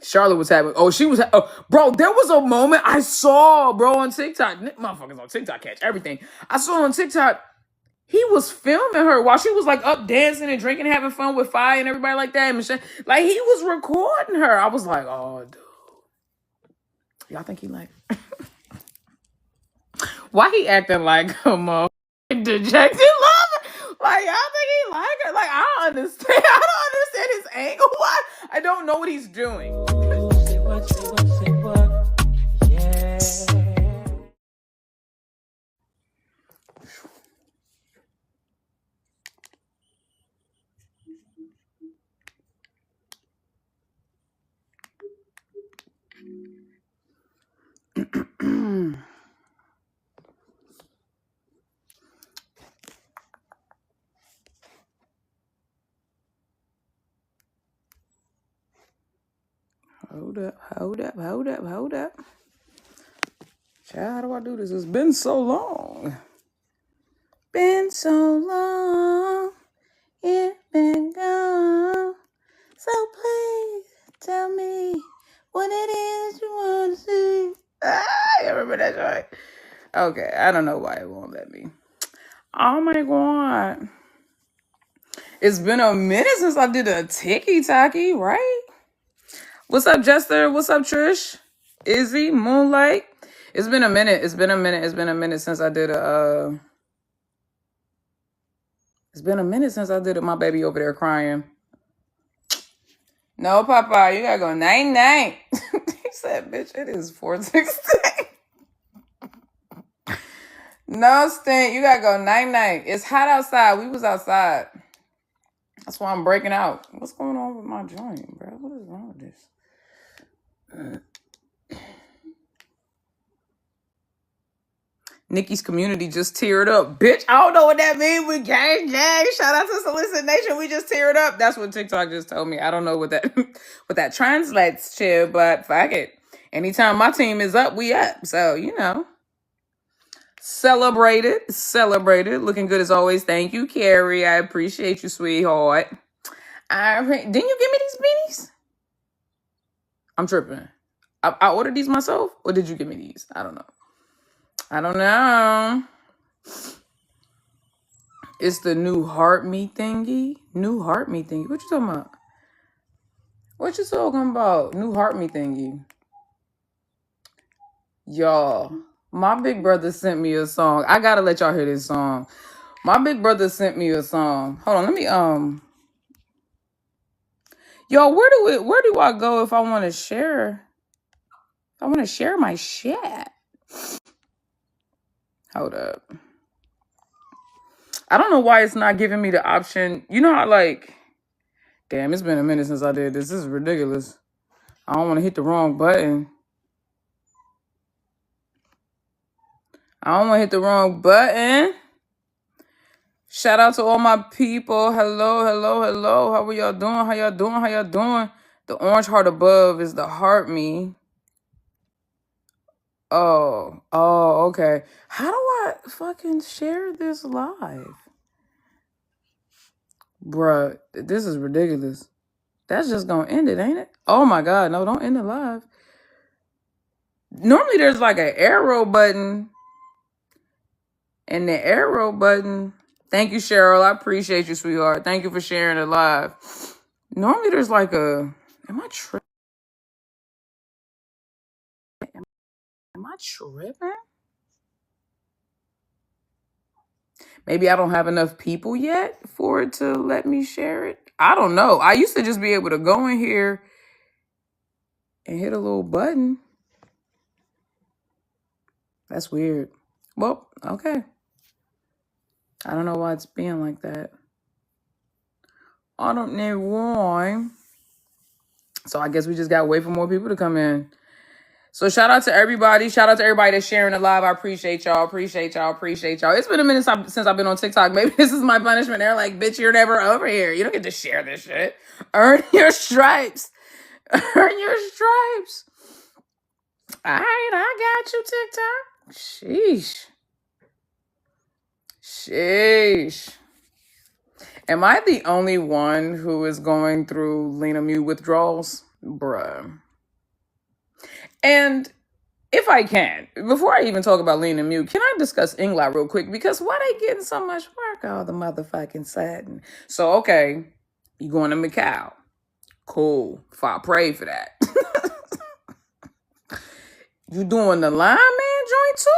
Charlotte was having, oh, she was, oh, bro, there was a moment I saw, bro, on TikTok. Motherfuckers on TikTok catch everything. I saw on TikTok, he was filming her while she was like up dancing and drinking, having fun with Fi and everybody like that. And Michelle, like he was recording her. I was like, oh, dude. Y'all think he like, why he acting like a motherfucking dejected lover? Like, y'all think he like her? Like, I don't understand. I don't understand his angle. Why? I don't know what he's doing. Yeah. Hold up. Child, how do I do this? It's been so long. It's been gone. So please tell me what it is you want to see. I remember that joint. Okay, I don't know why it won't let me. Oh my God. It's been a minute since I did a tiki-taki, right? What's up, Jester? What's up, Trish? Izzy, Moonlight. It's been a minute. It's been a minute since I did a, It's been a minute since I did it. My baby over there crying. No, Papa, you gotta go night-night. He said, bitch, it is 4:16. No, Stink, you gotta go night-night. It's hot outside. We was outside. That's why I'm breaking out. What's going on with my joint, bro? What is wrong with this? Nikki's community just teared up. Bitch, I don't know what that means with gang. Shout out to Solicit Nation. We just teared up. That's what TikTok just told me. I don't know what that what that translates to, but fuck it. Anytime my team is up, we up. So, you know. Celebrated. Looking good as always. Thank you, Carrie. I appreciate you, sweetheart. Didn't you give me these beanies? I'm tripping. I ordered these myself, or did you give me these? I don't know. It's the new heart me thingy. What you talking about? What you talking about? New heart me thingy. Y'all, my big brother sent me a song. I gotta let y'all hear this song. My big brother sent me a song. Hold on, let me Yo, where do I go if I want to share? If I want to share my shit. Hold up. I don't know why it's not giving me the option. You know how like, damn, it's been a minute since I did this. This is ridiculous. I don't want to hit the wrong button. Shout out to all my people. Hello. How are y'all doing? The orange heart above is the heart me. Oh, okay. How do I fucking share this live? Bruh, this is ridiculous. That's just gonna end it, ain't it? Oh my God, no, don't end it live. Normally there's like an arrow button. And the arrow button. Thank you, Cheryl. I appreciate you, sweetheart. Thank you for sharing it live. Normally there's like a... Am I tripping? Maybe I don't have enough people yet for it to let me share it. I don't know. I used to just be able to go in here and hit a little button. That's weird. Well, okay. I don't know why it's being like that. I don't know why. So I guess we just gotta wait for more people to come in. So shout out to everybody. Shout out to everybody that's sharing the live. I appreciate y'all. It's been a minute since I've been on TikTok. Maybe this is my punishment. They're like, bitch, you're never over here. You don't get to share this shit. Earn your stripes. All right, I got you, TikTok. Sheesh. Am I the only one who is going through Lena Mew withdrawals? Bruh. And if I can, before I even talk about Lean and Mute, can I discuss Englot real quick? Because why they getting so much work all the motherfucking sudden? So, okay, you going to Macau. Cool. I pray for that. You doing the lineman joint too?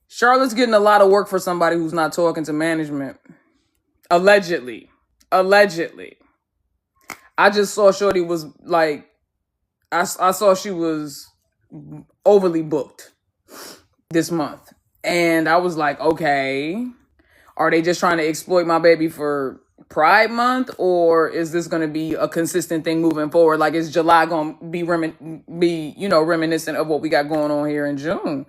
Charlotte's getting a lot of work for somebody who's not talking to management. Allegedly. I just saw Shorty was like, I saw she was overly booked this month. And I was like, okay, are they just trying to exploit my baby for Pride Month? Or is this going to be a consistent thing moving forward? Like, is July going to be reminiscent of what we got going on here in June?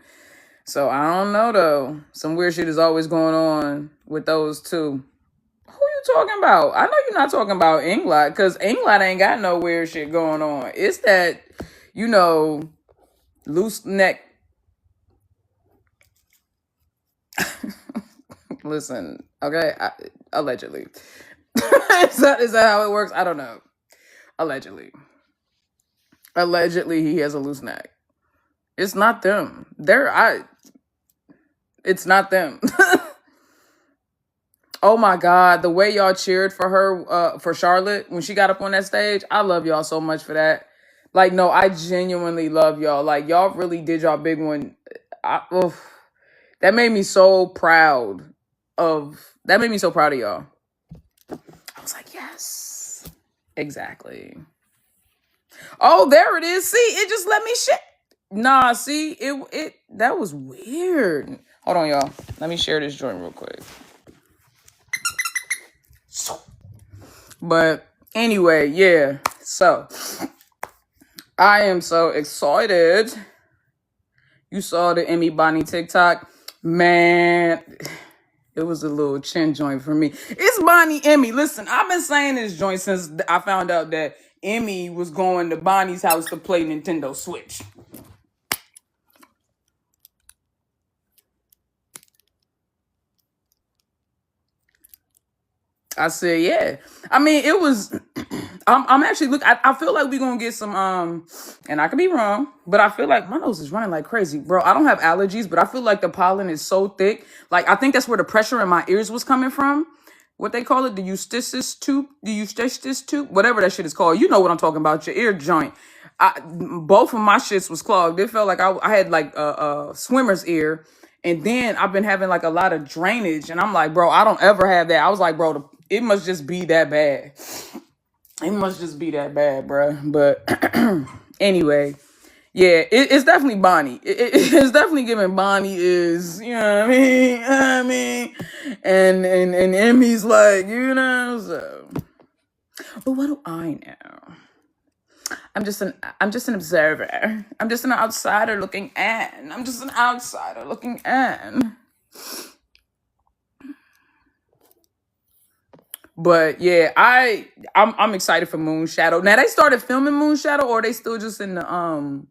So I don't know, though. Some weird shit is always going on with those two. Who you talking about? I know you're not talking about Englot, because Englot ain't got no weird shit going on. It's that, loose neck. Listen, okay? Allegedly. Is that how it works? I don't know. Allegedly. Allegedly, he has a loose neck. It's not them. It's not them. Oh my God, the way y'all cheered for her, for Charlotte, when she got up on that stage, I love y'all so much for that. Like, no, I genuinely love y'all. Like, y'all really did y'all big one. That made me so proud of y'all. I was like, yes, exactly. Oh, there it is. See, it just let me shit. Nah, see, that was weird. Hold on, y'all. Let me share this joint real quick. But anyway, yeah. So I am so excited. You saw the Emmy Bonnie TikTok. Man, it was a little chin joint for me. It's Bonnie Emmy. Listen, I've been saying this joint since I found out that Emmy was going to Bonnie's house to play Nintendo Switch. I said, yeah. I mean, it was. I'm actually look. I feel like we're gonna get some. And I could be wrong, but I feel like my nose is running like crazy, bro. I don't have allergies, but I feel like the pollen is so thick. Like, I think that's where the pressure in my ears was coming from. What they call it, the Eustachius tube, whatever that shit is called. You know what I'm talking about? Your ear joint. Both of my shits was clogged. It felt like I had like a swimmer's ear. And then I've been having like a lot of drainage, and I'm like, bro, I don't ever have that. I was like, bro, it must just be that bad. It must just be that bad, bro. But anyway, yeah, it's definitely Bonnie. It's definitely giving Bonnie is, you know what I mean? And Emmy's like, so. But what do I know? I'm just an observer. I'm just an outsider looking in. But yeah, I'm excited for Moon Shadow. Now they started filming Moon Shadow, or are they still just in the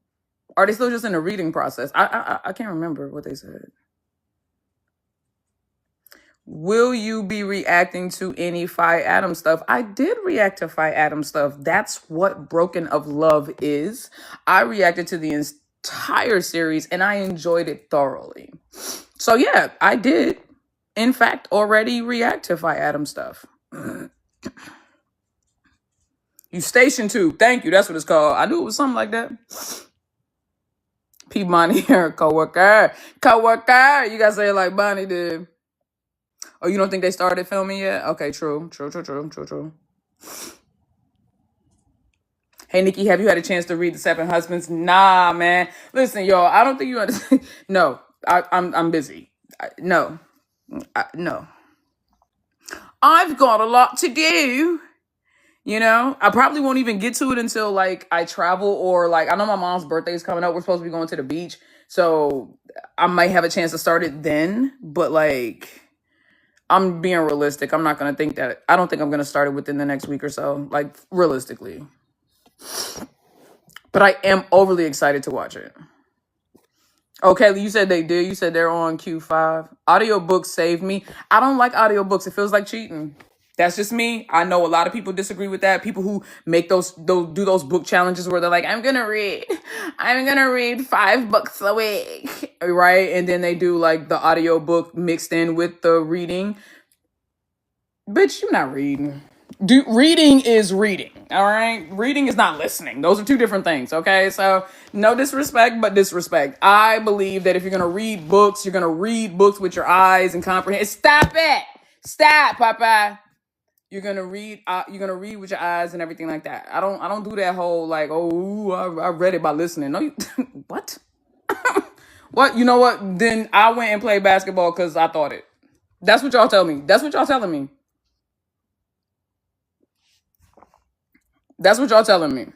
reading process? I can't remember what they said. Will you be reacting to any Phi Adam stuff? I did react to Phi Adam stuff. That's what Broken of Love is. I reacted to the entire series and I enjoyed it thoroughly. So yeah, I did, in fact, already react to Phi Adam stuff. You Station 2. Thank you. That's what it's called. I knew it was something like that. P. Bonnie here, coworker. You gotta say it like Bonnie did. Oh, you don't think they started filming yet? Okay, true. Hey, Nikki, have you had a chance to read The Seven Husbands? Nah, man. Listen, y'all, I don't think you understand. No, I'm busy. No. I've got a lot to do. I probably won't even get to it until like I travel, or like I know my mom's birthday is coming up. We're supposed to be going to the beach. So I might have a chance to start it then. But like, I'm being realistic. I'm not going to think that. I don't think I'm going to start it within the next week or so. Like, realistically. But I am overly excited to watch it. Okay, you said they did. You said they're on Q5. Audiobooks saved me. I don't like audiobooks. It feels like cheating. That's just me. I know a lot of people disagree with that. People who make those do those book challenges where they're like, I'm gonna read 5 books a week, right? And then they do like the audio book mixed in with the reading. Bitch, you're not reading. Reading is reading, all right? Reading is not listening. Those are two different things, okay? So, no disrespect, but disrespect. I believe that if you're going to read books, you're going to read books with your eyes and comprehend. Stop it! Stop, Papa! You're going to read with your eyes and everything like that. I don't do that whole like, oh, I read it by listening. No, you what? What? You know what? Then I went and played basketball cuz I thought it. That's what y'all tell me. That's what y'all telling me. That's what y'all telling me.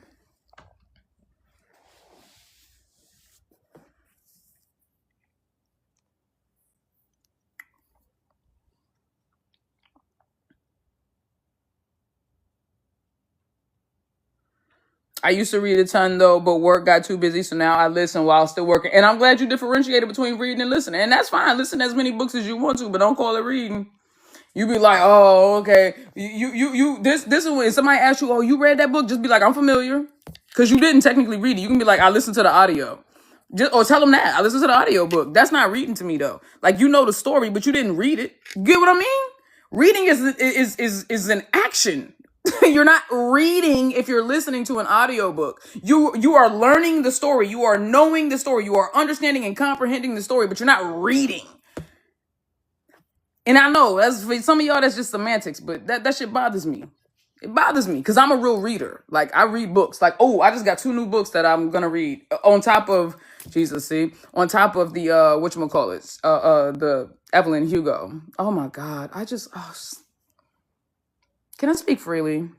I used to read a ton though, but work got too busy, so now I listen while still working. And I'm glad you differentiated between reading and listening. And that's fine. Listen to as many books as you want to, but don't call it reading. You be like, oh, okay. This is when somebody asks you, oh, you read that book? Just be like, I'm familiar. Because you didn't technically read it. You can be like, I listened to the audio. Or tell them that. I listened to the audio book. That's not reading to me though. Like you know the story, but you didn't read it. Get what I mean? Reading is an action. You're not reading if you're listening to an audiobook. You are learning the story. You are knowing the story. You are understanding and comprehending the story, but you're not reading. And I know that's for some of y'all that's just semantics, but that shit bothers me. It bothers me because I'm a real reader. Like I read books. Like, oh, I just got 2 new books that I'm gonna read. On top of Jesus, see? On top of the whatchamacallit, the Evelyn Hugo. Oh my God. Can I speak freely?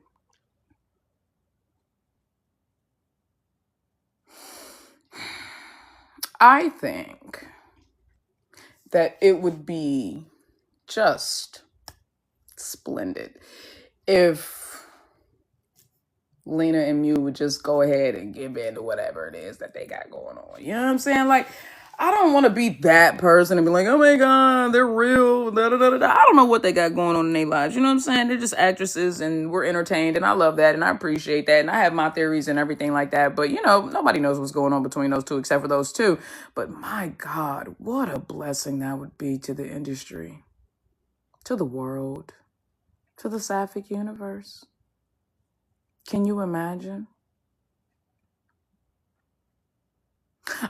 I think that it would be just splendid if Lena and Mew would just go ahead and give in to whatever it is that they got going on. You know what I'm saying? Like, I don't want to be that person and be like, oh my God, they're real. Da, da, da, da, da. I don't know what they got going on in their lives. You know what I'm saying? They're just actresses and we're entertained. And I love that. And I appreciate that. And I have my theories and everything like that. But, you know, nobody knows what's going on between those two except for those two. But my God, what a blessing that would be to the industry, to the world, to the sapphic universe. Can you imagine?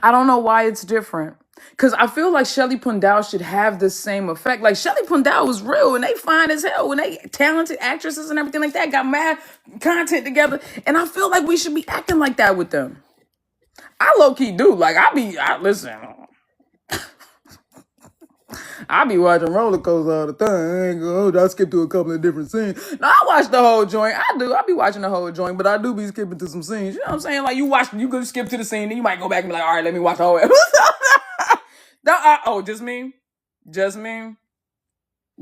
I don't know why it's different. Because I feel like Shelley Pundell should have the same effect. Like, Shelley Pundell was real, and they fine as hell, and they talented actresses and everything like that, got mad content together. And I feel like we should be acting like that with them. I low-key do. Like, listen, I be watching roller coasters all the time. I skip through a couple of different scenes. No, I watch the whole joint. I do. I be watching the whole joint, but I do be skipping to some scenes. You know what I'm saying? Like you could skip to the scene, then you might go back and be like, all right, let me watch the whole episode. Just me? Just me?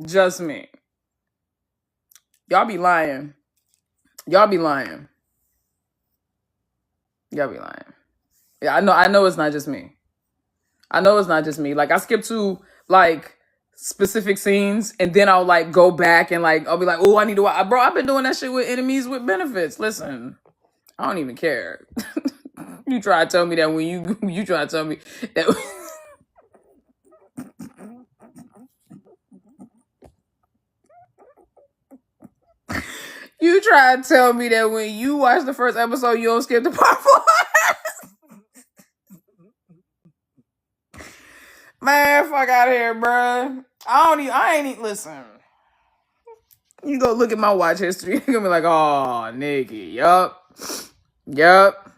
Just me. Y'all be lying. Y'all be lying. Y'all be lying. Yeah, I know it's not just me. I know it's not just me. Like I skip to like specific scenes and then I'll like go back and like I'll be like, oh, I need to watch. Bro, I've been doing that shit with Enemies with Benefits. Listen, I don't even care. You try to tell me that when you try to tell me that you try to tell me that when you watch the first episode you don't skip the part 4. Man, fuck out of here, bruh. I ain't even, listen. You go look at my watch history, you're gonna be like, oh, nigga, yup. Yup.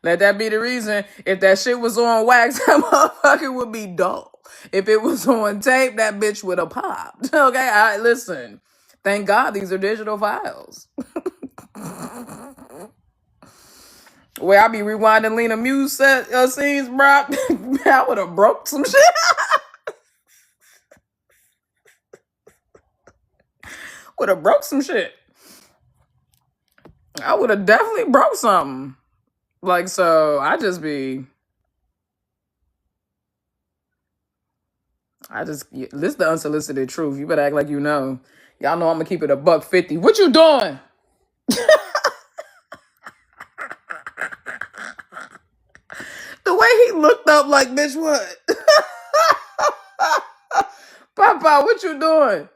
Let that be the reason. If that shit was on wax, that motherfucker would be dull. If it was on tape, that bitch would have popped. Okay, listen. Thank God these are digital files. Where I be rewinding Lena Muse scenes, bro. I would have broke some shit. Would have broke some shit. I would have definitely broke something. Like, so I This is the unsolicited truth. You better act like you know. Y'all know I'm gonna keep it $1.50. What you doing? The way he looked up like, bitch, what? Papa, what you doing?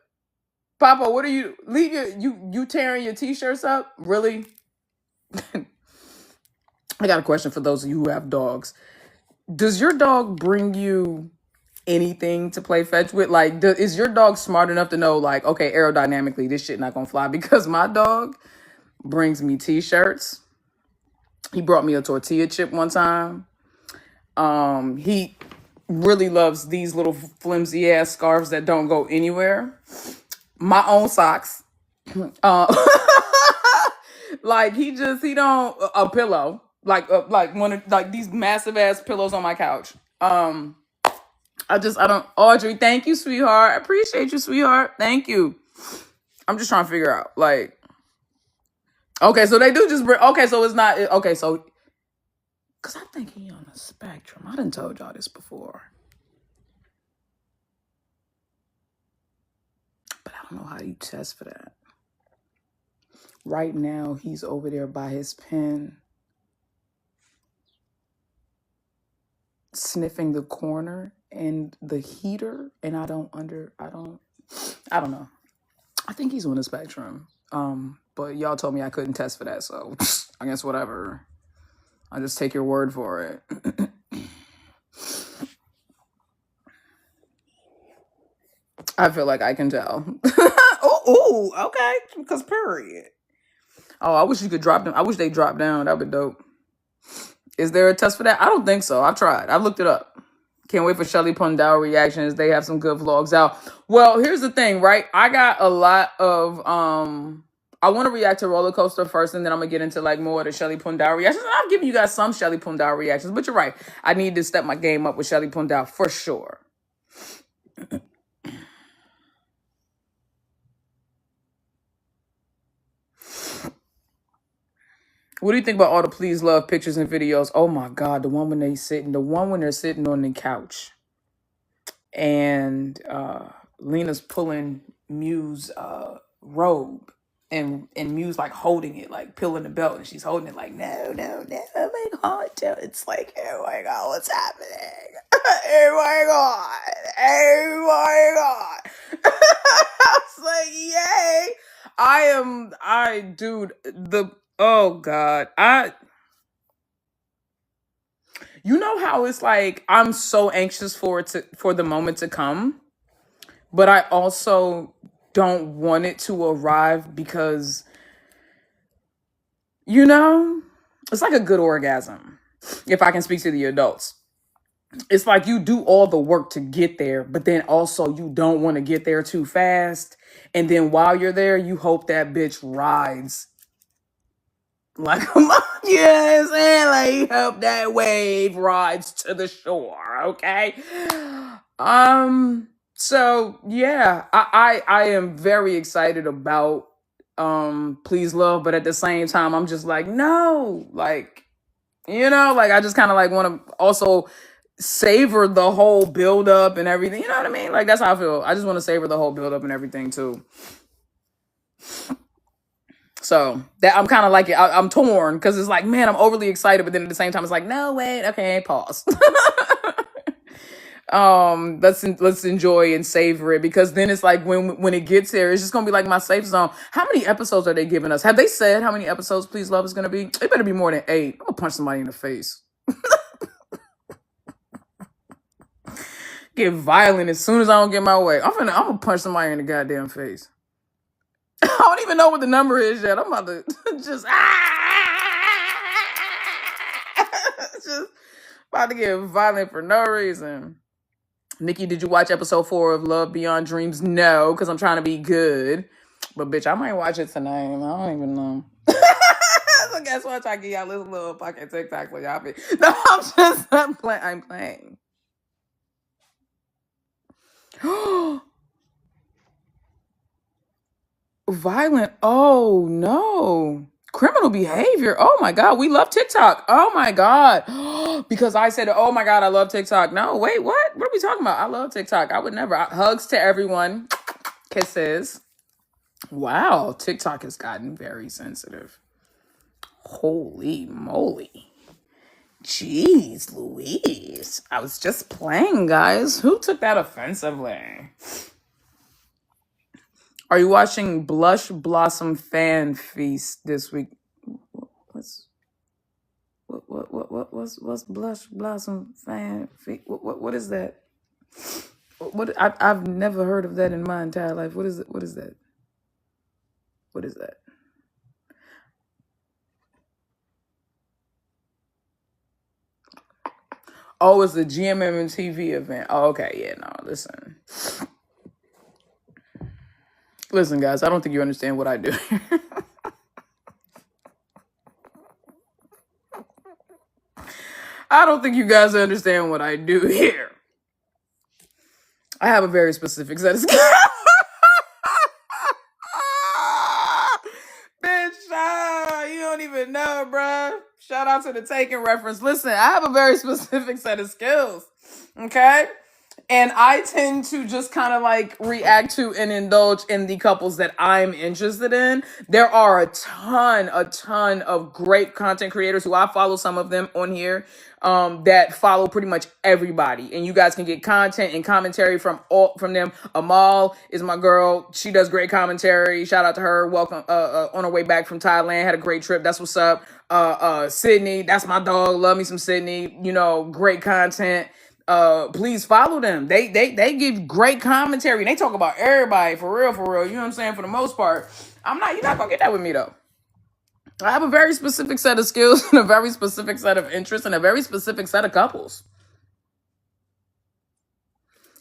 Papa, what are you leave you tearing your t-shirts up? Really? I got a question for those of you who have dogs. Does your dog bring you anything to play fetch with? Like, is your dog smart enough to know, like, okay, aerodynamically, this shit not gonna fly? Because my dog brings me t-shirts. He brought me a tortilla chip one time. He really loves these little flimsy ass scarves that don't go anywhere. My own socks. Like he don't a pillow like one of like these massive ass pillows on my couch. I don't. Audrey, thank you, sweetheart. I appreciate you, sweetheart. Thank you. I'm just trying to figure out like. Okay, so they do just bring. Okay, so it's not. Okay, so because I think he on the spectrum. I done told y'all this before, but I don't know how you test for that. Right now, he's over there by his pen, sniffing the corner and the heater, and I don't know. I think he's on the spectrum. But y'all told me I couldn't test for that, so I guess whatever. I'll just take your word for it. I feel like I can tell. oh, okay. Because period. Oh, I wish you could drop them. I wish they dropped down. That'd be dope. Is there a test for that? I don't think so. I've tried. I've looked it up. Can't wait for Shelly Pundau reactions. They have some good vlogs out. Well, here's the thing, right? I got a lot of I want to react to Roller Coaster first, and then I'm gonna get into like more of the Shelly Pundau reactions. And I've given you guys some Shelly Pundau reactions, but you're right. I need to step my game up with Shelly Pundau for sure. What do you think about all the please love pictures and videos? Oh my God, the one when they're sitting on the couch, and Lena's pulling Mew's robe, and Mew's like holding it, like pulling the belt, and she's holding it like no, oh my God, it's like oh my God, what's happening? Oh my God. I was like, yay. Oh God. You know how it's like, I'm so anxious for the moment to come, but I also don't want it to arrive because, you know, it's like a good orgasm. If I can speak to the adults, it's like you do all the work to get there, but then also you don't want to get there too fast. And then while you're there, you hope that bitch rides like a monkey. You know what I'm saying? Like you hope that wave rides to the shore. Okay. So yeah, I am very excited about Please Love, but at the same time, I'm just like, no, like, you know, like I just kind of like want to also savor the whole build up and everything. You know what I mean? Like that's how I feel. I just want to savor the whole build up and everything too. So that I'm kind of like I'm torn because it's like, man, I'm overly excited, but then at the same time, it's like, no, wait, okay, pause. Let's enjoy and savor it, because then it's like when it gets there, it's just gonna be like my safe zone. How many episodes are they giving us? Have they said how many episodes Please Love is gonna be? It better be more than 8. I'm gonna punch somebody in the face. Get violent as soon as I don't get my way. I'm gonna punch somebody in the goddamn face. I don't even know what the number is yet. I'm about to just just about to get violent for no reason. Nikki, did you watch episode 4 of Love Beyond Dreams? No, because I'm trying to be good. But bitch, I might watch it tonight. I don't even know. So guess what? I give y'all this little pocket TikTok for y'all. No, I'm playing. Violent. Oh no. Criminal behavior. Oh my God. We love TikTok. Oh my God. Because I said, oh my God, I love TikTok. No, wait, what? What are we talking about? I love TikTok. I would never. Hugs to everyone. Kisses. Wow, TikTok has gotten very sensitive. Holy moly. Jeez Louise. I was just playing, guys. Who took that offensively? Are you watching Blush Blossom Fan Feast this week? What's Blush Blossom Fan Feast? What is that? I've never heard of that in my entire life. What is it? What is that? What is that? Oh, it's the GMM TV event. Oh, okay. Yeah, no, listen. Listen, guys, I don't think you understand what I do. I don't think you guys understand what I do here. I have a very specific set of skills. Bitch, you don't even know, bruh. Shout out to the Taken reference. Listen, I have a very specific set of skills. Okay? And I tend to just kind of like react to and indulge in the couples that I'm interested in. There are a ton of great content creators who I follow, some of them on here, that follow pretty much everybody. And you guys can get content and commentary from them. Amal is my girl. She does great commentary. Shout out to her. Welcome on her way back from Thailand. Had a great trip. That's what's up. Sydney, that's my dog. Love me some Sydney. You know, great content. Please follow them. They give great commentary. They talk about everybody for real. You know what I'm saying? For the most part, you're not gonna get that with me though. I have a very specific set of skills and a very specific set of interests and a very specific set of couples.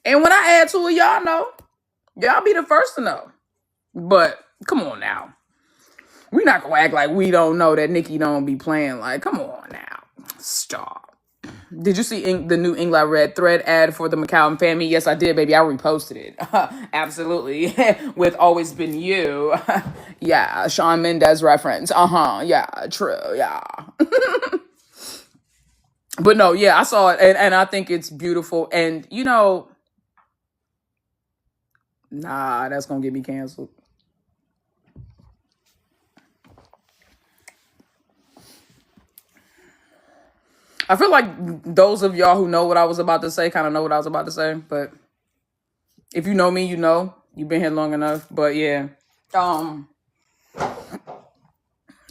And when I add to it, y'all know. Y'all be the first to know. But come on now. We're not gonna act like we don't know that Nikki don't be playing. Like, come on now. Stop. Did you see the new Englot Red thread ad for the McCallum family? Yes, I did, baby. I reposted it. Absolutely. With Always Been You. Yeah, Shawn Mendes reference. Yeah, true. Yeah. But no, yeah, I saw it, and I think it's beautiful. And, you know, nah, that's going to get me canceled. I feel like those of y'all who know what I was about to say kind of know what I was about to say. But if you know me, you know. You've been here long enough. But yeah. I'm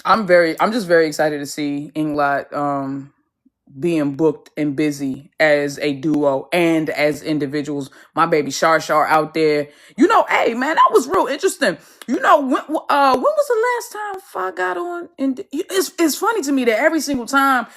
just very excited to see Englot being booked and busy as a duo and as individuals. My baby Shar out there. You know, hey man, that was real interesting. You know, when was the last time Fa got on? And it's funny to me that every single time,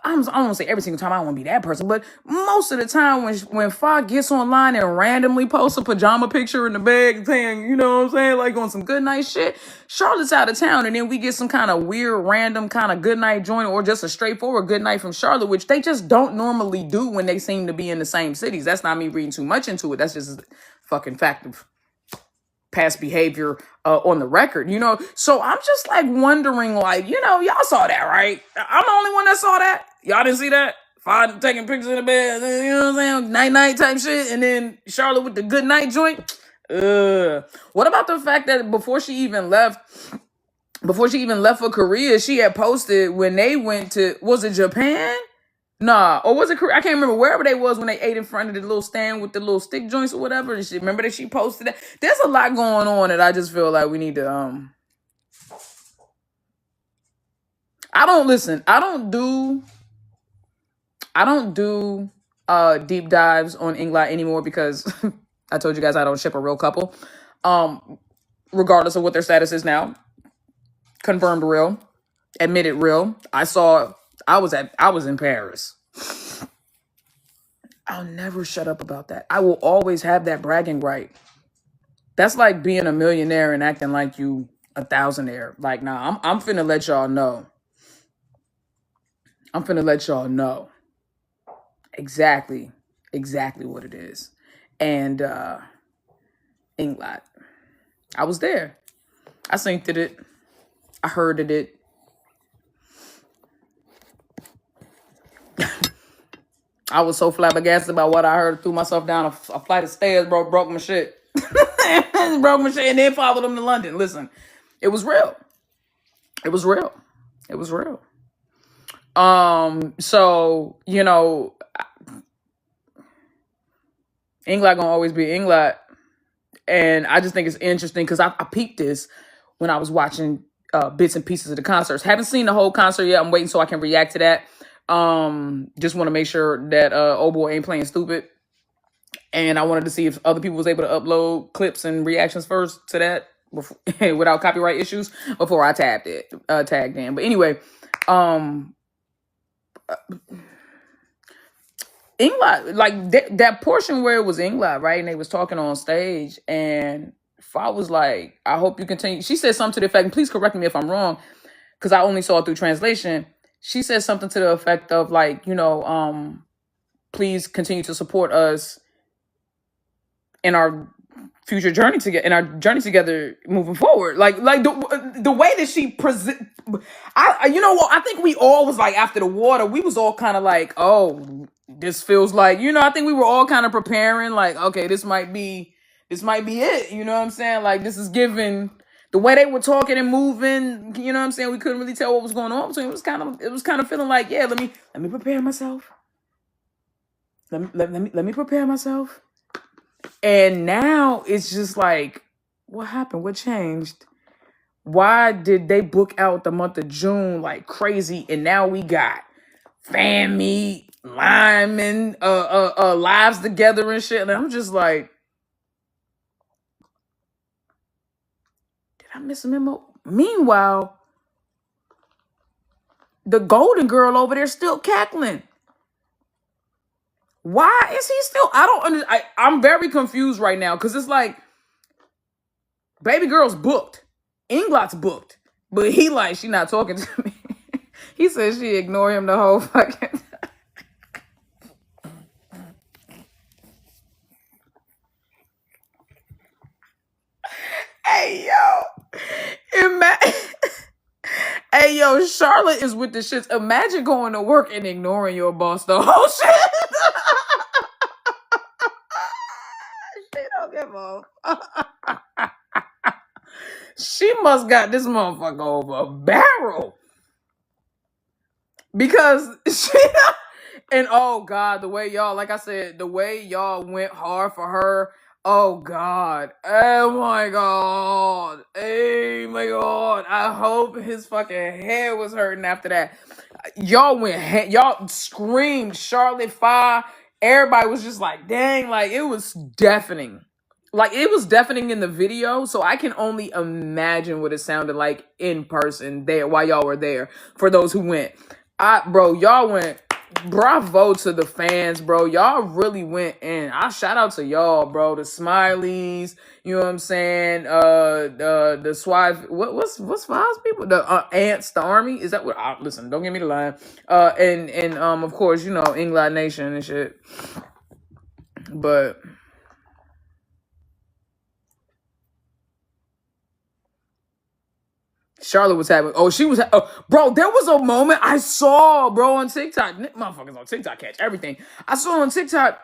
I don't want to say every single time, I don't want to be that person, but most of the time when Fa gets online and randomly posts a pajama picture in the bed saying, you know what I'm saying, like on some good night shit, Charlotte's out of town, and then we get some kind of weird, random kind of good night joint or just a straightforward good night from Charlotte, which they just don't normally do when they seem to be in the same cities. That's not me reading too much into it. That's just a fucking fact of past behavior on the record, you know? So I'm just like wondering, like, you know, y'all saw that, right? I'm the only one that saw that. Y'all didn't see that? Father taking pictures in the bed, you know what I'm saying? Night type shit. And then Charlotte with the good night joint. What about the fact that before she even left for Korea, she had posted when they went to, was it Japan? Nah, or was it Korea? I can't remember, wherever they was when they ate in front of the little stand with the little stick joints or whatever. Remember that she posted that? There's a lot going on that I just feel like we need to I don't do deep dives on Englot anymore because I told you guys I don't ship a real couple. Regardless of what their status is now. Confirmed real. Admitted real. I was in Paris. I'll never shut up about that. I will always have that bragging right. That's like being a millionaire and acting like you a thousandaire. Like, nah, I'm finna let y'all know. I'm finna let y'all know exactly what it is. And Englot, I was there. I synced it. I heard it. I was so flabbergasted about what I heard. Threw myself down a flight of stairs, bro. Broke my shit. Broke my shit, and then followed them to London. Listen, it was real. It was real. It was real. So, you know, Englot gonna always be Englot. And I just think it's interesting because I peeped this when I was watching bits and pieces of the concerts. Haven't seen the whole concert yet. I'm waiting so I can react to that. Just want to make sure that old boy ain't playing stupid. And I wanted to see if other people was able to upload clips and reactions first to that before, without copyright issues before I tagged in. But anyway, Englot, like that portion where it was Englot, right? And they was talking on stage, and Fa was like, I hope you continue. She said something to the effect, and please correct me if I'm wrong, because I only saw it through translation. She said something to the effect of like, you know, please continue to support us in our future journey together, moving forward. Like the way that she present, you know what? I think we all was like, after the water, we was all kind of like, oh, this feels like, you know, I think we were all kind of preparing, like, okay, this might be it. You know what I'm saying? Like, this is given the way they were talking and moving. You know what I'm saying? We couldn't really tell what was going on. So it was kind of feeling like, yeah, let me prepare myself. Let me prepare myself. And now it's just like, what happened? What changed? Why did they book out the month of June like crazy? And now we got fan meet, linemen, lives together and shit. And I'm just like, did I miss a memo? Meanwhile, the golden girl over there still cackling. Why is he still? I don't understand. I'm very confused right now because it's like, baby girl's booked, Englot's booked, but he like, she not talking to me. He said she ignored him the whole fucking time. Hey yo, hey yo, Charlotte is with the shits. Imagine going to work and ignoring your boss the whole shit. She don't give a. She must got this motherfucker over a barrel. Because she, and oh God, the way y'all, like I said, the way y'all went hard for her. Oh God. Oh my God. Oh my God. I hope his fucking head was hurting after that. Y'all screamed Charlotte 5. Everybody was just like, dang, like it was deafening. Like it was deafening in the video, so I can only imagine what it sounded like in person there while y'all were there. For those who went, y'all went. Bravo to the fans, bro. Y'all really went in. I shout out to y'all, bro. The smileys, you know what I'm saying? The swag. What's Five's people? The ants, the army. Is that what? Listen, don't give me the line. And of course, you know, Englot Nation and shit. But Charlotte was having, bro, there was a moment I saw, bro, on TikTok. Motherfuckers on TikTok catch everything. I saw on TikTok,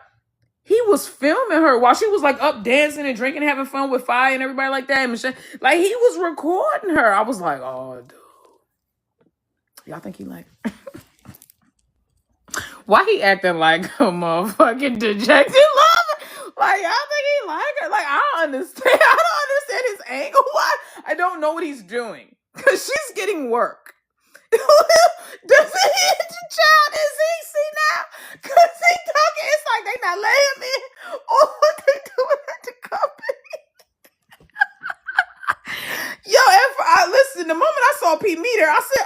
he was filming her while she was like up dancing and drinking, having fun with Fi and everybody like that. And like he was recording her. I was like, oh, dude. Y'all think he like, why he acting like a motherfucking dejected lover? Like, y'all think he like her? Like, I don't understand. I don't understand his angle. Why? I don't know what he's doing. Because she's getting work. Does he hit the child? Is he? See now? Because he talking, it's like they not letting me or what they doing at the company. Yo, listen, the moment I saw Pete Meter, I said,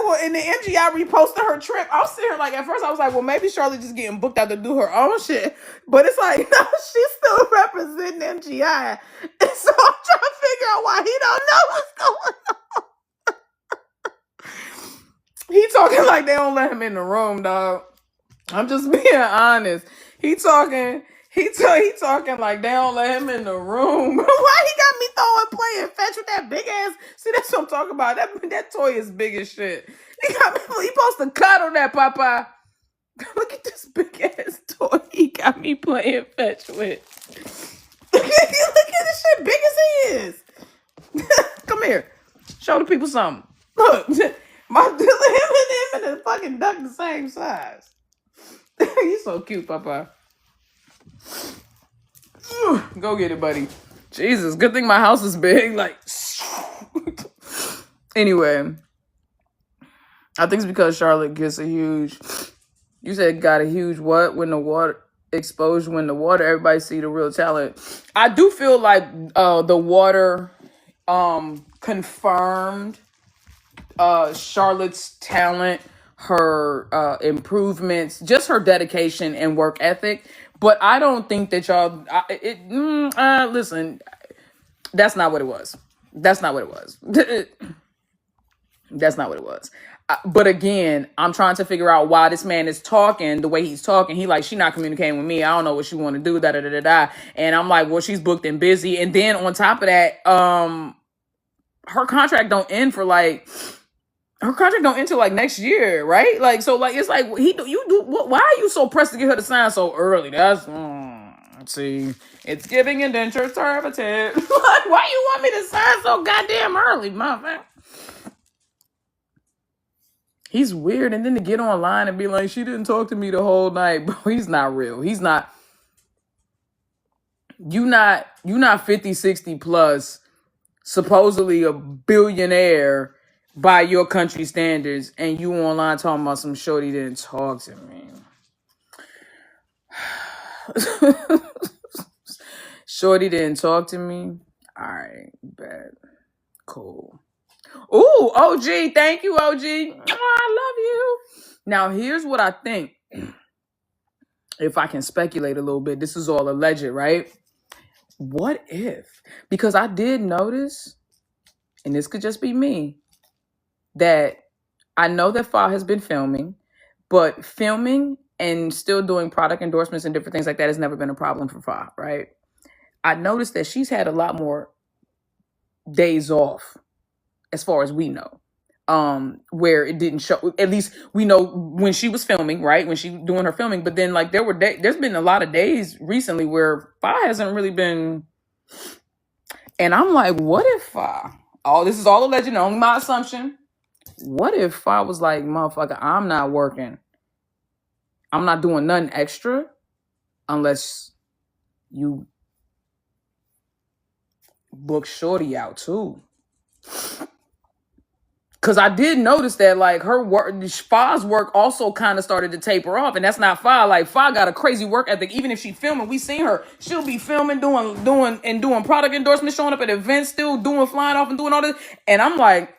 well, in the MGI reposted her trip. I was sitting here like, at first I was like, well, maybe Charlotte just getting booked out to do her own shit. But it's like, no, she's still representing MGI. And so I'm trying to figure out why he don't know what's going on. He talking like they don't let him in the room, dog. I'm just being honest. He talking like they don't let him in the room. Why he got me playing fetch with that big ass? See, that's what I'm talking about. That toy is big as shit. He supposed to cuddle that Papa. Look at this big ass toy he got me playing fetch with. Look at this shit big as he is. Come here. Show the people something. Look. Him and the fucking duck the same size. He's so cute, Papa. Go get it, buddy. Jesus, good thing my house is big. Like, anyway, I think it's because Charlotte gets a huge. You said got a huge what when the water exposure when the water everybody see the real talent. I do feel like the water confirmed Charlotte's talent, her improvements, just her dedication and work ethic. But I don't think that y'all. Listen, that's not what it was. That's not what it was. That's not what it was. But again, I'm trying to figure out why this man is talking the way he's talking. He like, she not communicating with me. I don't know what she want to do. Da da da da da. And I'm like, well, she's booked and busy. And then on top of that, her contract don't end for like. Her contract don't end till like next year, right? Like, so like, it's like why are you so pressed to get her to sign so early? That's, see, it's giving indenture servitude. Like, why you want me to sign so goddamn early, motherfucker? He's weird. And then to get online and be like, she didn't talk to me the whole night. Bro, he's not real. He's not, you not 50, 60 plus, supposedly a billionaire by your country standards, and you online talking about some shorty didn't talk to me. Shorty didn't talk to me. All right, bet. Cool. Ooh, OG, thank you, OG. Oh, I love you. Now, here's what I think. If I can speculate a little bit, this is all alleged, right? What if? Because I did notice, and this could just be me, that I know that Fa has been filming, but filming and still doing product endorsements and different things like that has never been a problem for Fa, right? I noticed that she's had a lot more days off, as far as we know, where it didn't show. At least we know when she was filming, right? When she doing her filming, but then like there's been a lot of days recently where Fa hasn't really been. And I'm like, what if Fa? Oh, this is all alleged, only my assumption. What if Fa was like, motherfucker, I'm not working. I'm not doing nothing extra unless you book shorty out too. Because I did notice that like her work, Fa's work also kind of started to taper off. And that's not Fa. Like Fa got a crazy work ethic. Even if she filming, we seen her. She'll be filming, doing product endorsements, showing up at events, still flying off and doing all this. And I'm like,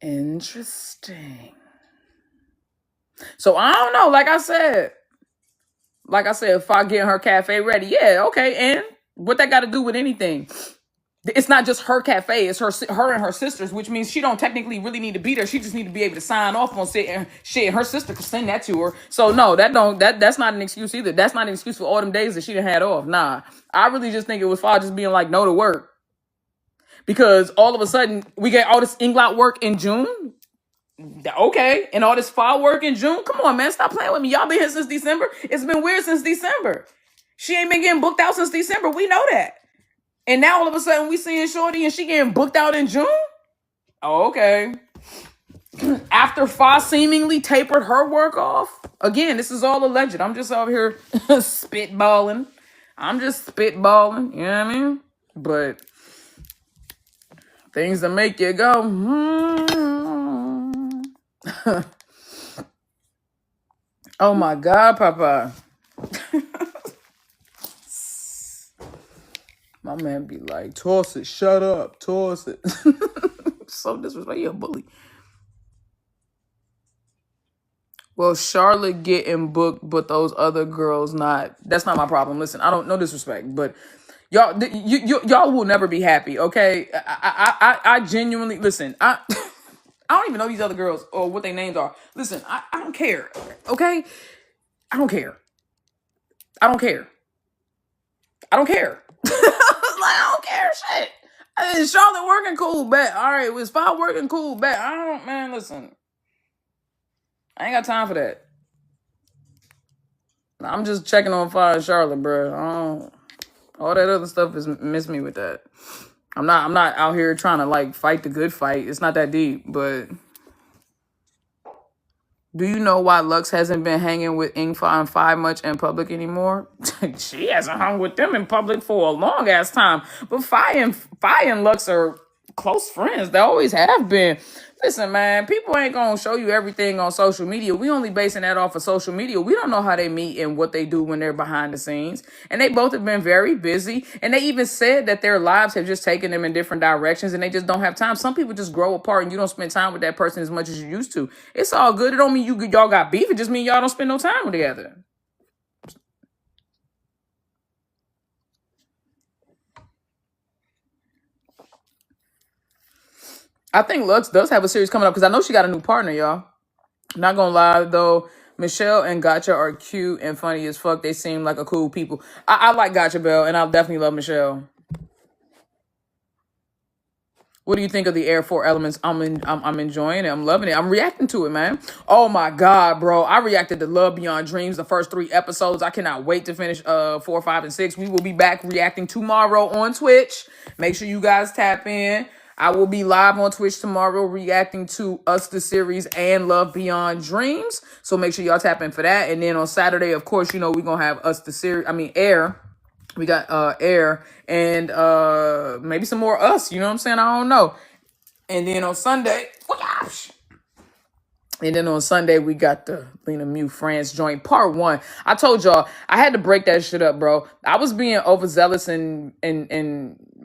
interesting. So I don't know. Like I said, if I get her cafe ready, yeah, okay. And what that got to do with anything? It's not just her cafe. It's her and her sisters, which means she don't technically really need to be there. She just need to be able to sign off on shit, and her sister could send that to her. So no, that's not an excuse either. That's not an excuse for all them days that she done had off. Nah, I really just think it was Fa just being like no to work, because all of a sudden we get all this Englot work in June. Okay, and all this Fa work in June. Come on, man, stop playing with me. Y'all been here since December. It's been weird since December. She ain't been getting booked out since December. We know that. And now all of a sudden we seeing shorty and she getting booked out in June? Oh, okay. After Fa seemingly tapered her work off. Again, this is all alleged. I'm just out here spitballing. I'm just spitballing. You know what I mean? But things that make you go, oh my God, Papa. My man be like, toss it, shut up, toss it. So disrespectful, you're a bully. Well, Charlotte getting booked, but those other girls not. That's not my problem. Listen, I don't, no disrespect, but y'all will never be happy, okay? I genuinely, listen, I don't even know these other girls or what their names are. Listen, I don't care, okay? I don't care. I don't care. Like, I don't care shit. Hey, Charlotte working cool, bet. All right, was Spot working cool, bet. I don't, man, listen. I ain't got time for that. I'm just checking on Fire and Charlotte, bro. All that other stuff is miss me with that. I'm not out here trying to like fight the good fight. It's not that deep, but do you know why Lux hasn't been hanging with Ingfa and Fi much in public anymore? She hasn't hung with them in public for a long ass time. But Fi and Lux are close friends. They always have been. Listen, man, people ain't gonna show you everything on social media. We only basing that off of social media. We don't know how they meet and what they do when they're behind the scenes. And they both have been very busy. And they even said that their lives have just taken them in different directions and they just don't have time. Some people just grow apart and you don't spend time with that person as much as you used to. It's all good. It don't mean y'all got beef. It just means y'all don't spend no time together. I think Lux does have a series coming up because I know she got a new partner, y'all. Not gonna lie though, Michelle and Gotcha are cute and funny as fuck. They seem like a cool people. I like Gotcha Bell, and I definitely love Michelle. What do you think of the Air 4 Elements? I'm enjoying it. I'm loving it. I'm reacting to it, man. Oh my god, bro! I reacted to Love Beyond Dreams, the first 3 episodes. I cannot wait to finish 4, 5, and 6. We will be back reacting tomorrow on Twitch. Make sure you guys tap in. I will be live on Twitch tomorrow reacting to Us the series and Love Beyond Dreams. So make sure y'all tap in for that. And then on Saturday, of course, you know we're gonna have Us the series. Air. We got Air and maybe some more Us. You know what I'm saying? I don't know. And then on Sunday, we got the Lena Mew France joint part 1. I told y'all I had to break that shit up, bro. I was being overzealous and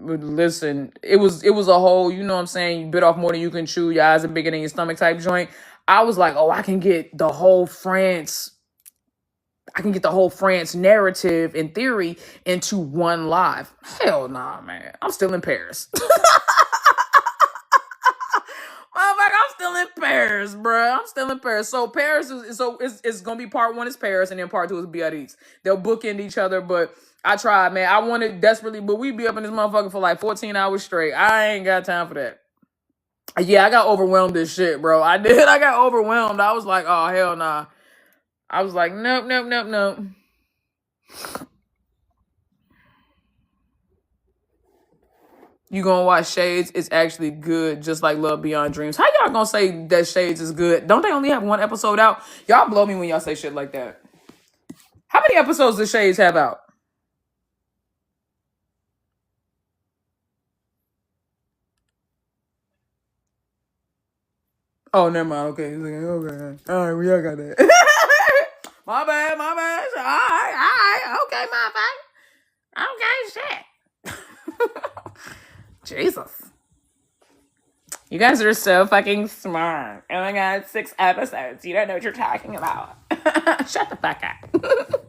listen, it was a whole, you know what I'm saying, you bit off more than you can chew, your eyes are bigger than your stomach type joint. I was like, oh, I can get the whole France narrative and theory into one live. Hell nah, man. I'm still in Paris. I'm still in Paris, bro. I'm still in Paris. So Paris is gonna be part 1 is Paris, and then part 2 is Biarritz. They'll bookend each other, but I tried, man. I wanted desperately, but we be up in this motherfucker for like 14 hours straight. I ain't got time for that. Yeah, I got overwhelmed as shit, bro. I did. I got overwhelmed. I was like, oh hell nah. I was like, nope. You gonna watch Shades? It's actually good, just like Love Beyond Dreams. How y'all gonna say that Shades is good? Don't they only have 1 episode out? Y'all blow me when y'all say shit like that. How many episodes does Shades have out? Oh, never mind. Okay. Okay. All right, we all got that. My bad. All right. Okay, my bad. Okay, shit. Jesus. You guys are so fucking smart. Oh my god, 6 episodes. You don't know what you're talking about. Shut the fuck up.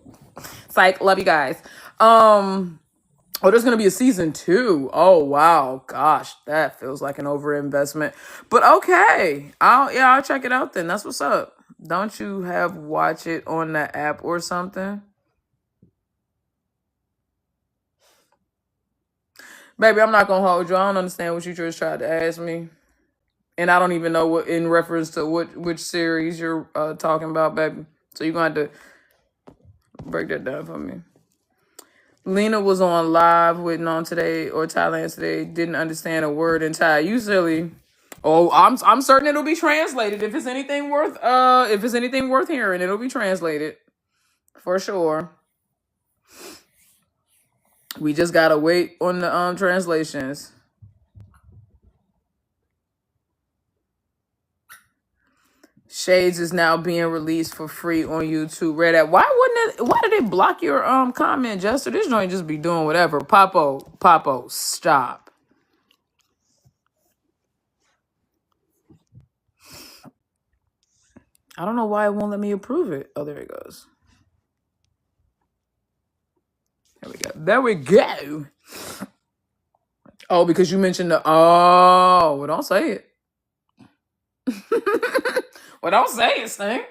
Psych, love you guys. Oh, there's gonna be a season 2. Oh wow, gosh, that feels like an overinvestment. But okay, I'll check it out then. That's what's up. Don't you have watch it on the app or something? Baby, I'm not gonna hold you. I don't understand what you just tried to ask me. And I don't even know what in reference to which series you're talking about, baby. So you're gonna have to break that down for me. Lena was on live with Non today or Thailand today. Didn't understand a word in Thai. You silly. Oh, I'm certain it'll be translated. If it's anything worth hearing, it'll be translated for sure. We just gotta wait on the translations. Shades is now being released for free on YouTube. Read that. Why did they block your comment, Jester? This joint just be doing whatever. Popo, stop. I don't know why it won't let me approve it. Oh, there it goes. There we go. Oh, because you mentioned well, don't say it. Well, don't say it, Sting.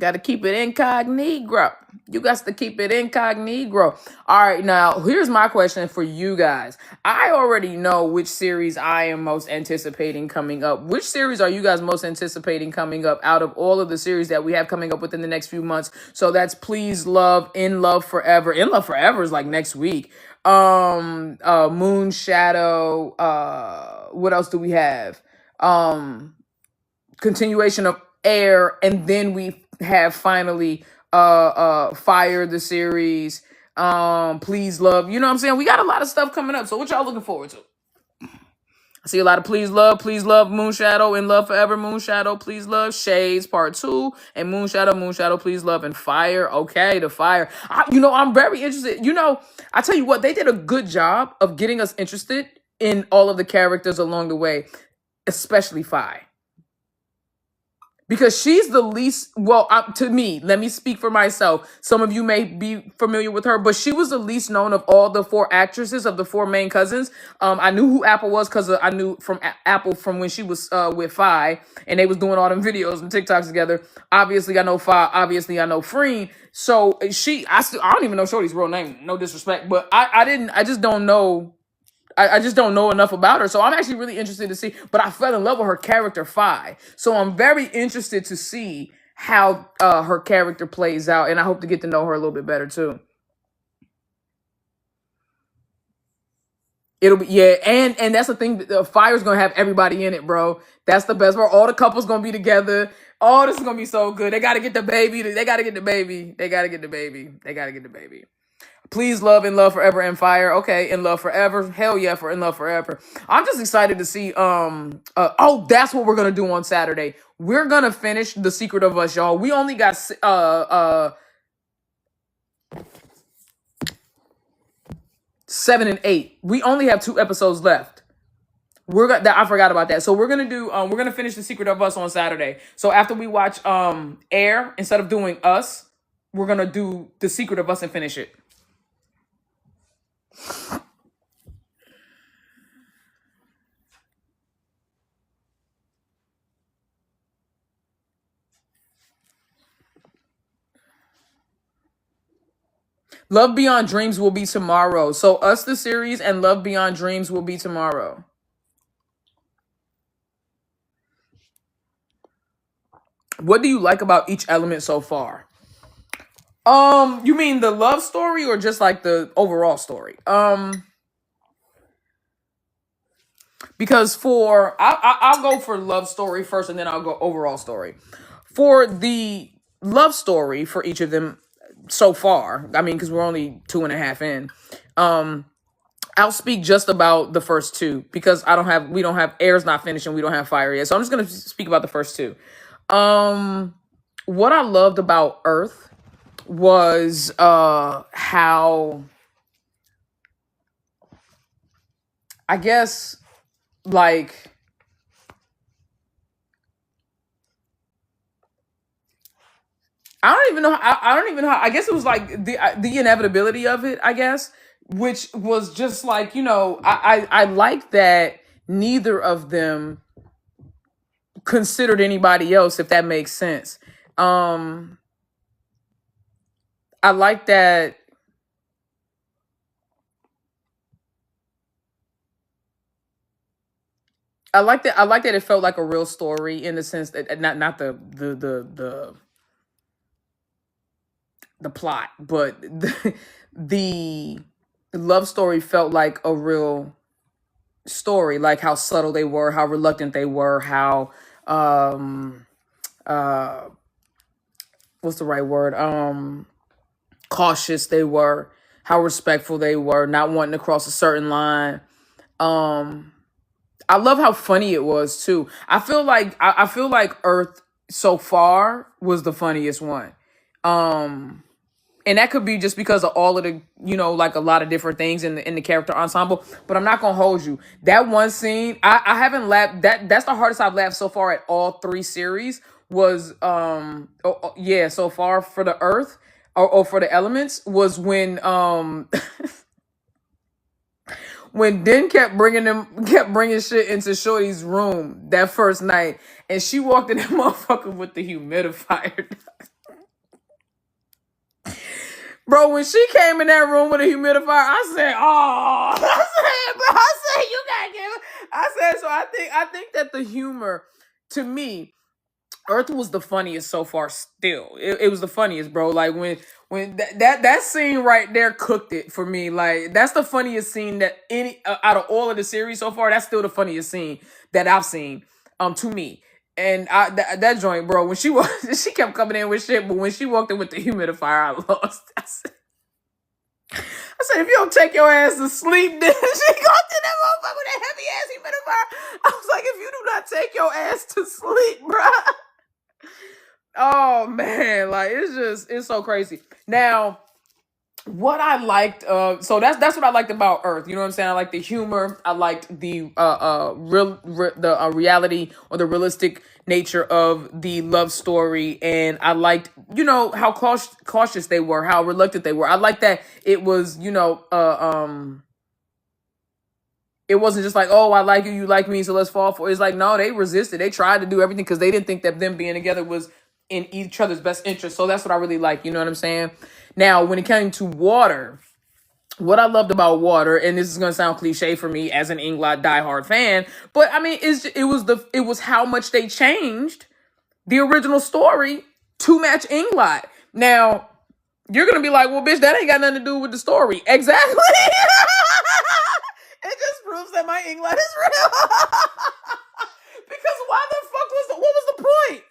Got to keep it incognito. You got to keep it incognito. All right, now here's my question for you guys. I already know which series I am most anticipating coming up. Which series are you guys most anticipating coming up out of all of the series that we have coming up within the next few months? So that's Please Love, In Love Forever. In Love Forever is like next week. Moon Shadow. What else do we have? Continuation of Air, and then we have finally Fire the series, Please Love. You know what I'm saying? We got a lot of stuff coming up. So what y'all looking forward to? I see a lot of Please Love, Moon Shadow, In Love Forever, Moon Shadow, Please Love, Shades Part 2, and Moon Shadow, Please Love, and Fire. Okay, the Fire. I'm very interested. I tell you what, they did a good job of getting us interested in all of the characters along the way, especially Fire. Because she's the least, to me, let me speak for myself. Some of you may be familiar with her, but she was the least known of all the 4 actresses of the 4 main cousins. I knew who Apple was because I knew from Apple from when she was with Fi, and they was doing all them videos and TikToks together. Obviously, I know Fi. Obviously, I know Freen. So I don't even know Shorty's real name. No disrespect, but I just don't know. I just don't know enough about her. So I'm actually really interested to see. But I fell in love with her character, Fi. So I'm very interested to see how her character plays out. And I hope to get to know her a little bit better, too. It'll be, yeah. And that's the thing. The Fire's going to have everybody in it, bro. That's the best part. All the couples going to be together. Oh, this is going to be so good. They got to get the baby. They got to get the baby. They got to get the baby. They got to get the baby. Please Love, In Love Forever, and Fire. Okay, In Love Forever. Hell yeah, for In Love Forever. I'm just excited to see, that's what we're going to do on Saturday. We're going to finish The Secret of Us, y'all. We only got, 7 and 8. We only have 2 episodes left. I forgot about that. So we're going to finish The Secret of Us on Saturday. So after we watch, Air, instead of doing Us, we're going to do The Secret of Us and finish it. Love Beyond Dreams will be tomorrow. So Us the series and Love Beyond Dreams will be tomorrow. What do you like about each element so far? You mean the love story or just like the overall story? Because I'll go for love story first and then I'll go overall story. For the love story for each of them so far, I mean, because we're only 2.5 in, I'll speak just about the first 2 because we don't have Air's not finished and we don't have Fire yet. So I'm just going to speak about the first 2. What I loved about Earth was how, I guess, like, I don't even know. I guess it was like the inevitability of it, I guess, which was just like, I like that neither of them considered anybody else, if that makes sense. I like that. I like that it felt like a real story in the sense that not the plot, but the love story felt like a real story, like how subtle they were, how reluctant they were, how what's the right word? Cautious they were, how respectful they were, not wanting to cross a certain line. I love how funny it was too. I feel like Earth so far was the funniest one. And that could be just because of all of the, like a lot of different things in the character ensemble. But I'm not gonna hold you. That one scene, I haven't laughed. That's the hardest I've laughed so far at all 3 series. Was so far for the Earth or for the elements was when when Den kept bringing shit into Shorty's room that first night, and she walked in that motherfucker with the humidifier. Bro, when she came in that room with a humidifier, I said, "Oh," I said, "You gotta give it." I said, so I think that the humor, to me, Earth was the funniest so far. Still, it was the funniest, bro. Like when that scene right there cooked it for me. Like that's the funniest scene that any out of all of the series so far. That's still the funniest scene that I've seen. To me. And that joint, bro, when she was, she kept coming in with shit, but when she walked in with the humidifier, I lost. I said, if you don't take your ass to sleep, then she got to that motherfucker with that heavy ass humidifier. I was like, if you do not take your ass to sleep, bro. Oh man, like it's so crazy. Now, what I liked, so that's what I liked about Earth. You know what I'm saying? I like the humor. I liked the reality or the realistic nature of the love story, and I liked how cautious they were, how reluctant they were. I liked that it was it wasn't just like, oh, I like you, you like me, so let's fall for it. It's like, no, they resisted. They tried to do everything because they didn't think that them being together was in each other's best interest. So that's what I really like. You know what I'm saying? Now, when it came to water, what I loved about water, and this is gonna sound cliche for me as an Englot diehard fan, but I mean, it was how much they changed the original story to match Englot. Now, you're gonna be like, well, bitch, that ain't got nothing to do with the story. Exactly. It just proves that my Englot is real. Because why the fuck what was the point?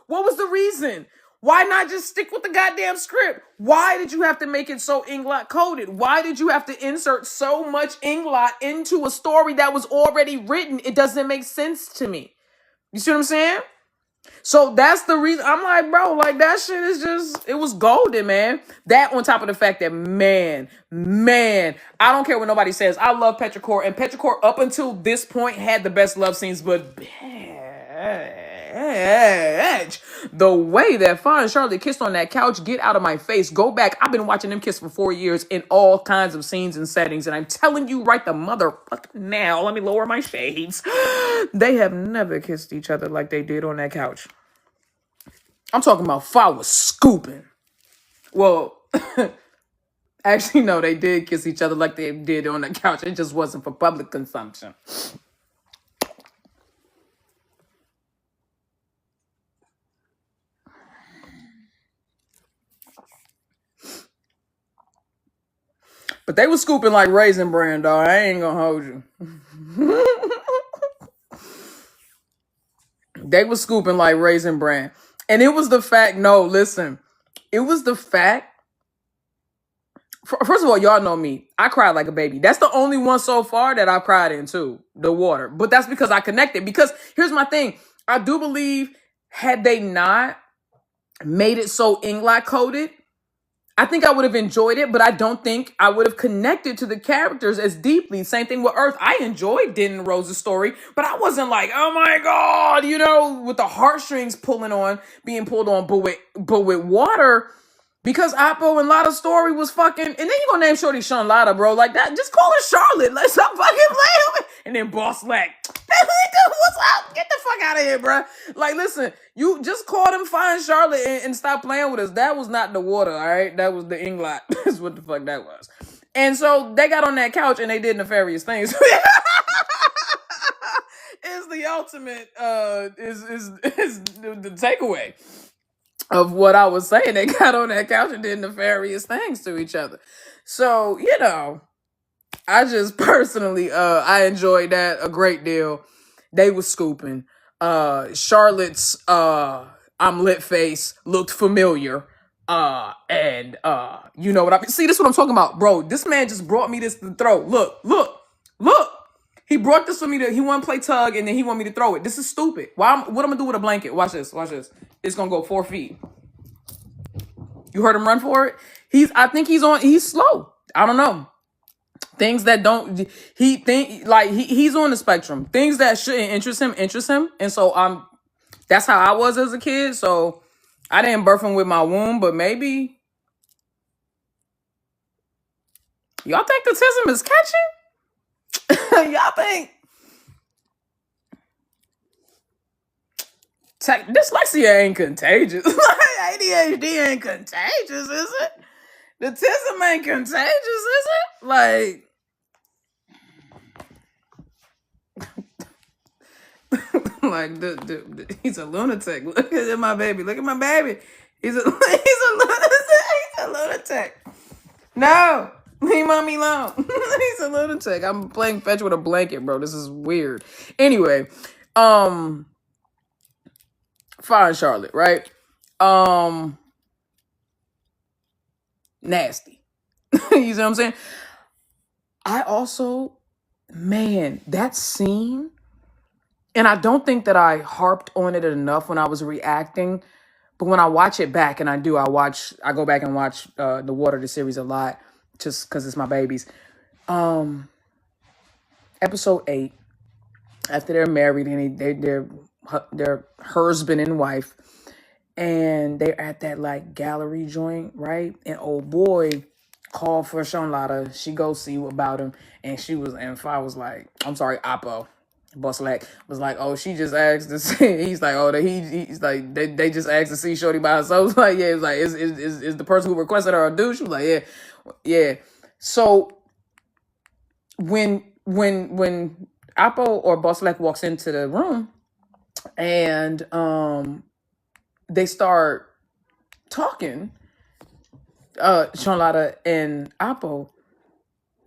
What was the reason? Why not just stick with the goddamn script? Why did you have to make it so Englot coded? Why did you have to insert so much Englot into a story that was already written? It doesn't make sense to me. You see what I'm saying? So that's the reason I'm like, bro, like that shit is just, it was golden, man. That on top of the fact that, man, I don't care what nobody says. I love Petrichor, and Petrichor up until this point had the best love scenes, but the way that Fawn and Charlotte kissed on that couch, get out of my face. Go back. I've been watching them kiss for 4 years in all kinds of scenes and settings, and I'm telling you right the motherfucker now, let me lower my shades. They have never kissed each other like they did on that couch. I'm talking about Fa was scooping. Well, actually, no, they did kiss each other like they did on the couch. It just wasn't for public consumption. But they was scooping like Raisin Bran, dog. I ain't gonna hold you. They was scooping like Raisin Bran. And it was the fact, no, listen. It was the fact. First of all, y'all know me. I cried like a baby. That's the only one so far that I've cried in too. The water. But that's because I connected. Because here's my thing. I do believe had they not made it so Englot coded, I think I would have enjoyed it, but I don't think I would have connected to the characters as deeply. Same thing with Earth. I enjoyed Din and Rose's story, but I wasn't like, oh my God, with the heartstrings being pulled on. But with Water, because Oppo and Lotta's story was fucking, and then you gonna name Shorty Sean Lotta, bro, like that. Just call her Charlotte. Let's stop fucking playing with. And then Boss Lack. What's up? Get the fuck out of here, bro. Like, listen, you just call them fine Charlotte and stop playing with us. That was not the Water, all right? That was the Englot. That's what the fuck that was. And so they got on that couch and they did nefarious things. Is the ultimate, is the takeaway of what I was saying. They got on that couch and did nefarious things to each other. So, I just personally, I enjoyed that a great deal. They was scooping. Charlotte's, I'm lit face looked familiar. And you know what I mean? See, this is what I'm talking about, bro. This man just brought me this to throw. Look. He brought this for me he want to play tug and then he want me to throw it. This is stupid. What I'm gonna do with a blanket? Watch this. It's gonna go 4 feet. You heard him run for it? I think he's slow. I don't know. Things that don't, he's on the spectrum. Things that shouldn't interest him. And so that's how I was as a kid. So I didn't birth him with my womb, but maybe y'all think autism is catching? Y'all think dyslexia ain't contagious? ADHD ain't contagious, is it? The tism ain't contagious, is it? Like, he's a lunatic. Look at my baby. Look at my baby. He's a lunatic. He's a lunatic. No, leave mommy alone. He's a lunatic. I'm playing fetch with a blanket, bro. This is weird. Anyway, fine, Charlotte, right? Nasty. You see what I'm saying? I also, man, that scene, and I don't think that I harped on it enough when I was reacting, but when I watch it back, and I go back and watch the Water, the series a lot, just because it's my babies. Episode 8, after they're married and they're husband and wife, and they're at that like gallery joint, right? And old boy called for Shonlata. She go see about him, and Fi was like, I'm sorry, Oppo. Boslak was like, oh, she just asked to see. He's like, oh, he's like, they just asked to see Shorty by herself. It's like, yeah, it's like, is the person who requested her a dude? She was like, yeah. So when Oppo or Boslak walks into the room, and they start talking, Shonlata and Oppo.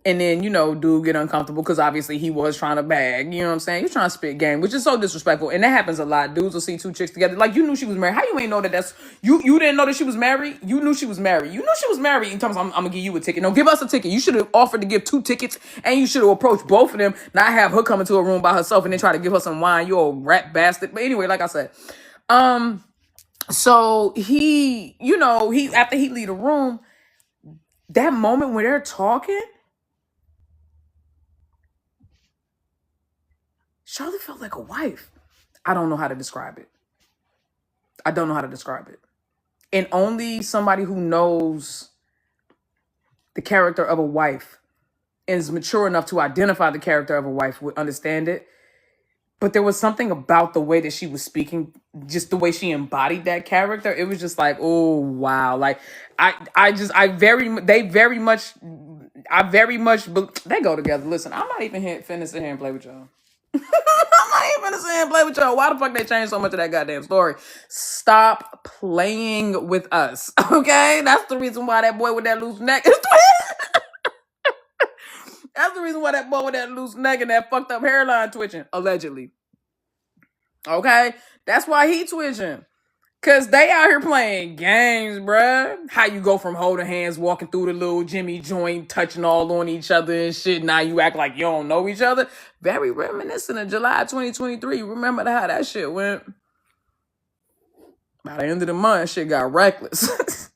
And then, dude get uncomfortable because obviously he was trying to bag. You know what I'm saying? He's trying to spit game, which is so disrespectful. And that happens a lot. Dudes will see two chicks together. Like, you knew she was married. How you ain't know that that's... You didn't know that she was married? You knew she was married. You knew she was married. In terms of, I'm going to give you a ticket. No, give us a ticket. You should have offered to give 2 tickets, and you should have approached both of them, not have her come into a room by herself and then try to give her some wine. You old rat bastard. But anyway, like I said, so he after he leave the room, that moment when they're talking, Charlotte felt like a wife. I don't know how to describe it. And only somebody who knows the character of a wife and is mature enough to identify the character of a wife would understand it. But there was something about the way that she was speaking, just the way she embodied that character. It was just like, oh, wow. Like, they very much, they go together. Listen, I'm not even finna sit here and play with y'all. I'm not even finna sit here and play with y'all. Why the fuck they changed so much of that goddamn story? Stop playing with us, okay? That's the reason why that boy with that loose neck is twitching. That's the reason why that boy with that loose neck and that fucked up hairline twitching, allegedly. Okay? That's why he twitching. Cause they out here playing games, bruh. How you go from holding hands, walking through the little Jimmy joint, touching all on each other and shit. Now you act like you don't know each other. Very reminiscent of July 2023. Remember how that shit went? By the end of the month, shit got reckless.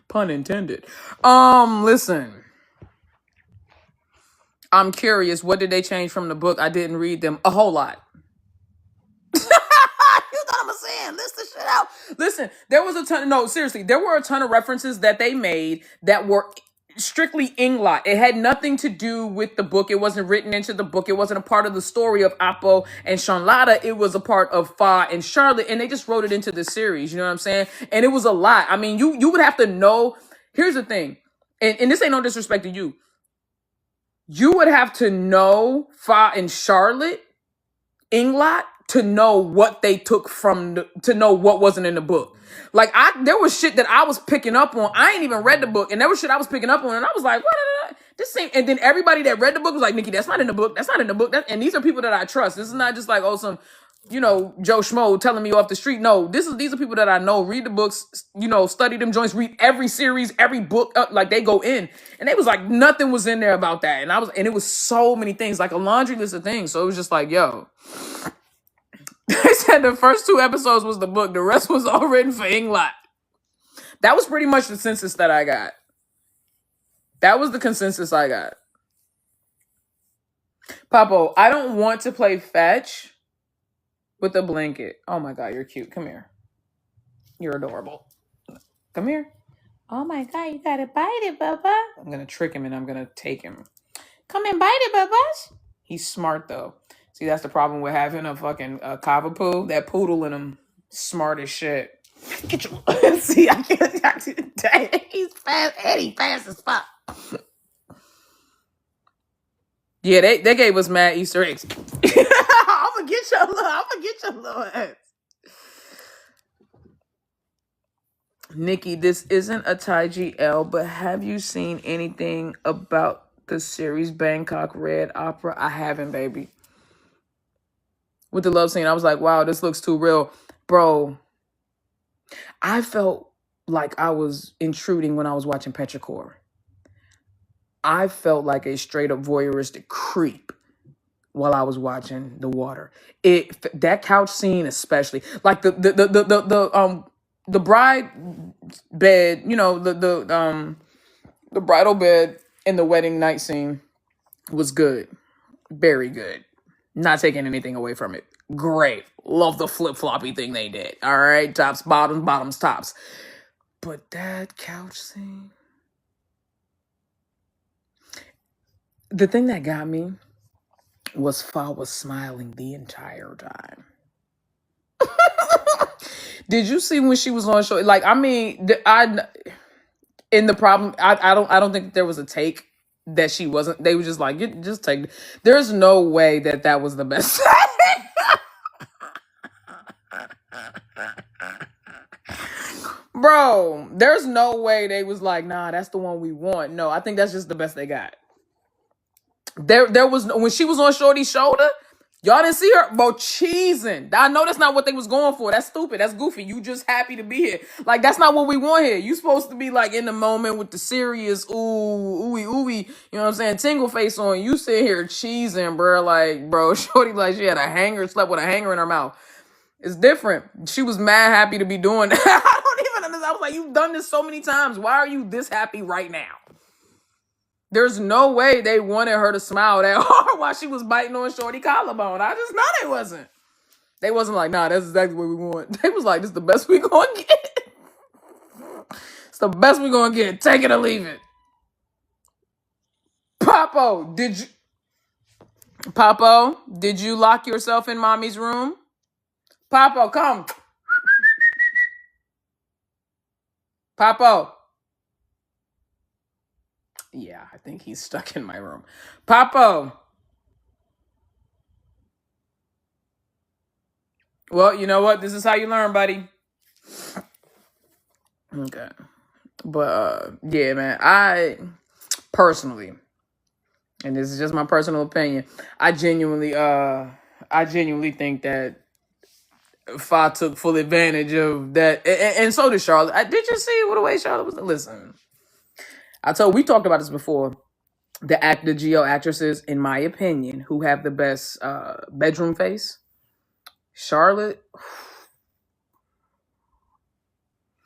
Pun intended. Listen. I'm curious, what did they change from the book? I didn't read them. A whole lot. You thought I was saying, list this shit out. Listen, there were a ton of references that they made that were strictly Englot. It had nothing to do with the book. It wasn't written into the book. It wasn't a part of the story of Oppo and Shonlata. It was a part of Fa and Charlotte, and they just wrote it into the series. You know what I'm saying? And it was a lot. I mean, you would have to know. Here's the thing, and this ain't no disrespect to you. You would have to know Fa and Charlotte, Englot, to know what they took to know what wasn't in the book. Like, there was shit that I was picking up on. I ain't even read the book, and there was shit I was picking up on, and I was like, what? This ain't. And then everybody that read the book was like, Nikki, that's not in the book. That's not in the book. And these are people that I trust. This is not just like, some, Joe Schmo telling me off the street. No, these are people that I know. Read the books, study them joints, read every series, every book. Like, they go in, and they was like, nothing was in there about that. And it was so many things, like a laundry list of things. So it was just like, yo. They said the first 2 episodes was the book. The rest was all written for Englot. That was pretty much the consensus that I got. That was the consensus I got. Papo, I don't want to play fetch with a blanket. Oh my God, you're cute. Come here. You're adorable. Come here. Oh my God, you gotta bite it, Bubba. I'm gonna trick him and I'm gonna take him. Come and bite it, Bubba. He's smart though. See, that's the problem with having a fucking Cavapoo. That poodle in him, smart as shit. Get your see. I can't. Dang, he's fast. Eddie fast as fuck. Yeah, they gave us mad Easter eggs. I'm gonna get your little ass. Nikki, this isn't a Thai GL, but have you seen anything about the series Bangkok Red Opera? I haven't, baby. With the love scene, I was like, wow, this looks too real. Bro, I felt like I was intruding when I was watching Petrichor. I felt like a straight up voyeuristic creep while I was watching The Water. That couch scene especially, like the bride bed, you know, the bridal bed and the wedding night scene was good. Very good. Not taking anything away from it. Great. Love the flip-floppy thing they did. All right. Tops, bottoms, bottoms, tops. But that couch scene. The thing that got me was Fa was smiling the entire time. Did you see when she was on show? Like, I mean, in the problem, I don't think there was a take that she wasn't. They were just like, just take. There's no way that was the best. Bro, there's no way they was like, nah, that's the one we want. No, I think that's just the best they got. There was when she was on Shorty's shoulder, y'all didn't see her, bro, cheesing. I know that's not what they was going for. That's stupid. That's goofy. You just happy to be here. Like, that's not what we want here. You supposed to be like in the moment with the serious ooey, you know what I'm saying, tingle face on. You sit here cheesing, bro. Like, bro, Shorty like she had a hanger, slept with a hanger in her mouth. It's different. She was mad happy to be doing that. I don't even understand. I was like, you've done this so many times. Why are you this happy right now? There's no way they wanted her to smile that hard while she was biting on Shorty collarbone. I just know they wasn't. They wasn't like, nah, that's exactly what we want. They was like, this is the best we gonna get. It's the best we gonna get. Take it or leave it. Papo, did you lock yourself in mommy's room? Papo, come. Papo. Yeah, I think he's stuck in my room. Papo. Well, you know what? This is how you learn, buddy. Okay. But yeah, man, I personally, and this is just my personal opinion, I genuinely think that Fa took full advantage of that, and so did Charlotte. Did you see what the way Charlotte was? Listen, we talked about this before. The GL actresses, in my opinion, who have the best bedroom face, Charlotte.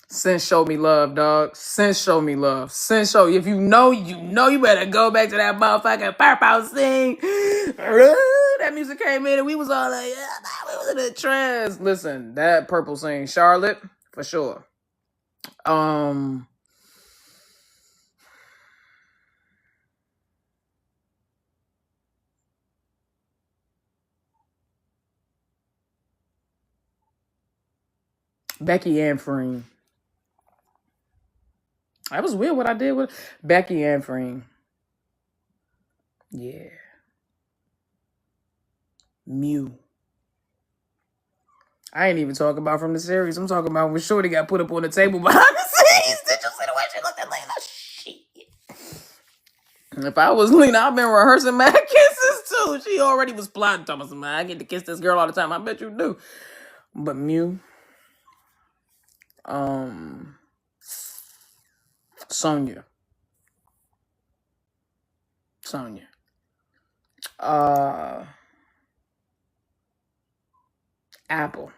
Since show me love, dog. Since show me love. Since show. If you know, you better go back to that motherfucking purple scene. That music came in and we was all like, yeah, we was in the trance. Listen, that purple scene, Charlotte, for sure. Becky and Farine. That was weird what I did with Becky and Farine. Yeah. Mew. I ain't even talking about from the series. I'm talking about when Shorty got put up on the table behind the scenes. Did you see the way she looked at Lena? Shit. If I was Lena, I've been rehearsing mad kisses too. She already was plotting. Thomas, man, I get to kiss this girl all the time. I bet you do. But Mew. Sonya. Apple.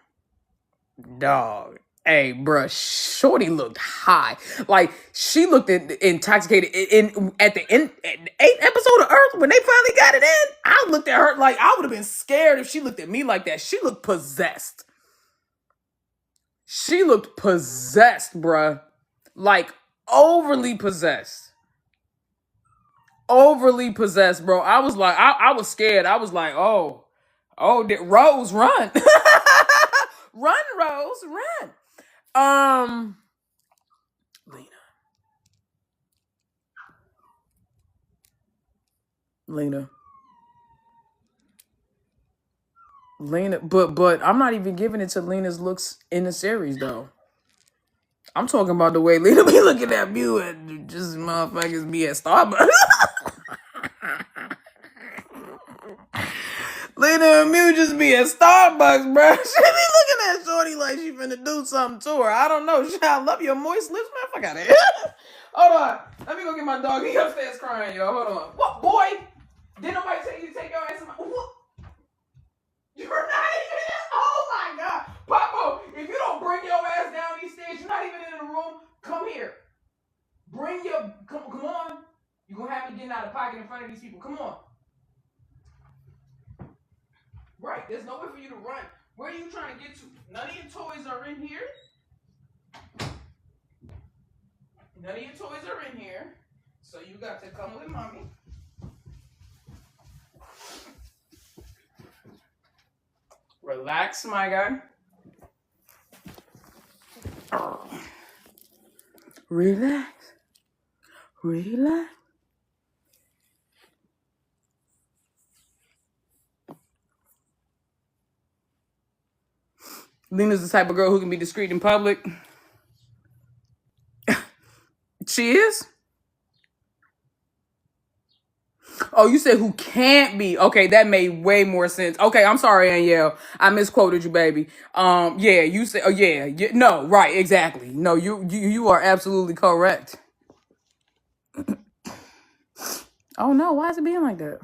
Dog. Hey, bruh, Shorty looked high. Like, she looked intoxicated. At the 8th episode of Earth, when they finally got it in, I looked at her like I would have been scared if she looked at me like that. She looked possessed. She looked possessed, bruh. Like, overly possessed. Overly possessed, bro. I was like, I was scared. I was like, oh, Rose, run. Run, Rose, run. Lena. But I'm not even giving it to Lena's looks in the series though. I'm talking about the way Lena be looking at you and just motherfuckers be at Starbucks. Lena and Mew just be at Starbucks, bro. She be looking at Shorty like she finna do something to her. I don't know. I love your moist lips, man. Fuck out of here. Hold on. Let me go get my dog. He upstairs crying, yo. Hold on. What, boy? Did nobody tell you to take your ass in my... What? You're not even... Oh, my God. Papo, if you don't bring your ass down these stairs, you're not even in the room. Come here. Bring your... Come on. You're going to have me getting out of pocket in front of these people. Come on. Right, there's nowhere for you to run. Where are you trying to get to? None of your toys are in here. None of your toys are in here. So you got to come with mommy. Relax, my guy. Relax. Relax. Lena's the type of girl who can be discreet in public. She is? Oh, you said who can't be. Okay, that made way more sense. Okay, I'm sorry, Danielle. I misquoted you, baby. Yeah, you said, oh, yeah. No, right, exactly. No, you are absolutely correct. Oh, no, why is it being like that?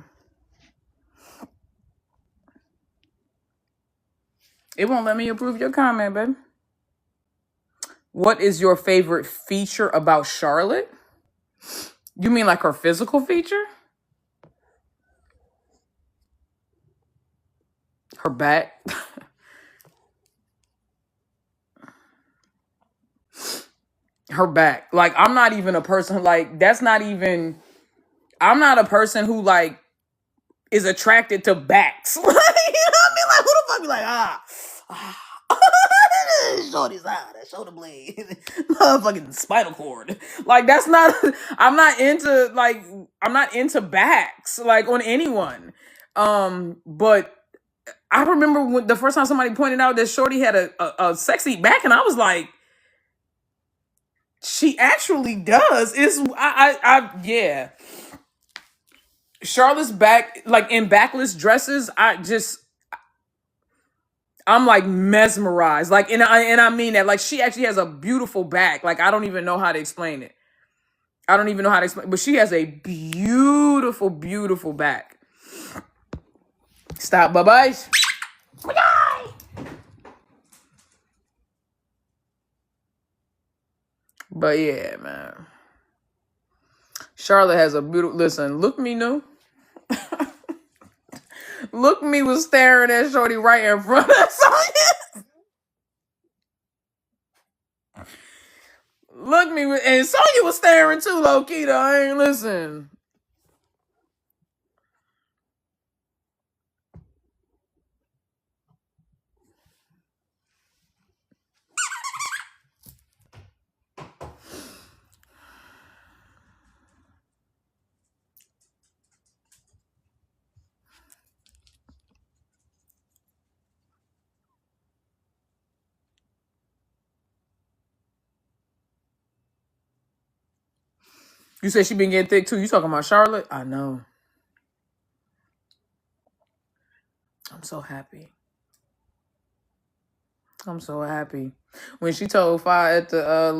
It won't let me approve your comment, baby. What is your favorite feature about Charlotte? You mean like her physical feature? Her back? Her back. Like, I'm not even a person, like, that's not even... I'm not a person who, like, is attracted to backs. You know what I mean? Like, who the fuck be like, Shorty's that shoulder blade. Fucking spinal cord. Like, that's not, I'm not into backs, like, on anyone. But I remember when the first time somebody pointed out that Shorty had a sexy back, and I was like, she actually does. Yeah. Charlotte's back, like in backless dresses, I'm like mesmerized. Like, and I mean that. Like, she actually has a beautiful back. Like, I don't even know how to explain it. But she has a beautiful, beautiful back. Stop, bye-bye. But yeah, man. Charlotte has a beautiful... Listen, look me new. Look me was staring at Shorty right in front of Sonya. Look me, and Sonya was staring too, low-key, though. I ain't listen. You said she been getting thick too. You talking about Charlotte? I know. I'm so happy. I'm so happy. When she told Fi at the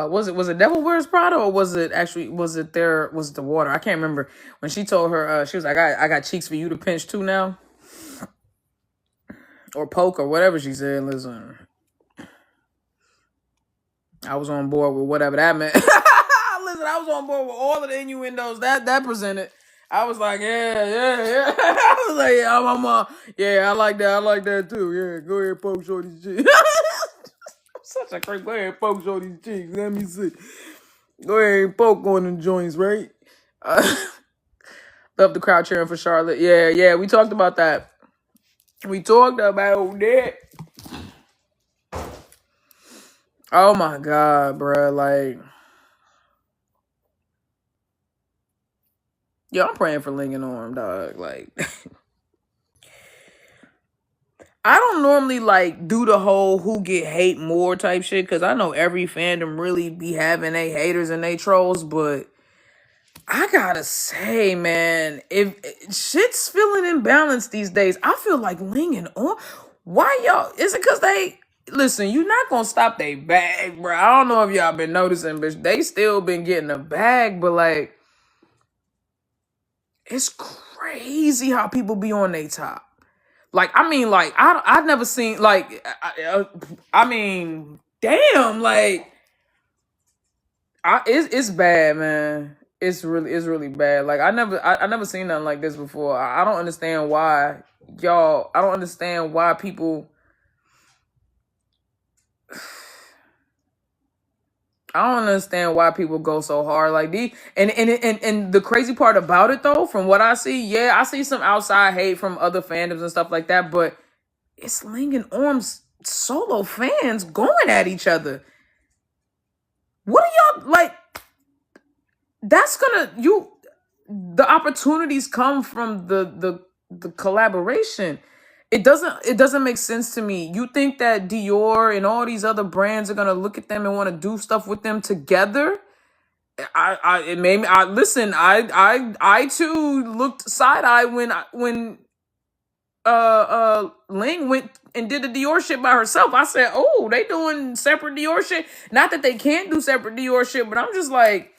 was it Devil Wears Prada, or was it the water? I can't remember. When she told her, she was like, I got cheeks for you to pinch too now. Or poke, or whatever she said. Listen, I was on board with whatever that meant. Listen, I was on board with all of the innuendos that presented. I was like, yeah. I was like, yeah, I like that too. Yeah, go ahead, poke Shorty's cheeks. Such a creep. Go ahead, poke Shorty's cheeks. Let me see. Go ahead and poke on them joints, right? Love the crowd cheering for Charlotte. Yeah, we talked about that. We talked about that. Oh my God, bro. Like, yo, I'm praying for Ling and Orm, dog. Like, I don't normally like do the whole who get hate more type shit because I know every fandom really be having they haters and they trolls, but I gotta say, man, if shit's feeling imbalanced these days, I feel like Ling and Orm. Why y'all? Is it because they listen? You're not gonna stop they bag, bro. I don't know if y'all been noticing, but they still been getting a bag. But like, it's crazy how people be on their top. Like, I mean, like I've never seen like I mean, damn, like. It's bad, man. It's really bad. Like I never seen nothing like this before. I don't understand why y'all. I don't understand why people. I don't understand why people go so hard like these. And the crazy part about it though, from what I see, yeah, I see some outside hate from other fandoms and stuff like that. But it's Ling and Orm's solo fans going at each other. What are y'all like? That's gonna the opportunities come from the collaboration. It doesn't make sense to me. You think that Dior and all these other brands are gonna look at them and want to do stuff with them together? I it made me I listen, I too looked side eye when Ling went and did the Dior shit by herself. I said, oh, they doing separate Dior shit. Not that they can't do separate Dior shit, but I'm just like,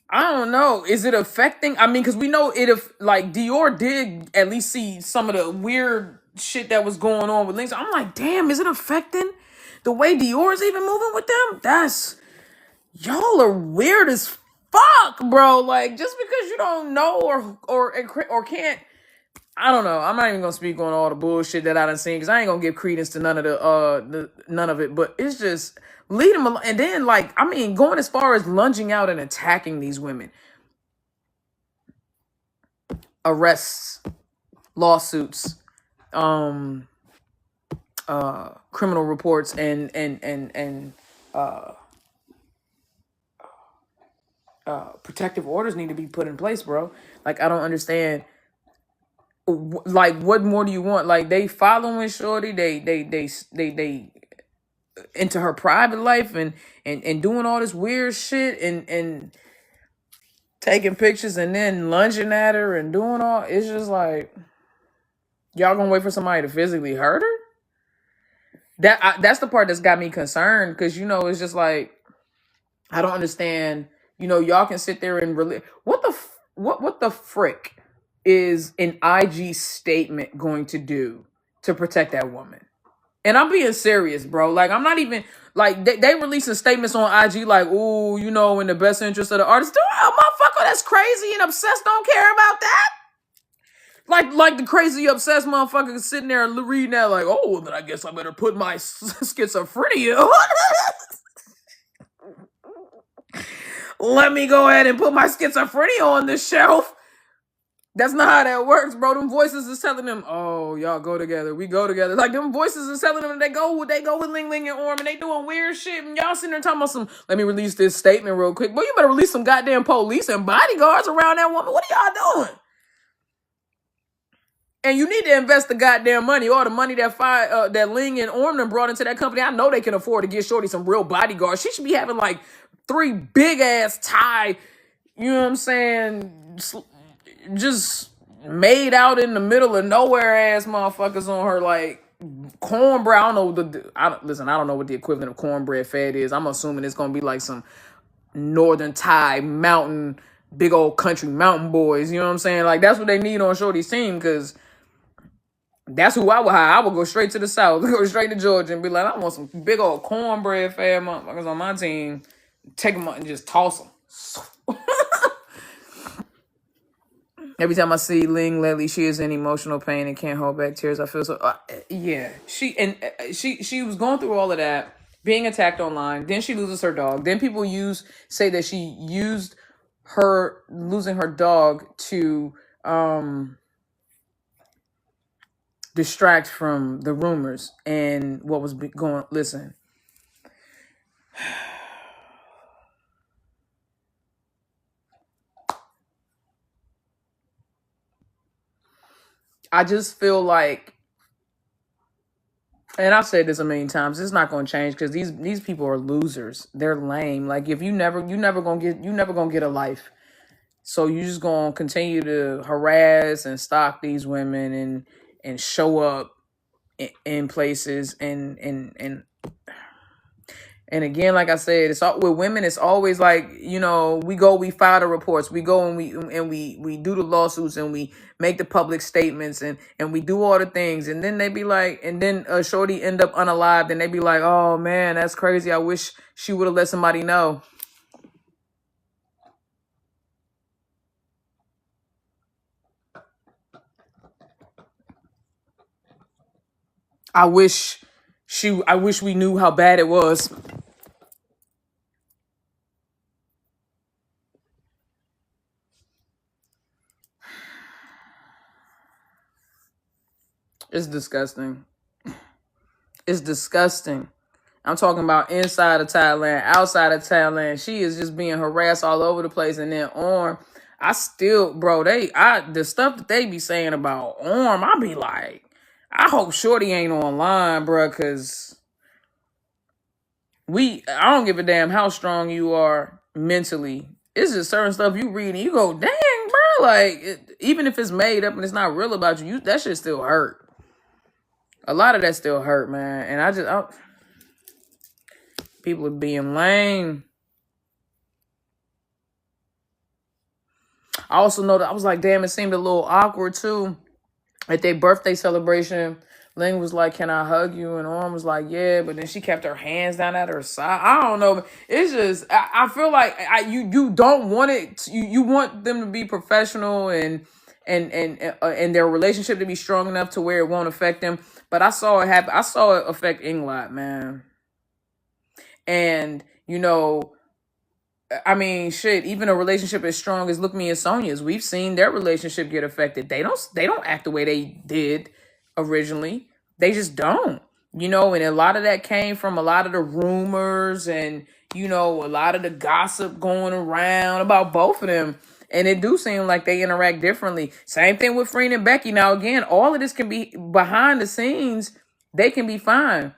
I don't know. Is it affecting? I mean, because we know it. If like Dior did at least see some of the weird shit that was going on with Links. I'm like, damn, is it affecting the way Dior is even moving with them? That's y'all are weird as fuck, bro. Like just because you don't know or can't. I don't know. I'm not even gonna speak on all the bullshit that I done seen because I ain't gonna give credence to none of the none of it. But it's just lead them along, and then like I mean, going as far as lunging out and attacking these women, arrests, lawsuits, um, criminal reports, and protective orders need to be put in place, bro. Like I don't understand. Like what more do you want? Like they following Shorty, they into her private life and doing all this weird shit and taking pictures and then lunging at her and doing all. It's just like y'all gonna wait for somebody to physically hurt her. That's the part that's got me concerned because it's just like I don't understand. Y'all can sit there and what the frick is an IG statement going to do to protect that woman? And I'm being serious, bro. Like, I'm not even, like, they releasing statements on IG like, ooh, in the best interest of the artist. Dude, motherfucker, that's crazy and obsessed don't care about that. Like the crazy obsessed motherfucker sitting there reading that like, oh, well, then I guess I better put my schizophrenia on. Let me go ahead and put my schizophrenia on the shelf. That's not how that works, bro. Them voices is telling them, oh, y'all go together. We go together. Like, them voices is telling them they go with Ling Ling and Orm and they doing weird shit. And y'all sitting there talking about let me release this statement real quick. Boy, you better release some goddamn police and bodyguards around that woman. What are y'all doing? And you need to invest the goddamn money. All the money that Ling and Orm brought into that company. I know they can afford to get Shorty some real bodyguards. She should be having like 3 big ass Thai, you know what I'm saying, just made out in the middle of nowhere ass motherfuckers on her like cornbread. I don't know I don't know what the equivalent of cornbread fed is. I'm assuming it's gonna be like some northern Thai mountain, big old country mountain boys. You know what I'm saying? Like that's what they need on Shorty's team because that's who I would hire. I would go straight to the south, go straight to Georgia, and be like, I want some big old cornbread fed motherfuckers on my team. Take them out and just toss them. Every time I see Ling lately, she is in emotional pain and can't hold back tears. I feel so. Yeah, she was going through all of that, being attacked online. Then she loses her dog. Then people say that she used her losing her dog to distract from the rumors and what was going. Listen, I just feel like, and I've said this a million times, it's not going to change because these people are losers. They're lame. Like if you never gonna get a life. So you just gonna continue to harass and stalk these women and show up in places and again, like I said, it's all with women. It's always like, we file the reports, we go and we do the lawsuits and we make the public statements and we do all the things, and then they be like, and then a shorty end up unalived, and they be like, oh man, that's crazy. I wish she would have let somebody know. I wish we knew how bad it was. It's disgusting. It's disgusting. I'm talking about inside of Thailand, outside of Thailand. She is just being harassed all over the place. And then Orm, I still, bro, the stuff that they be saying about Orm, I be like, I hope Shorty ain't online, bro, because I don't give a damn how strong you are mentally. It's just certain stuff you read and you go, dang, bro, like, even if it's made up and it's not real about you, that shit still hurt. A lot of that still hurt, man. And people are being lame. I also know that I was like, damn, it seemed a little awkward too. At their birthday celebration, Ling was like, can I hug you? And Orm was like, yeah. But then she kept her hands down at her side. I don't know. It's just, I feel like you don't want it. You want them to be professional and their relationship to be strong enough to where it won't affect them. But I saw it happen. I saw it affect Englot, man. And, I mean, shit, even a relationship as strong as Look Me and Sonya's, we've seen their relationship get affected. They don't act the way they did originally. They just don't. And a lot of that came from a lot of the rumors and, a lot of the gossip going around about both of them. And it do seem like they interact differently. Same thing with Freen and Becky. Now, again, all of this can be behind the scenes. They can be fine.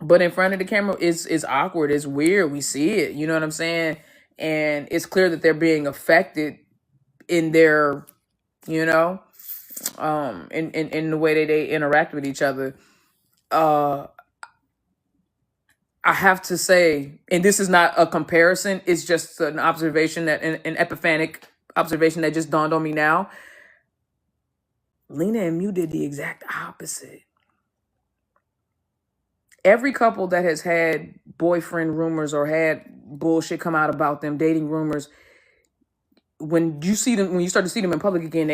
But in front of the camera, it's awkward. It's weird. We see it. You know what I'm saying? And it's clear that they're being affected in their, in the way that they interact with each other. I have to say, and this is not a comparison, it's just an observation that an epiphanic observation that just dawned on me now. Lena and Mew did the exact opposite. Every couple that has had boyfriend rumors or had bullshit come out about them, dating rumors, when you start to see them in public again,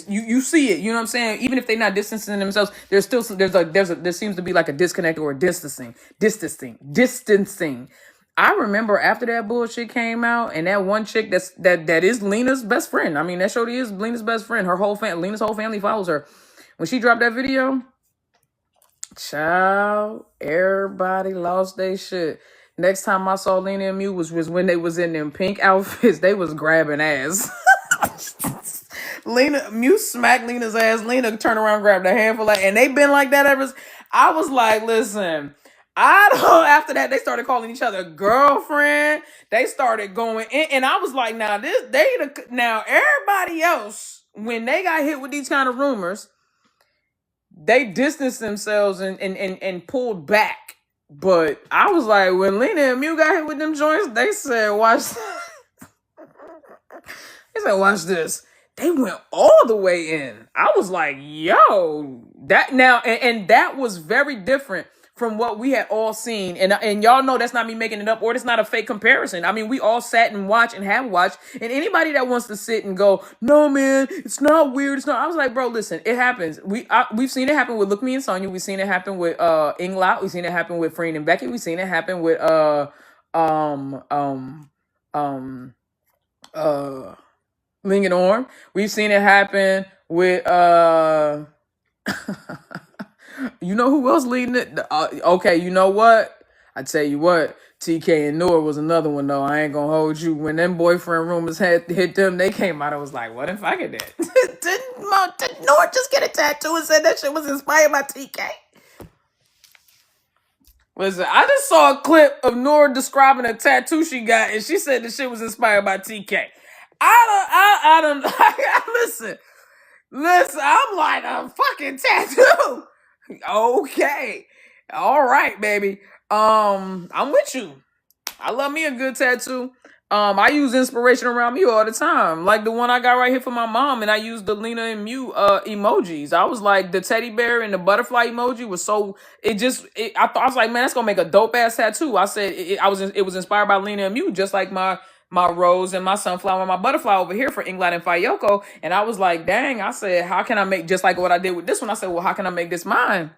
you see it. You know what I'm saying? Even if they're not distancing themselves, there seems to be like a disconnect or a distancing. I remember after that bullshit came out, and that one chick that is Lena's best friend. I mean, that shorty is Lena's best friend. Lena's whole family follows her. When she dropped that video, child, everybody lost their shit. Next time I saw Lena and Mew was when they was in them pink outfits. They was grabbing ass. Mew smacked Lena's ass. Lena turned around, grabbed a handful, and they been like that ever. I was like, listen, after that, they started calling each other girlfriend. They started going in, and I was like, now everybody else, when they got hit with these kind of rumors, they distanced themselves and pulled back. But I was like, when Lena and Mew got hit with them joints, they said, watch this. They went all the way in. I was like, yo, that was very different from what we had all seen. And y'all know that's not me making it up, or it's not a fake comparison. I mean, we all sat and watched and have watched. And anybody that wants to sit and go, no, man, it's not weird. It's not. I was like, bro, listen, it happens. We've seen it happen with Look Me and Sonya. We've seen it happen with Englot. We've seen it happen with Freen and Becky. We've seen it happen with Ling and Orm. We've seen it happen with you know who else leading it? Okay, you know what? I tell you what, TK and Noor was another one though. I ain't gonna hold you. When them boyfriend rumors had hit them, they came out. I was like, what if I get that? did Noor just get a tattoo and said that shit was inspired by TK? Listen, I just saw a clip of Noor describing a tattoo she got, and she said the shit was inspired by TK. I don't. Listen. I'm like a fucking tattoo. Okay, all right, baby. I'm with you. I love me a good tattoo. I use inspiration around me all the time. Like the one I got right here for my mom, and I used the Lena and Mew emojis. I was like, the teddy bear and the butterfly emoji was so. I was like, man, that's gonna make a dope ass tattoo. I said it was inspired by Lena and Mew, just like my rose and my sunflower and my butterfly over here for Englot and Fayoko. And I was like, dang. I said, how can I make just like what I did with this one? I said, well, how can I make this mine?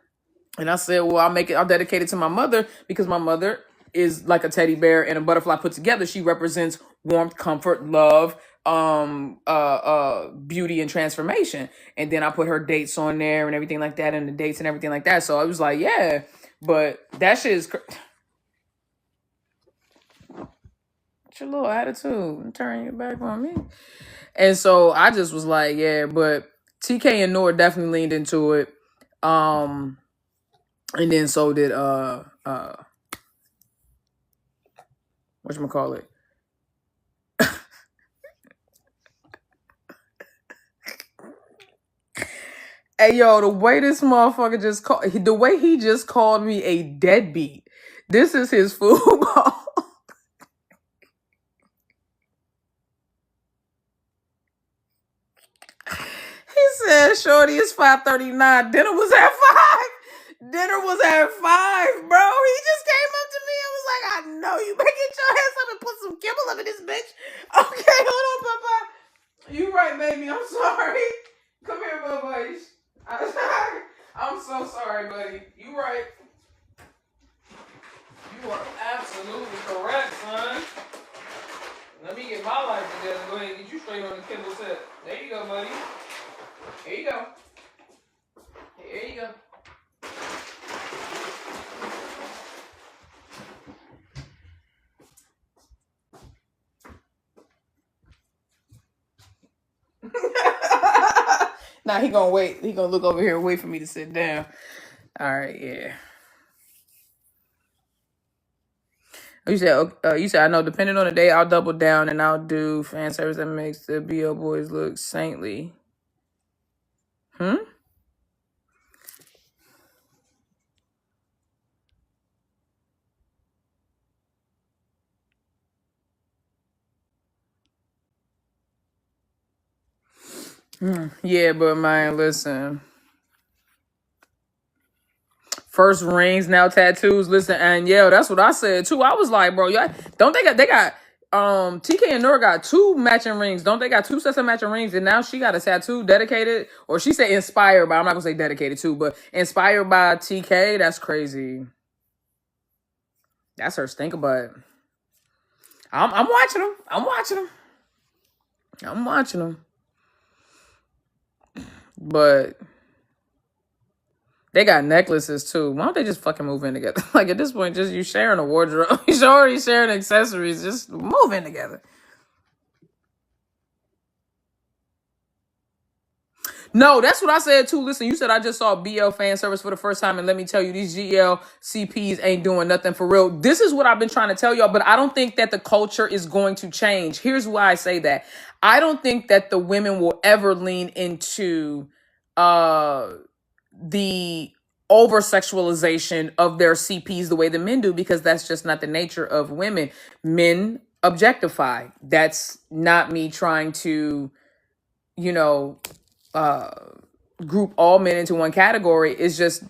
And I said, well, I'll dedicate it to my mother because my mother is like a teddy bear and a butterfly put together. She represents warmth, comfort, love, beauty and transformation. And then I put her dates on there and everything like that, and the dates and everything like that. So I was like, yeah, but that shit is what's your little attitude and turn your back on me. And so I just was like, yeah, but TK and Noor definitely leaned into it. And then so did whatchamacallit? Hey yo, the way this motherfucker the way he just called me a deadbeat. This is his football. He said, "Shorty, it's 5:39. Dinner was at 5. Dinner was at 5, bro." He just came up to me and was like, "I know you better get your ass up and put some kibble up in this bitch." Okay, hold on, Papa. You right, baby. I'm sorry. Come here, Bubba. I'm so sorry, buddy. You right. You are absolutely correct, son. Let me get my life together. Go ahead and get you straight on the Kindle set. There you go, buddy. Here you go. Here you go. Nah, he gonna wait. He gonna look over here and wait for me to sit down. All right, yeah. You said I know. Depending on the day, I'll double down and I'll do fan service that makes the BO boys look saintly. Yeah, but man, listen. First rings, now tattoos. Listen, and yeah, that's what I said too. I was like, bro, don't they got TK and Noor got 2 matching rings. Don't they got 2 sets of matching rings? And now she got a tattoo dedicated, or she said inspired by, I'm not gonna say dedicated to, but inspired by TK. That's crazy. That's her stink butt. I'm watching them. I'm watching them. But they got necklaces too. Why don't they just fucking move in together? Like at this point, just you sharing a wardrobe. You're already sharing accessories. Just move in together. No, that's what I said too. Listen, you said I just saw BL fan service for the first time, and let me tell you, these GL CPs ain't doing nothing for real. This is what I've been trying to tell y'all, but I don't think that the culture is going to change. Here's why I say that. I don't think that the women will ever lean into the over sexualization of their CPs the way the men do, because that's just not the nature of women. Men objectify. That's not me trying to, group all men into one category. It's just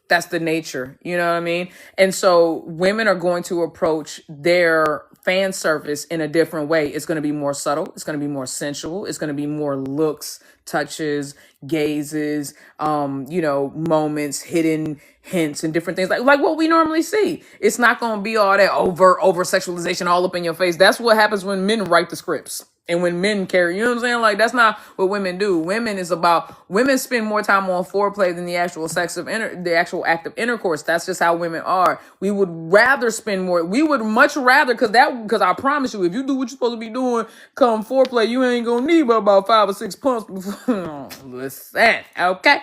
that's the nature, you know what I mean? And so women are going to approach their fan service in a different way. It's going to be more subtle. It's going to be more sensual. It's going to be more looks, touches, gazes, moments, hidden hints and different things like what we normally see. It's not going to be all that over sexualization all up in your face. That's what happens when men write the scripts. And when men carry, you know what I'm saying? Like, that's not what women do. Women spend more time on foreplay than the actual the actual act of intercourse. That's just how women are. We would much rather, because I promise you, if you do what you're supposed to be doing, come foreplay, you ain't gonna need but about 5 or 6 pumps before. Listen, okay?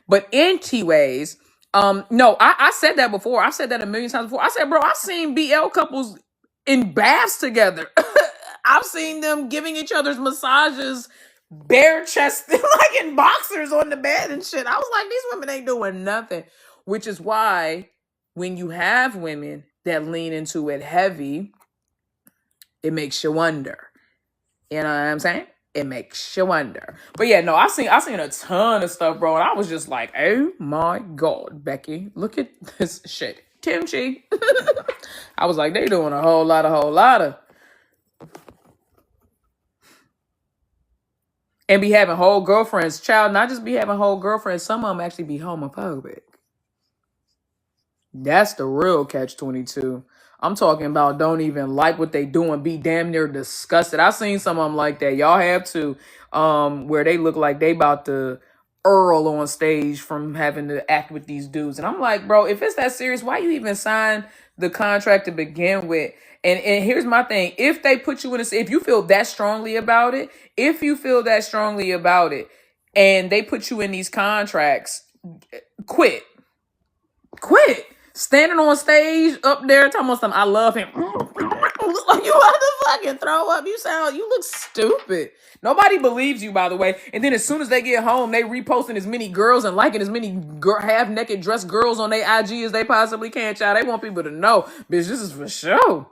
But anyways, no, I said that before. I've said that a million times before. I said, bro, I've seen BL couples in baths together. I've seen them giving each other's massages bare chested, like in boxers on the bed and shit. I was like, these women ain't doing nothing. Which is why when you have women that lean into it heavy, it makes you wonder. You know what I'm saying? It makes you wonder. But yeah, no, I seen a ton of stuff, bro. And I was just like, oh my God, Becky, look at this shit. Kimchi. I was like, they doing a whole lot of. And be having whole girlfriends. Child, not just be having whole girlfriends. Some of them actually be homophobic. That's the real catch-22. I'm talking about don't even like what they do and be damn near disgusted. I seen some of them like that. Y'all have to, where they look like they about to Earl on stage from having to act with these dudes. And I'm like, bro, if it's that serious, why you even sign the contract to begin with? And here's my thing. If they put you in if you feel that strongly about it, and they put you in these contracts, quit. Standing on stage up there talking about something, I love him. Like you want to fucking throw up. You look stupid. Nobody believes you, by the way. And then as soon as they get home, they reposting as many girls and liking as many half-naked dressed girls on their IG as they possibly can, child. They want people to know, bitch, this is for sure.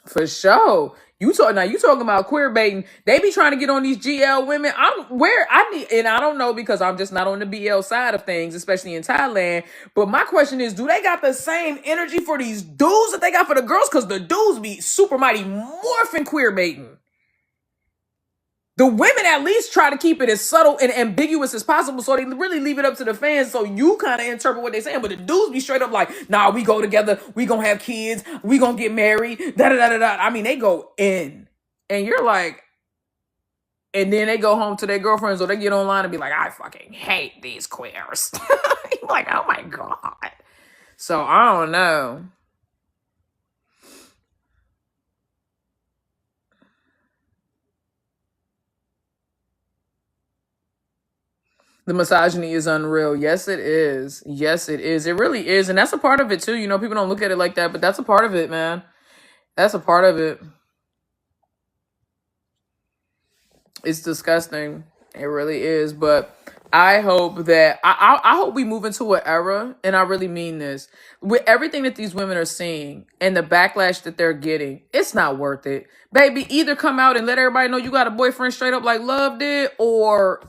For sure. You talking about queer baiting. They be trying to get on these GL women. And I don't know because I'm just not on the BL side of things, especially in Thailand. But my question is, do they got the same energy for these dudes that they got for the girls? Because the dudes be super mighty morphin' queer baiting. The women at least try to keep it as subtle and ambiguous as possible, so they really leave it up to the fans so you kind of interpret what they're saying. But the dudes be straight up like, nah, we go together, we gonna have kids, we gonna get married, da-da-da-da-da. I mean, they go in. And you're like, and then they go home to their girlfriends or they get online and be like, I fucking hate these queers. You're like, oh my God. So, I don't know. The misogyny is unreal. Yes, it is. Yes, it is. It really is. And that's a part of it, too. You know, people don't look at it like that, but that's a part of it, man. That's a part of it. It's disgusting. It really is. But I hope that... I hope we move into an era, and I really mean this. With everything that these women are seeing and the backlash that they're getting, it's not worth it. Baby, either come out and let everybody know you got a boyfriend straight up like Love did, or...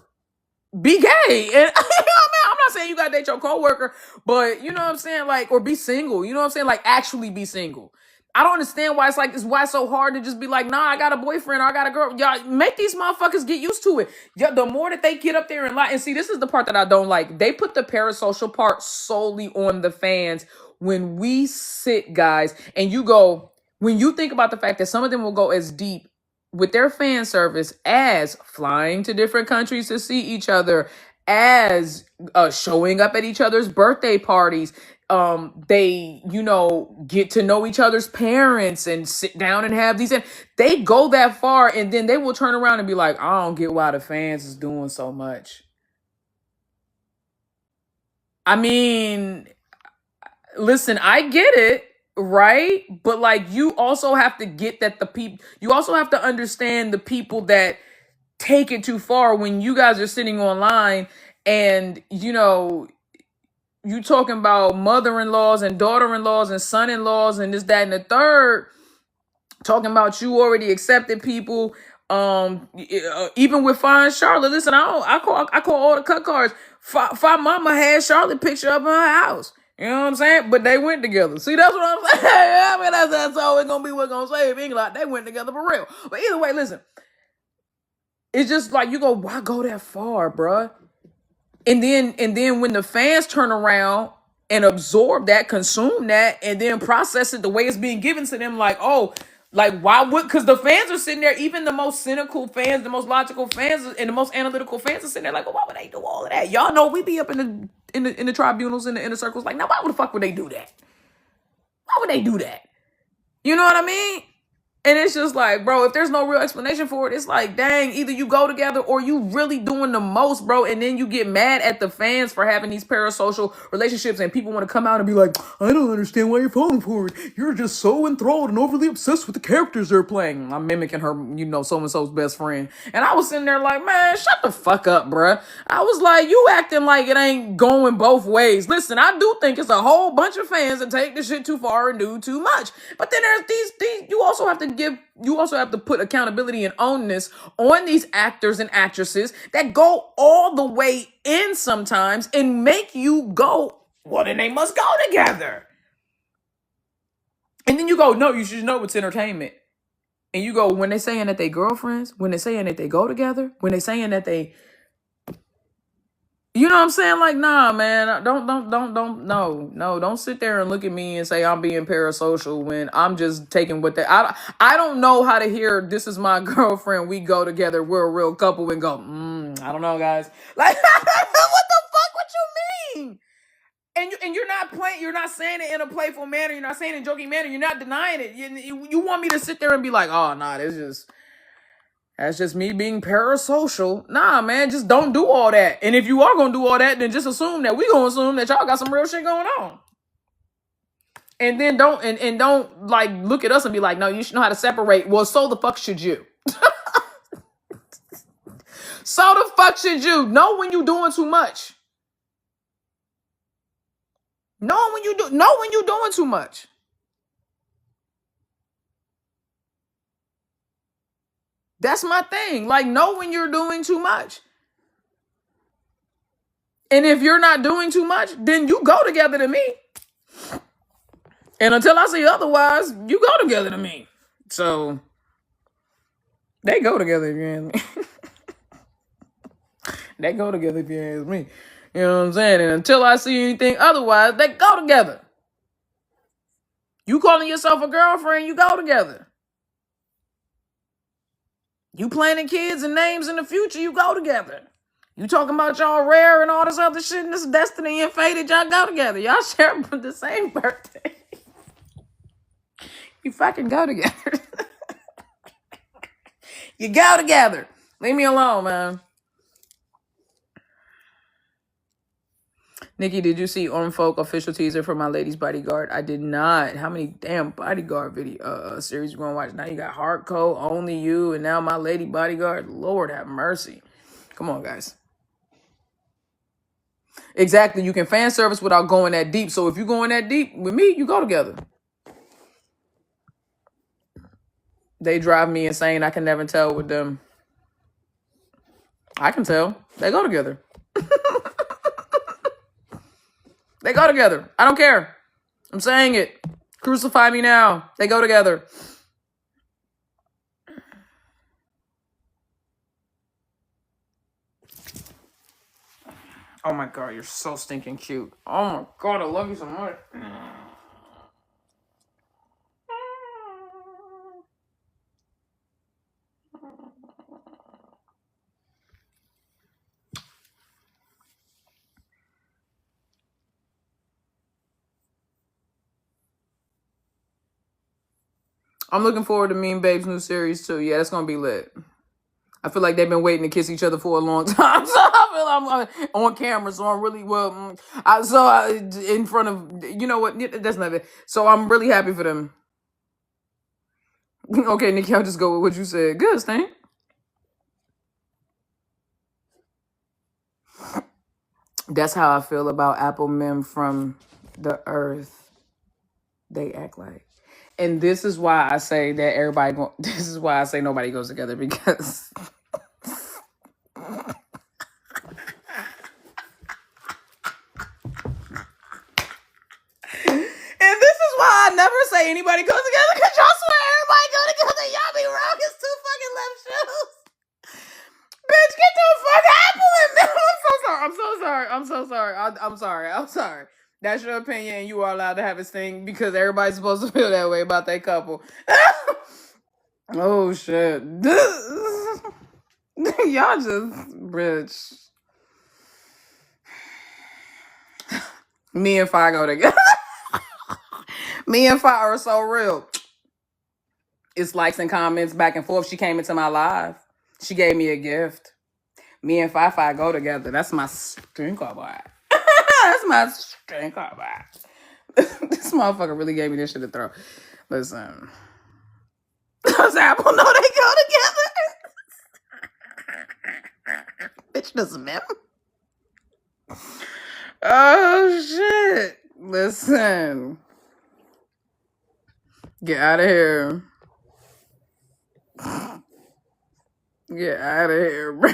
be gay. And I'm not saying you gotta date your coworker, but you know what I'm saying? Like, or be single. You know what I'm saying? Like, actually be single. I don't understand why it's so hard to just be like, nah, I got a boyfriend or I got a girl. Y'all make these motherfuckers get used to it. Yeah, the more that they get up there and lie, and see, this is the part that I don't like. They put the parasocial part solely on the fans. When we sit, guys, and when you think about the fact that some of them will go as deep with their fan service as flying to different countries to see each other, as showing up at each other's birthday parties. They, get to know each other's parents and sit down and have these. And they go that far, and then they will turn around and be like, I don't get why the fans is doing so much. I mean, listen, I get it. Right? But like, you also have to get that you also have to understand the people that take it too far when you guys are sitting online and, you talking about mother-in-laws and daughter-in-laws and son-in-laws and this, that, and the third, talking about you already accepted people. Even with Fine Charlotte, listen, I call all the cut cards. Fine Mama had Charlotte picture up in her house. You know what I'm saying? But they went together. See, that's what I'm saying. I mean, that's always gonna be what's gonna save Englot. They went together for real. But either way, listen. It's just like, you go, why go that far, bruh? And then when the fans turn around and absorb that, consume that, and then process it the way it's being given to them, like, oh, Like, why would? Because the fans are sitting there. Even the most cynical fans, the most logical fans, and the most analytical fans are sitting there. Like, well, why would they do all of that? Y'all know we be up in the tribunals, in the inner circles. Like, now, why the fuck would they do that? Why would they do that? You know what I mean? And it's just like, bro, if there's no real explanation for it, it's like, dang, either you go together or you really doing the most, bro. And then you get mad at the fans for having these parasocial relationships, and people want to come out and be like, I don't understand why you're falling for it. You're just so enthralled and overly obsessed with the characters they're playing. I'm mimicking her, so-and-so's best friend. And I was sitting there like, man, shut the fuck up, bruh. I was like, you acting like it ain't going both ways. Listen, I do think it's a whole bunch of fans that take this shit too far and do too much. But then there's these you also have to put accountability and onus on these actors and actresses that go all the way in sometimes and make you go, well, then they must go together. And then you go, no, you should know it's entertainment. And you go, when they saying that they girlfriends, when they saying that they go together, when they saying that they, you know what I'm saying? Like, nah, man, don't sit there and look at me and say I'm being parasocial when I'm just taking what they, I don't know how to hear, this is my girlfriend, we go together, we're a real couple, and go, I don't know, guys. Like, what the fuck, what you mean? And you're not playing, you're not saying it in a playful manner, you're not saying it in a joking manner, you're not denying it. You want me to sit there and be like, oh, nah, that's just me being parasocial. Nah, man, just don't do all that. And if you are going to do all that, then just assume that we going to assume that y'all got some real shit going on. And then don't like look at us and be like, no, you should know how to separate. Well, so the fuck should you? So the fuck should you? Know when you doing too much. Know when you doing too much. That's my thing. Like, know when you're doing too much. And if you're not doing too much, then you go together to me. And until I see otherwise, you go together to me. So, they go together if you ask me. They go together if you ask me. You know what I'm saying? And until I see anything otherwise, they go together. You calling yourself a girlfriend, you go together. You planning kids and names in the future, you go together. You talking about y'all rare and all this other shit and this destiny and fated, y'all go together. Y'all share the same birthday. You fucking go together. You go together. Leave me alone, man. Nikki, did you see Orm Folk official teaser for My Lady's Bodyguard? I did not. How many damn bodyguard video series you gonna watch? Now you got Hardcore, Only You, and now My Lady Bodyguard. Lord have mercy. Come on, guys. Exactly. You can fan service without going that deep. So if you're going that deep with me, you go together. They drive me insane. I can never tell with them. I can tell. They go together. They go together. I don't care. I'm saying it. Crucify me now. They go together. Oh my God, you're so stinking cute. Oh my God, I love you so much. I'm looking forward to Mean Babe's new series too. Yeah, that's gonna be lit. I feel like they've been waiting to kiss each other for a long time. So I feel I'm on camera, so I'm really in front of, you know what? That's not it. So I'm really happy for them. Okay, Nikki, I'll just go with what you said. Good, Stan. That's how I feel about Apple Men from the Earth. They act like. And this is why I say that this is why I say nobody goes together, because and this is why I never say anybody goes together, because y'all swear everybody go together. Y'all be wrong. It's two fucking left shoes. Bitch, get the fuck Apple in there. I'm so sorry. That's your opinion, and you are allowed to have a thing because everybody's supposed to feel that way about that couple. Oh shit. Y'all just rich. Me and Fi go together. Me and Fi are so real. It's likes and comments back and forth. She came into my live. She gave me a gift. Me and Fi go together. That's my stinker boy. That's my stinker boy. This motherfucker really gave me this shit to throw. Listen. Those Apple know they go together. Bitch doesn't matter. Oh shit. Listen. Get out of here. Get out of here, bro.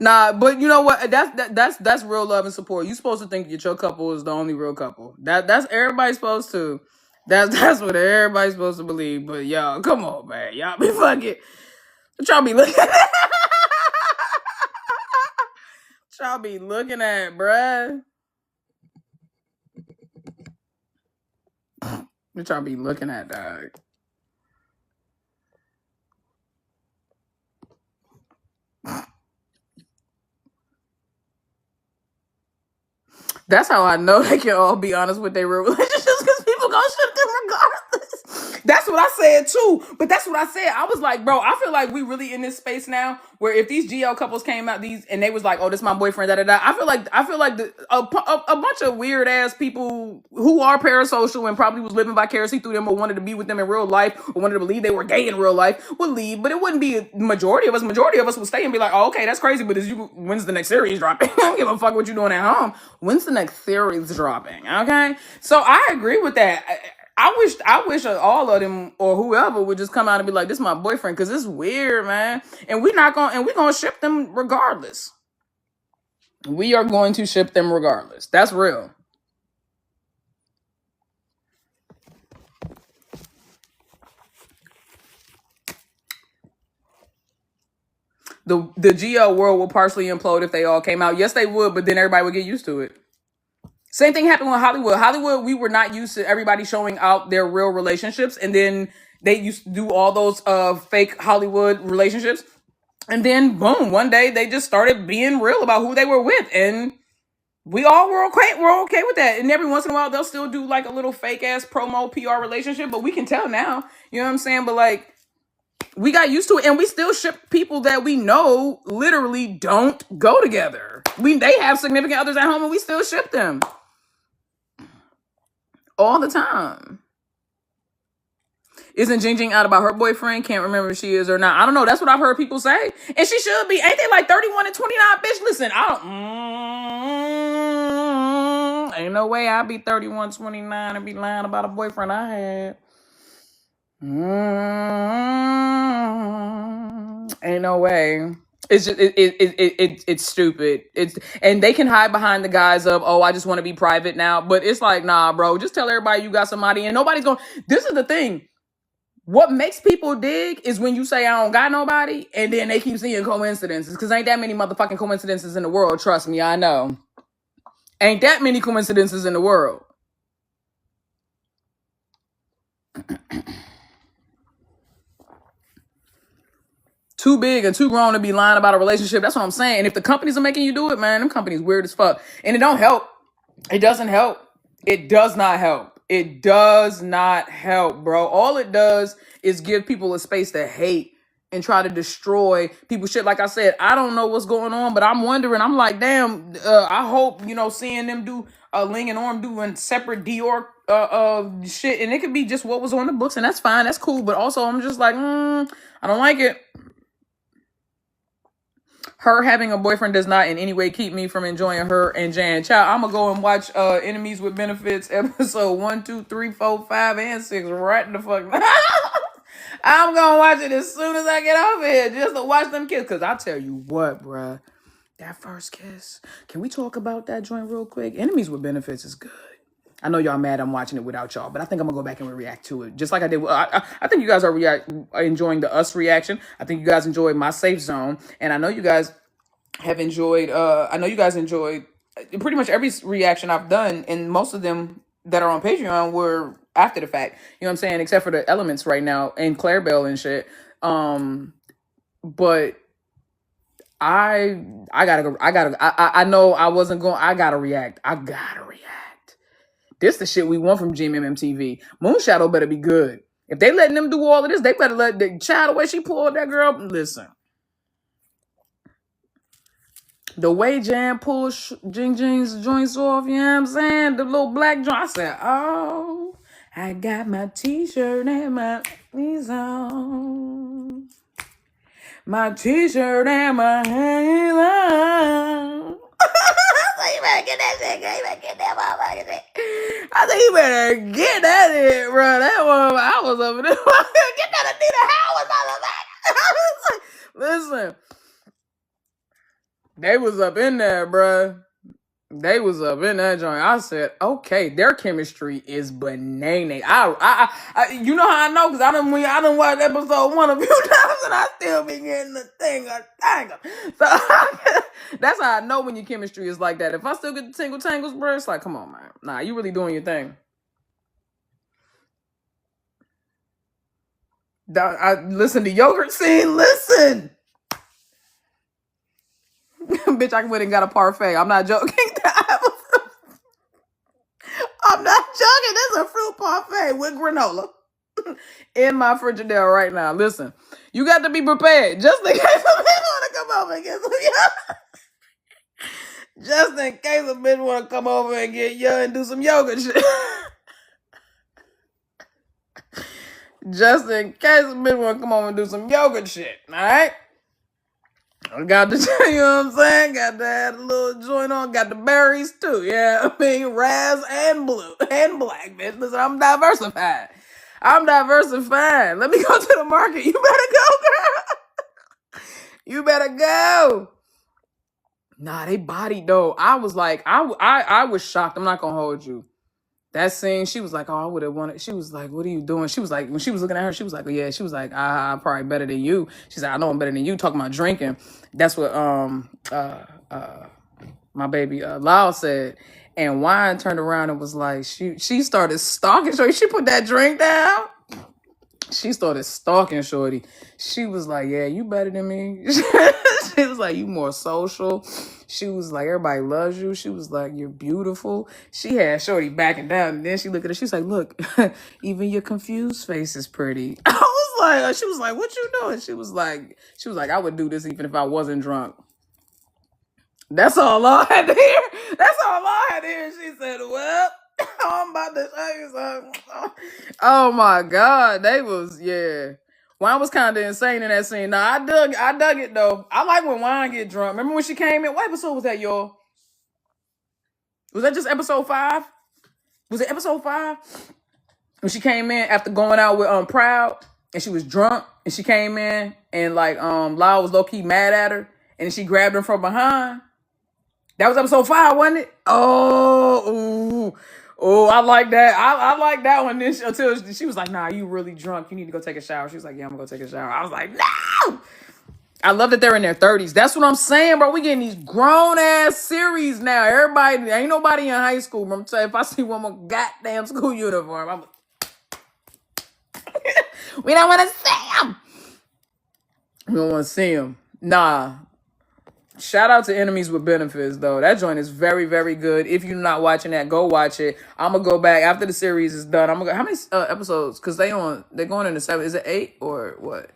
Nah, but you know what? That's real love and support. You supposed to think that your couple is the only real couple. That's everybody's supposed to. That's what everybody's supposed to believe. But y'all, come on, man. Y'all be fucking. What y'all be looking at? What y'all be looking at, bruh? What y'all be looking at, dog? That's how I know they can all be honest with their real relationships, because people gonna shift them regardless. That's what I said too. But that's what I said. I was like, bro, I feel like we really in this space now where if these GL couples came out these and they was like, oh, this is my boyfriend, da da da. I feel like a bunch of weird ass people who are parasocial and probably was living vicariously through them or wanted to be with them in real life or wanted to believe they were gay in real life would leave, but it wouldn't be a majority of us. Majority of us would stay and be like, oh, okay, that's crazy, but when's the next series dropping? I don't give a fuck what you doing at home. When's the next series dropping? Okay, so I agree with that. I wish all of them or whoever would just come out and be like, "This is my boyfriend," because it's weird, man. And we're gonna ship them regardless. We are going to ship them regardless. That's real. The GL world will partially implode if they all came out. Yes, they would, but then everybody would get used to it. Same thing happened with Hollywood. Hollywood, we were not used to everybody showing out their real relationships, and then they used to do all those fake Hollywood relationships, and then boom, one day they just started being real about who they were with, and we all were okay. We're okay with that. And every once in a while, they'll still do like a little fake ass promo PR relationship, but we can tell now. You know what I'm saying? But like, we got used to it, and we still ship people that we know literally don't go together. They have significant others at home, and we still ship them all the time. Isn't Jing Jing out about her boyfriend? Can't remember if she is or not. I don't know. That's what I've heard people say. And she should be. Ain't they like 31 and 29? Bitch, listen, I don't. Ain't no way I'd be 31, 29 and be lying about a boyfriend I had. Ain't no way. It's just it's stupid. And they can hide behind the guise of, oh, I just want to be private now. But it's like, nah, bro, just tell everybody you got somebody and nobody's going. This is the thing. What makes people dig is when you say I don't got nobody, and then they keep seeing coincidences. Because ain't that many motherfucking coincidences in the world. Trust me, I know. Ain't that many coincidences in the world. Too big and too grown to be lying about a relationship. That's what I'm saying. And if the companies are making you do it, man, them companies weird as fuck. And it don't help. It doesn't help. It does not help. It does not help, bro. All it does is give people a space to hate and try to destroy people's shit. Like I said, I don't know what's going on, but I'm wondering. I'm like, damn, I hope, seeing them do Ling and Orm doing separate Dior shit. And it could be just what was on the books, and that's fine. That's cool. But also, I'm just like, I don't like it. Her having a boyfriend does not in any way keep me from enjoying her and Jan. Child, I'm gonna go and watch Enemies with Benefits episode 1, 2, 3, 4, 5, and 6 right the fuck now. I'm gonna watch it as soon as I get off here just to watch them kiss. Cause I tell you what, bruh, that first kiss. Can we talk about that joint real quick? Enemies with Benefits is good. I know y'all mad I'm watching it without y'all, but I think I'm gonna go back and react to it just like I did. I think you guys are enjoying the us reaction. I think you guys enjoyed my safe zone, and I know you guys have enjoyed. I know you guys enjoyed pretty much every reaction I've done, and most of them that are on Patreon were after the fact. You know what I'm saying? Except for the elements right now and Clarabelle and shit. But I gotta go. I know I wasn't going. I gotta react. This the shit we want from GMMTV. Moonshadow better be good. If they letting them do all of this, they better let the child the way she pulled that girl. Listen, the way Jan pulls Jing Jing's joints off, you know what I'm saying? The little black joint. I said, oh, I got my t-shirt and my knees on. My t-shirt and my hands on. You better get that shit, girl. You better get that motherfucking shit. I think you better get that shit, bro. That one, I was over there. Get that Anita Howard, motherfucker. Listen, they was up in there, bro. They was up in that joint. I said, okay, their chemistry is banana. You know how I know? Because I done watch episode 1 a few times and I still be getting the thing a tangle. So that's how I know when your chemistry is like that. If I still get the tingle tangles, bro, it's like, come on, man. Nah, you really doing your thing. Listen to yogurt scene. Listen. Bitch, I went and got a parfait. I'm not joking. I'm not joking. There's a fruit parfait with granola in my Frigidaire right now. Listen, you got to be prepared just in case a bitch want to come over and get some yoga. Just in case a bitch want to come over and get yoga and do some yoga shit. Just in case a bitch want to come over and do some yoga shit. All right? I got the, you know what I'm saying? Got to add a little joint on. Got the berries too. Yeah, I mean, raz and blue and black, bitch. Listen, I'm diversified. Let me go to the market. You better go, girl. You better go. Nah, they bodied though. I was like, I was shocked. I'm not gonna hold you. That scene, she was like, oh, I would have wanted. She was like, what are you doing? She was like, when she was looking at her, she was like, oh, yeah. She was like, I'm probably better than you. She's like, I know I'm better than you. Talking about drinking. That's what my baby Lyle said. And Wine turned around and was like, she started stalking Shorty. She put that drink down. She started stalking Shorty. She was like, yeah, you better than me. She was like, you more social. She was like, everybody loves you. She was like, you're beautiful. She had Shorty backing down. And then she looked at her. She's like, look, even your confused face is pretty. I was like, she was like, what you doing? She was like, I would do this even if I wasn't drunk. That's all I had to hear. She said, well, I'm about to show you something. Oh my God. They was, yeah. Wine was kind of insane in that scene. Nah, I dug it though. I like when Wine get drunk. Remember when she came in? What episode was that, y'all? Was that just episode 5? Was it episode 5? When she came in after going out with Proud and she was drunk and she came in and like Lyle was low-key mad at her and she grabbed her from behind. That was episode 5, wasn't it? Oh, I like that. I like that one. Then until she was like, nah, you really drunk. You need to go take a shower. She was like, yeah, I'm gonna go take a shower. I was like, no! I love that they're in their 30s. That's what I'm saying, bro. We getting these grown-ass series now. Everybody, ain't nobody in high school, bro. I'm saying, if I see one more goddamn school uniform, I'm we don't want to see them. We don't want to see them. Nah. Shout out to Enemies with Benefits, though. That joint is very, very good. If you're not watching that, go watch it. I'm gonna go back after the series is done. I'm gonna go. How many episodes? Because they're going into 7. Is it 8 or what?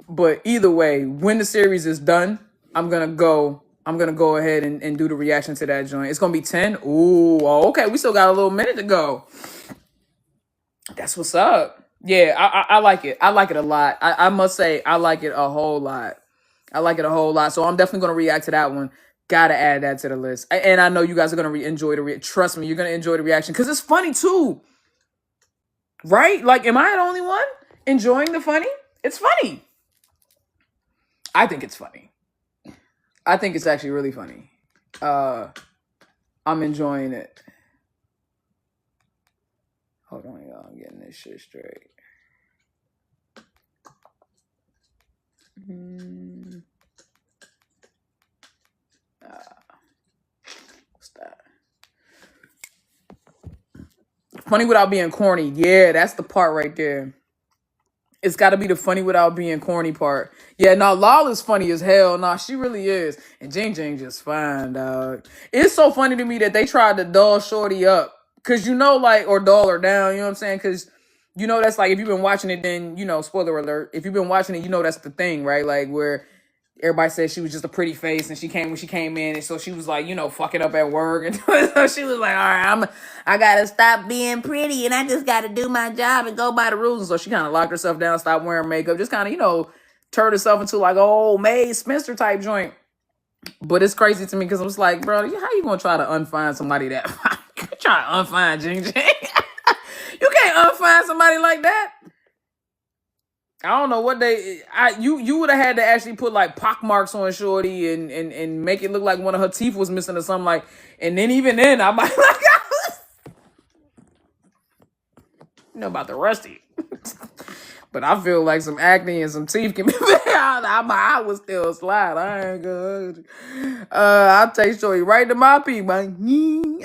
But either way, when the series is done, I'm gonna go ahead and do the reaction to that joint. It's gonna be 10. Ooh, okay. We still got a little minute to go. That's what's up. Yeah, I like it. I like it a lot. I must say, I like it a whole lot. So I'm definitely going to react to that one. Got to add that to the list. And I know you guys are going to enjoy trust me, you're going to enjoy the reaction because it's funny too. Right? Like, am I the only one enjoying the funny? It's funny. I think it's funny. I think it's actually really funny. I'm enjoying it. Hold on, y'all. I'm getting this shit straight. What's that? funny without being corny. Yeah, that's the part right there. It's got to be the funny without being corny part. Yeah, no, Lala's funny as hell. Nah, she really is. And Jing Jing just fine, dog. It's so funny to me that they tried to doll Shorty up. Because, like, or doll her down, you know what I'm saying? Because, that's like, if you've been watching it, then, spoiler alert. If you've been watching it, that's the thing, right? Like, where everybody said she was just a pretty face, and when she came in, and so she was like, fucking up at work, and so she was like, all right, I gotta stop being pretty, and I just gotta do my job and go by the rules. And so she kind of locked herself down, stopped wearing makeup, just kind of, turned herself into like a old Mae Spencer type joint. But it's crazy to me because I was like, bro, how you gonna try to unfind somebody that try to unfind Jing Jing? You can't unfind somebody like that. I don't know what you would have had to actually put like pock marks on Shorty and make it look like one of her teeth was missing or something like. And then even then, I might about the rusty. But I feel like some acne and some teeth can be my eye would still slide. I ain't good. I'll take Shorty right to my peep, man.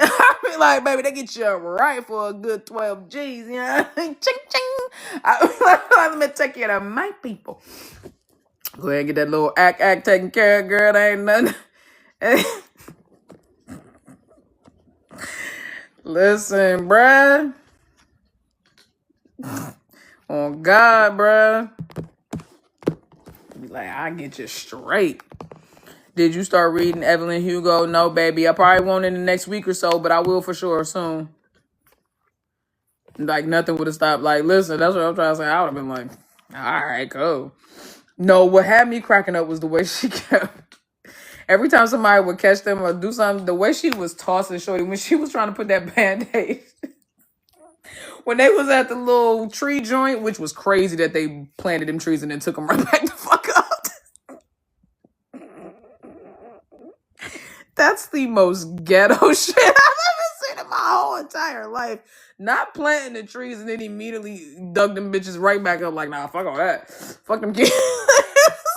I be like, baby, they get you right for a good 12 G's, ching ching. Let me take care of my people. Go ahead and get that little act taken care of, girl. That ain't nothing. Listen, bruh. Oh, God, bruh. Be like, I get you straight. Did you start reading Evelyn Hugo? No, baby. I probably won't in the next week or so, but I will for sure soon. Like, nothing would have stopped. Like, listen, that's what I'm trying to say. I would have been like, all right, cool. No, what had me cracking up was the way she kept. Every time somebody would catch them or do something, the way she was tossing Shorty when she was trying to put that Band-Aid. When they was at the little tree joint, which was crazy that they planted them trees and then took them right back the fuck up. That's the most ghetto shit I've ever seen in my whole entire life. Not planting the trees and then immediately dug them bitches right back up like, nah, fuck all that. Fuck them kids.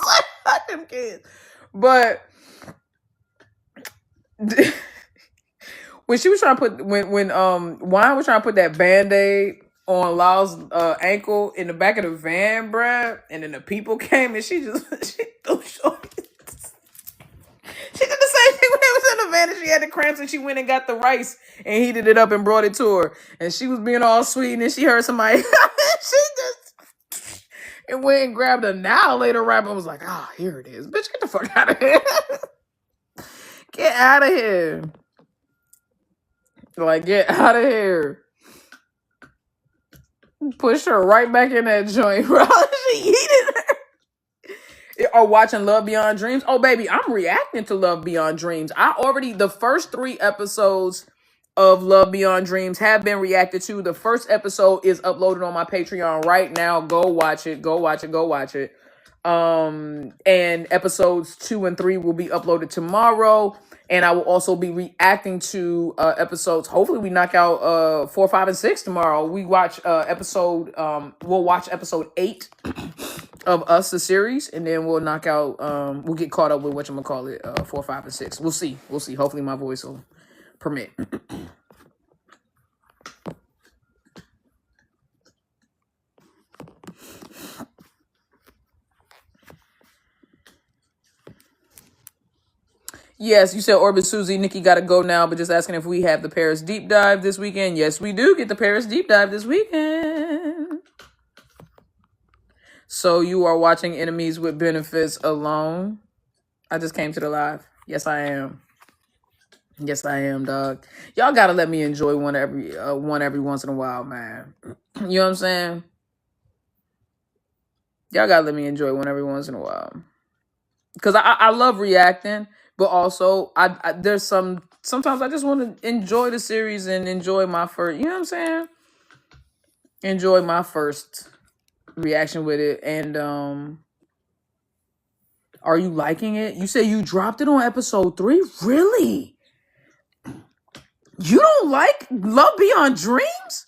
Like, fuck them kids. But when she was trying to put when Wine was trying to put that Band-Aid on Lao's ankle in the back of the van, bruh, and then the people came and she threw Shorty. She did the same thing when they was in the van and she had the cramps and she went and got the rice and heated it up and brought it to her. And she was being all sweet and then she heard somebody she just and went and grabbed a Now Later wrapper and was like, here it is. Bitch, get the fuck out of here. Get out of here. Like, get out of here. Push her right back in that joint, bro. She heated her. Or watching Love Beyond Dreams. Oh, baby, I'm reacting to Love Beyond Dreams. The first 3 episodes of Love Beyond Dreams have been reacted to. The first episode is uploaded on my Patreon right now. Go watch it. Go watch it. And episodes 2 and 3 will be uploaded tomorrow. And I will also be reacting to episodes. Hopefully we knock out 4, 5, and 6 tomorrow. We'll watch episode 8 of Us, the series, and then we'll knock out we'll get caught up with whatchamacallit, 4, 5, and 6. We'll see. Hopefully my voice will permit. Yes, you said Orbit Susie, Nikki gotta go now, but just asking if we have the Paris deep dive this weekend. Yes, we do get the Paris deep dive this weekend. So you are watching Enemies with Benefits alone? I just came to the live. Yes, I am. Yes, I am, dog. Y'all gotta let me enjoy one every once in a while, man. You know what I'm saying? Y'all gotta let me enjoy one every once in a while. Because I love reacting. But also, there's sometimes I just want to enjoy the series and enjoy my first, you know what I'm saying? Enjoy my first reaction with it. And are you liking it? You say you dropped it on episode 3? Really? You don't like Love Beyond Dreams?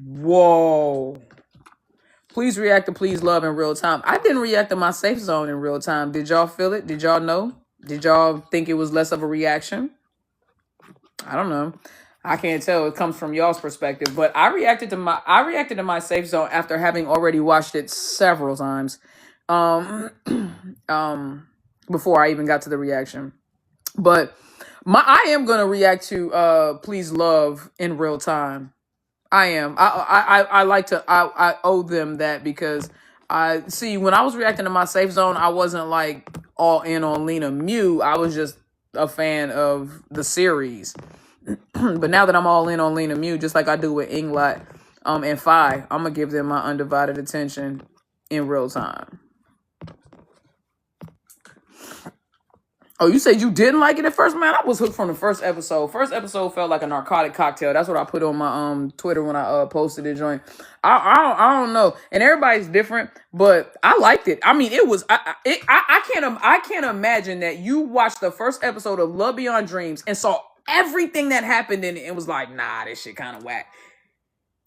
Whoa. Please react to Please Love in real time. I didn't react to My Safe Zone in real time. Did y'all feel it? Did y'all know? Did y'all think it was less of a reaction? I don't know. I can't tell. It comes from y'all's perspective, but I reacted to my safe zone after having already watched it several times, um, before I even got to the reaction. But I am gonna react to Please Love in real time. I am. I like to. I owe them that because I see when I was reacting to my safe zone, I wasn't like all in on Lena Mew. I was just a fan of the series. But now that I'm all in on Lena Mew, just like I do with Englot, and Phi, I'm gonna give them my undivided attention in real time. Oh, you said you didn't like it at first, man? I was hooked from the first episode. First episode felt like a narcotic cocktail. That's what I put on my Twitter when I posted it. Joint. I don't know, and everybody's different, but I liked it. I mean, it was I can't imagine that you watched the first episode of Love Beyond Dreams and saw everything that happened in it and was like, nah, this shit kind of whack.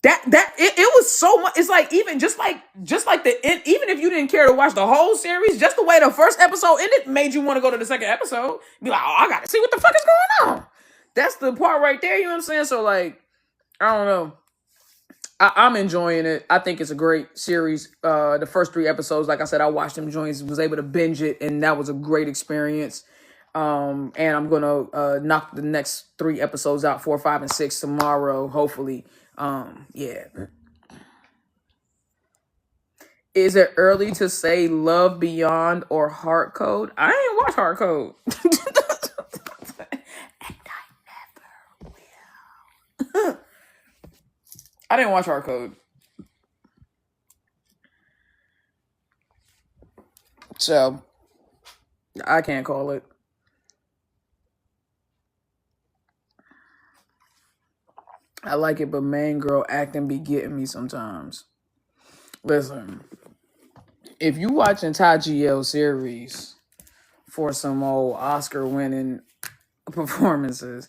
It was so much. It's like even just like even if you didn't care to watch the whole series, just the way the first episode ended made you want to go to the second episode. Be like, oh, I gotta see what the fuck is going on. That's the part right there. You know what I'm saying? So like, I don't know. I'm enjoying it. I think it's a great series. The first 3 episodes, like I said, I watched them joints, was able to binge it, and that was a great experience. And I'm gonna knock the next 3 episodes out, 4, 5, and 6 tomorrow, hopefully. Yeah. Is it early to say Love Beyond or Heart Code? I ain't watch Heart Code. And I never will. I didn't watch Heart Code. So, I can't call it. I like it, but main girl acting be getting me sometimes. Listen, if you watching Ty GL series for some old Oscar-winning performances,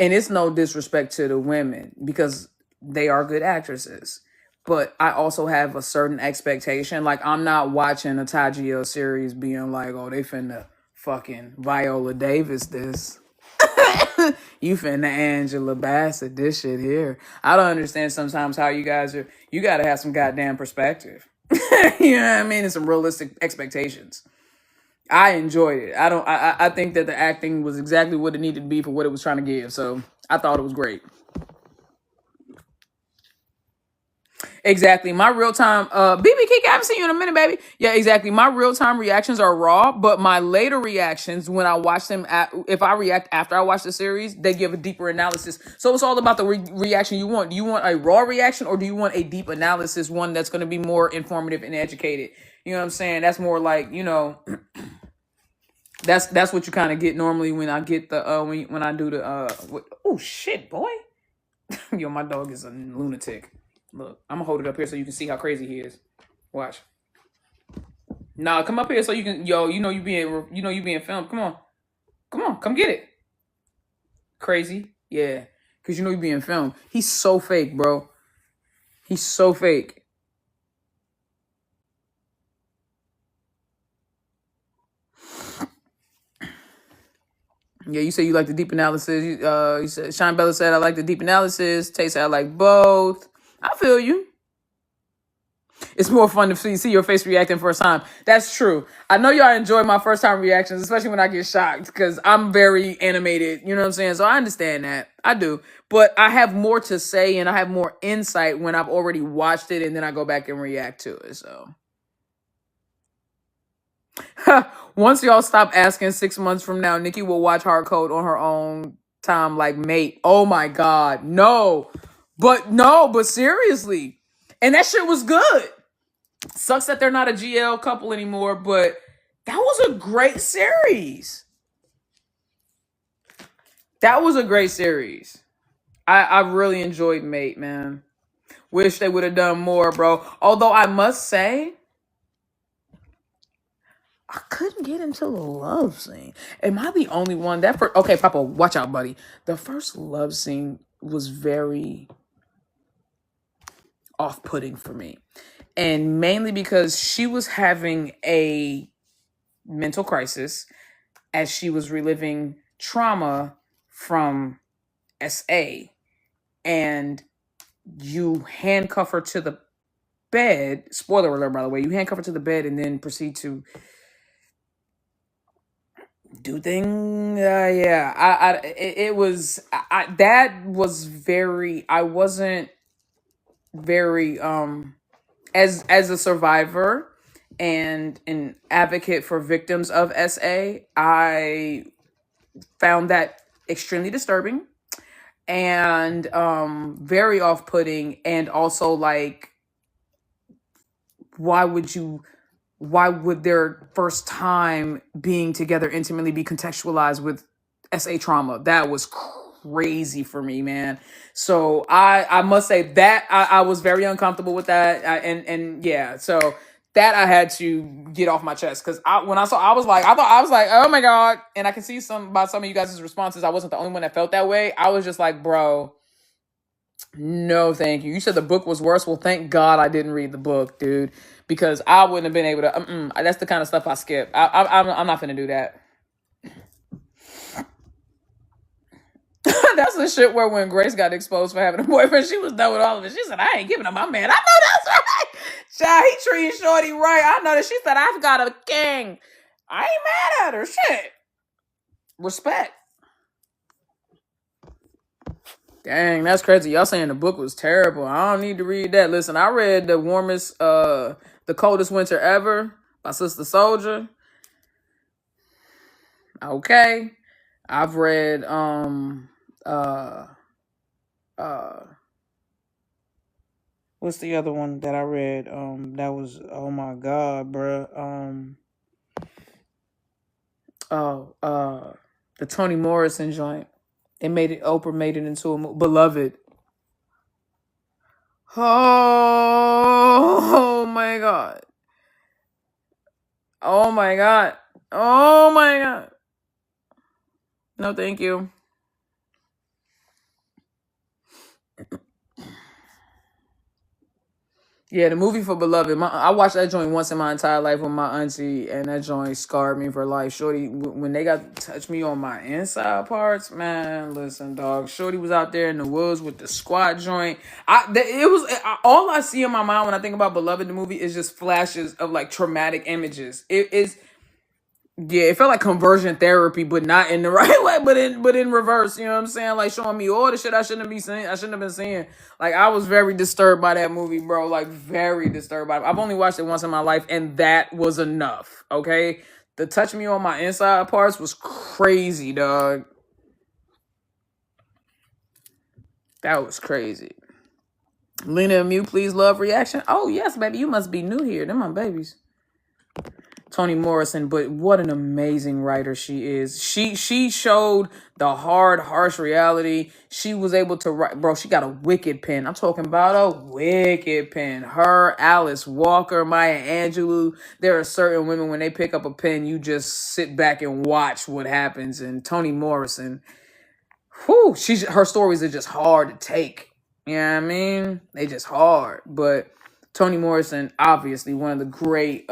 and it's no disrespect to the women because they are good actresses, but I also have a certain expectation. Like, I'm not watching a Ty GL series being like, oh, they finna fucking Viola Davis this. You finna Angela Bassett this shit here. I don't understand sometimes how you guys are. You gotta have some goddamn perspective. You know what I mean? And some realistic expectations. I enjoyed it. I think that the acting was exactly what it needed to be for what it was trying to give. So I thought it was great. Exactly. My real time, BB Kik, I haven't seen you in a minute, baby. Yeah, exactly. My real time reactions are raw, but my later reactions, when I watch them, if I react after I watch the series, they give a deeper analysis. So it's all about the reaction you want. Do you want a raw reaction or do you want a deep analysis, one that's going to be more informative and educated? You know what I'm saying? That's more like, you know, that's what you kind of get normally when I get the, when I do the, oh shit, boy. Yo, my dog is a lunatic. Look, I'm gonna hold it up here so you can see how crazy he is. Watch. Nah, come up here so you can. Yo, you know you being filmed. Come on, come get it. Crazy, yeah, cause you know you being filmed. He's so fake, bro. He's so fake. Yeah, you say you like the deep analysis. You said Shine Bella said I like the deep analysis. Tay said I like both. I feel you. It's more fun to see your face reacting first time. That's true. I know y'all enjoy my first time reactions, especially when I get shocked, because I'm very animated. You know what I'm saying? So I understand that. I do. But I have more to say and I have more insight when I've already watched it and then I go back and react to it. So once y'all stop asking, 6 months from now, Nikki will watch Hard Code on her own time like mate. Oh my God. No. But seriously. And that shit was good. Sucks that they're not a GL couple anymore, but that was a great series. That was a great series. I really enjoyed Mate, man. Wish they would have done more, bro. Although I must say, I couldn't get into the love scene. Am I the only one that first? Okay, Papa, watch out, buddy. The first love scene was very off-putting for me. And mainly because she was having a mental crisis as she was reliving trauma from SA and you handcuff her to the bed. Spoiler alert, by the way. You handcuff her to the bed and then proceed to do things. It was. That was very. I wasn't very. As a survivor and an advocate for victims of SA, I found that extremely disturbing and very off-putting, and also like, why would their first time being together intimately be contextualized with SA trauma? That was crazy for me, man. So I must say that I was very uncomfortable with that. And yeah, so that I had to get off my chest, because when I saw, I was like, oh my God. And I can see by some of you guys' responses, I wasn't the only one that felt that way. I was just like, bro, no, thank you. You said the book was worse. Well, thank God I didn't read the book, dude, because I wouldn't have been able to. That's the kind of stuff I skip. I'm not gonna do that. That's the shit where when Grace got exposed for having a boyfriend, she was done with all of it. She said, I ain't giving him my man. I know that's right. Child, he treated Shorty right. I know that. She said, I've got a king. I ain't mad at her. Shit. Respect. Dang, that's crazy. Y'all saying the book was terrible. I don't need to read that. Listen, I read The Coldest Winter Ever by Sister Soldier. Okay. I've read what's the other one that I read? That was, oh my God, bruh. The Toni Morrison joint. Oprah made it into a movie. Beloved. Oh my God. Oh my God. Oh my God. No, thank you. Yeah, the movie for Beloved. I watched that joint once in my entire life with my auntie, and that joint scarred me for life. Shorty, when they got to touch me on my inside parts, man, listen, dog. Shorty was out there in the woods with the squat joint. All I see in my mind when I think about Beloved, the movie, is just flashes of like traumatic images. Yeah, it felt like conversion therapy, but not in the right way, but in reverse. You know what I'm saying? Like showing me all the shit I shouldn't be seeing. I shouldn't have been seeing. Like, I was very disturbed by that movie, bro. Like, very disturbed by it. I've only watched it once in my life, and that was enough. Okay, the touch me on my inside parts was crazy, dog. That was crazy. Lena and Mew, please love reaction. Oh yes, baby, you must be new here. Them my babies. Toni Morrison, but what an amazing writer she is. She showed the hard, harsh reality. She was able to write, bro, she got a wicked pen. I'm talking about a wicked pen. Her, Alice Walker, Maya Angelou. There are certain women, when they pick up a pen, you just sit back and watch what happens. And Toni Morrison, whew, her stories are just hard to take. You know what I mean? They just hard. But Toni Morrison, obviously one of the great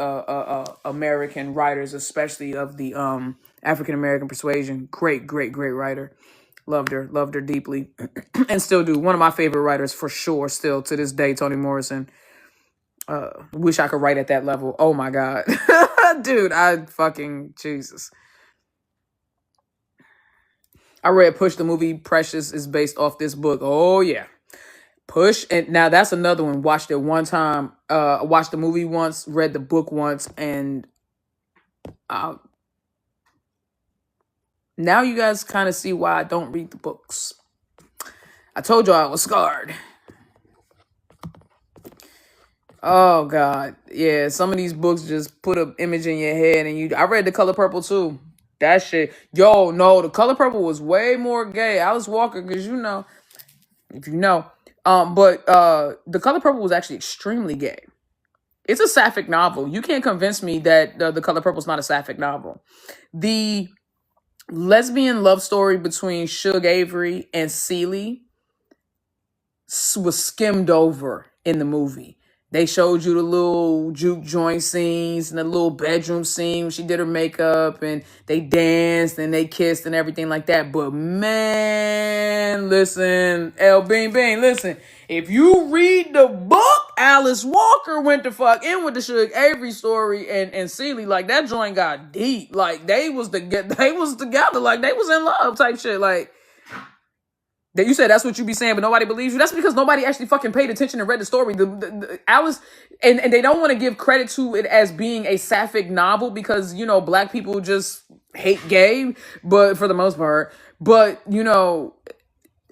American writers, especially of the African American persuasion. Great writer. Loved her deeply, and still do. One of my favorite writers for sure, still to this day. Toni Morrison. Wish I could write at that level. Oh my God, dude, Jesus. I read Push, the movie Precious is based off this book. Oh yeah. Push, and now that's another one. Watched it one time. Watched the movie once, read the book once, and now you guys kind of see why I don't read the books. I told you I was scarred. Oh God, yeah. Some of these books just put an image in your head, and I read The Color Purple too. That shit, yo, no, The Color Purple was way more gay. Alice Walker, because if you know. But The Color Purple was actually extremely gay. It's a sapphic novel. You can't convince me that The Color Purple is not a sapphic novel. The lesbian love story between Suge Avery and Celie was skimmed over in the movie. They showed you the little juke joint scenes and the little bedroom scene when she did her makeup and they danced and they kissed and everything like that. But man, listen, L Bean Bean, listen. If you read the book, Alice Walker went the fuck in with the Suge Avery story and Celie. Like, that joint got deep. Like, they was together. Like, they was in love type shit. Like, that you said that's what you be saying, but nobody believes you. That's because nobody actually fucking paid attention and read the story. The Alice, and they don't want to give credit to it as being a sapphic novel because, you know, black people just hate gay, but for the most part. But, you know,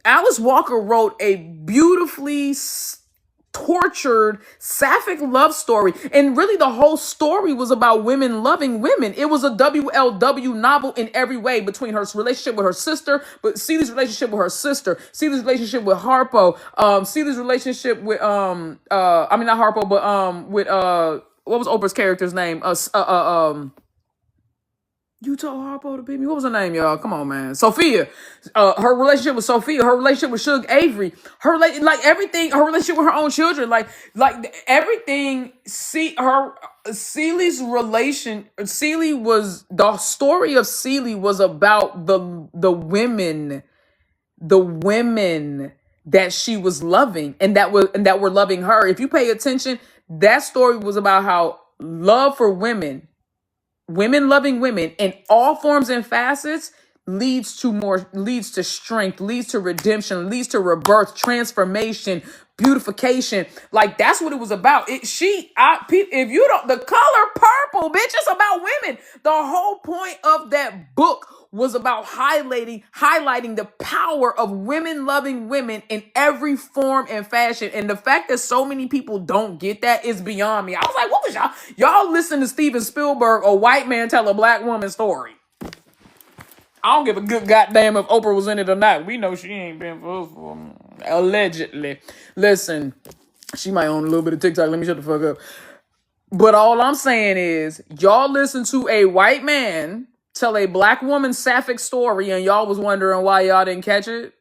Alice Walker wrote a beautifully tortured sapphic love story, and really the whole story was about women loving women. It was a WLW novel in every way, between her relationship with her sister, but Celie's relationship with her sister, Celie's relationship with Harpo, Celie's relationship with I mean not Harpo, but with what was Oprah's character's name? You told Harpo to beat me. What was her name, y'all? Come on, man. Sophia. Her relationship with Sophia. Her relationship with Suge Avery. Like everything. Her relationship with her own children. Like everything. Celie's relation. Celie was the story of Celie was about the women that she was loving and that were loving her. If you pay attention, that story was about how love for women loving women in all forms and facets leads to strength, leads to redemption, leads to rebirth, transformation, beautification. Like, that's what it was about. If you don't, the color purple, bitch, it's about women. The whole point of that book was about highlighting the power of women loving women in every form and fashion. And the fact that so many people don't get that is beyond me. I was like, what was y'all listen to Steven Spielberg, a white man tell a black woman story? I don't give a good goddamn if Oprah was in it or not. We know she ain't been for allegedly. Listen, she might own a little bit of TikTok. Let me shut the fuck up. But all I'm saying is, y'all listen to a white man tell a black woman's sapphic story and y'all was wondering why y'all didn't catch it.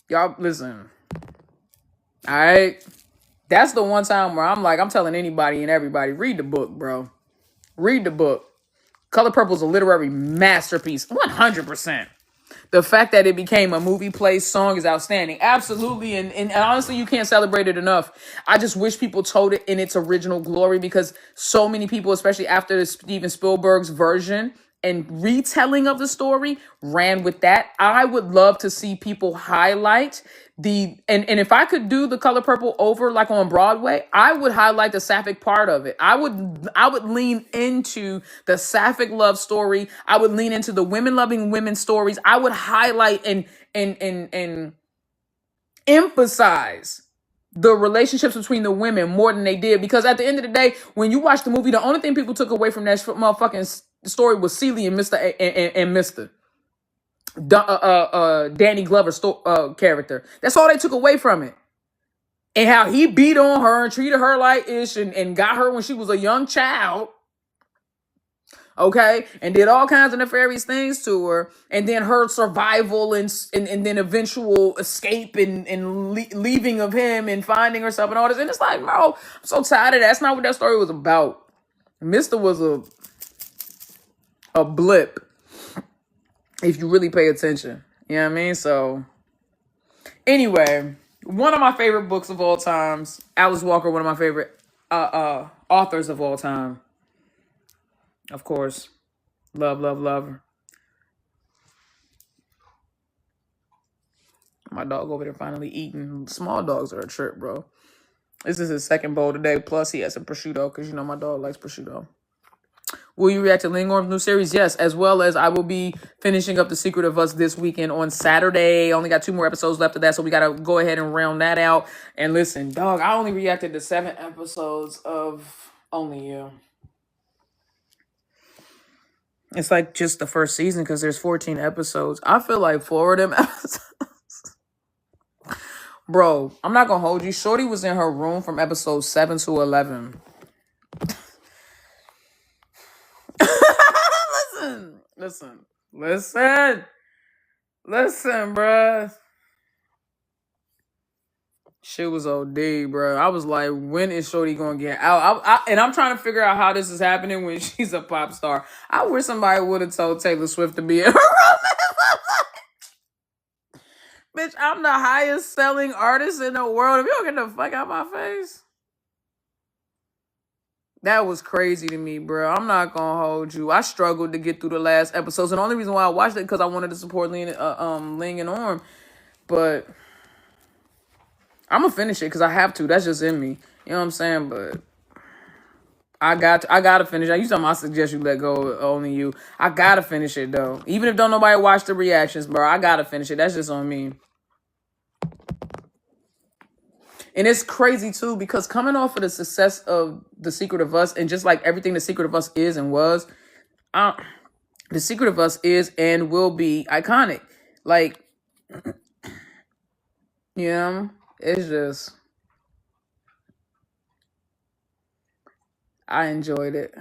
Y'all, listen. All right? That's the one time where I'm telling anybody and everybody, read the book, bro. Read the book. Color Purple is a literary masterpiece. 100%. The fact that it became a movie, play, song is outstanding. Absolutely. And honestly, you can't celebrate it enough. I just wish people told it in its original glory, because so many people, especially after the Steven Spielberg's version and retelling of the story, ran with that. I would love to see people highlight and if I could do The Color Purple over, like on Broadway, I would highlight the sapphic part of it. I would lean into the sapphic love story. I would lean into the women loving women stories. I would highlight and emphasize the relationships between the women more than they did, because at the end of the day, when you watch the movie, the only thing people took away from that motherfucking story was Celie and Mr. Danny Glover's character. That's all they took away from it. And how he beat on her and treated her like ish and got her when she was a young child. Okay? And did all kinds of nefarious things to her. And then her survival and then eventual escape and leaving of him and finding herself and all this. And it's like, bro, I'm so tired of that. That's not what that story was about. Mr. was a blip, if you really pay attention. You know what I mean? So, anyway, one of my favorite books of all times. Alice Walker, one of my favorite authors of all time. Of course. Love, love, love her. My dog over there finally eating. Small dogs are a trip, bro. This is his second bowl today. Plus, he has some prosciutto, because, you know, my dog likes prosciutto. Will you react to Ling new series? Yes, as well as I will be finishing up The Secret of Us this weekend on Saturday. Only got 2 more episodes left of that, so we got to go ahead and round that out. And listen, dog, I only reacted to 7 episodes of Only You. It's like just the first season, because there's 14 episodes. I feel like 4 of them episodes. Bro, I'm not going to hold you. Shorty was in her room from episode 7 to 11. Listen, bruh. Shit was OD, bro. I was like, when is Shorty gonna get out? And I'm trying to figure out how this is happening when she's a pop star. I wish somebody would have told Taylor Swift to be in her Bitch, I'm the highest selling artist in the world. If you don't get the fuck out my face. That was crazy to me, bro. I'm not gonna hold you. I struggled to get through the last episodes, and the only reason why I watched it because I wanted to support Ling and Orm. But I'm gonna finish it because I have to. That's just in me. You know what I'm saying? But I gotta finish it. You talking about I suggest you let go only you. I gotta finish it though. Even if don't nobody watch the reactions, bro. I gotta finish it. That's just on me. And it's crazy too, because coming off of the success of The Secret of Us and just like everything The Secret of Us is and was, The Secret of Us is and will be iconic. Like, you know, it's just, I enjoyed it.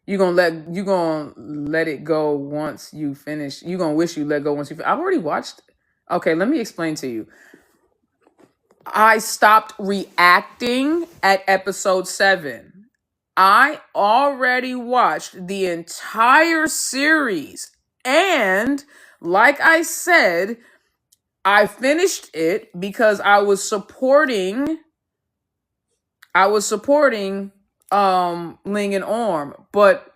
You gonna let it go once you finish. You gonna wish you let go once you finish. I've already watched. Okay, let me explain to you. I stopped reacting at episode 7. I already watched the entire series. And like I said, I finished it because I was supporting Ling and Orm, but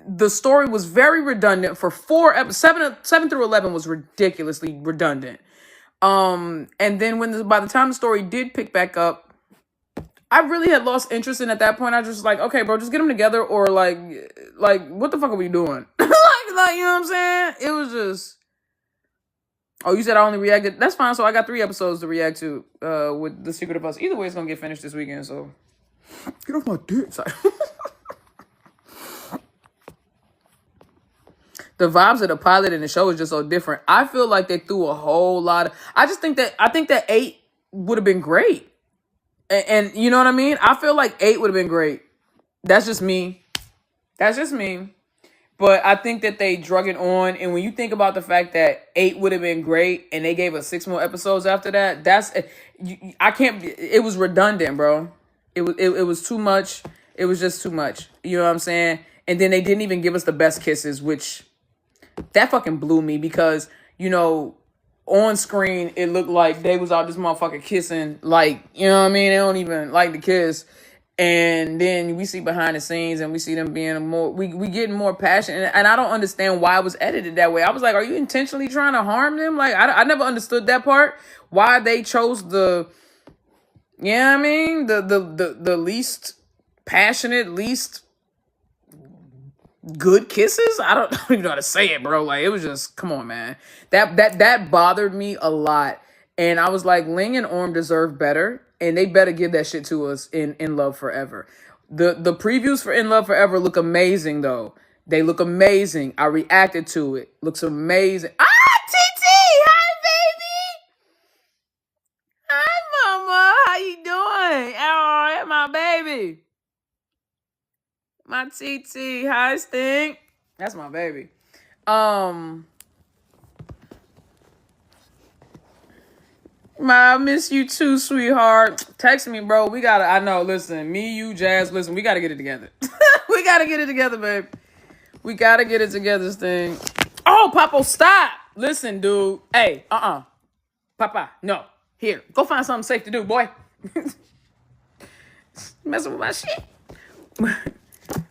the story was very redundant for 4 episodes. 7 through 11 was ridiculously redundant. And then by the time the story did pick back up, I really had lost interest in. At that point, I was just like, okay, bro, just get them together, or like what the fuck are we doing? like, you know what I'm saying? It was just. Oh, you said I only reacted. That's fine. So I got 3 episodes to react to with The Secret of Us. Either way, it's gonna get finished this weekend. So get off my dick. Sorry. The vibes of the pilot and the show is just so different. I feel like they threw a whole lot of. I think that 8 would have been great, and you know what I mean. I feel like 8 would have been great. That's just me. But I think that they drug it on, and when you think about the fact that 8 would have been great, and they gave us 6 more episodes after that, I can't. It was redundant, bro. It was too much. It was just too much. You know what I'm saying? And then they didn't even give us the best kisses, which that fucking blew me because, you know, on screen it looked like they was out this motherfucker kissing, like, you know what I mean? They don't even like to kiss. And then we see behind the scenes and we see them being more, we getting more passionate. And I don't understand why it was edited that way. I was like, are you intentionally trying to harm them? Like, I never understood that part. Why they chose the, you know what I mean? The least passionate, least good kisses. I don't even know how to say it, bro. Like, it was just, come on, man. That bothered me a lot. And I was like, Ling and Orm deserve better, and they better give that shit to us in Love Forever. The previews for In Love Forever look amazing, though. They look amazing. I reacted to it. Looks amazing. TT! Hi, baby! Hi, mama. How you doing? Oh, my baby. My TT. Hi, Stink. That's my baby. I miss you too, sweetheart. Text me, bro. I know, listen, me, you, Jazz, listen, we gotta get it together. We gotta get it together, babe. We gotta get it together, Sting. Oh, Papa, stop. Listen, dude. Hey, Papa, no. Here, go find something safe to do, boy. Messing with my shit.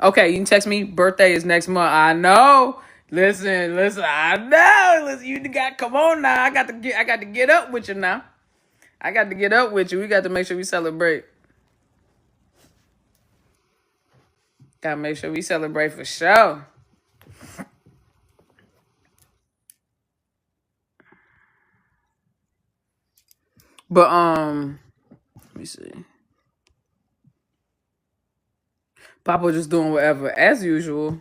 Okay, you can text me. Birthday is next month. I know. Listen, I know. Listen, you got, come on now. I got to get up with you now. I got to get up with you. We got to make sure we celebrate. Gotta make sure we celebrate for sure. But let me see. Papa just doing whatever as usual.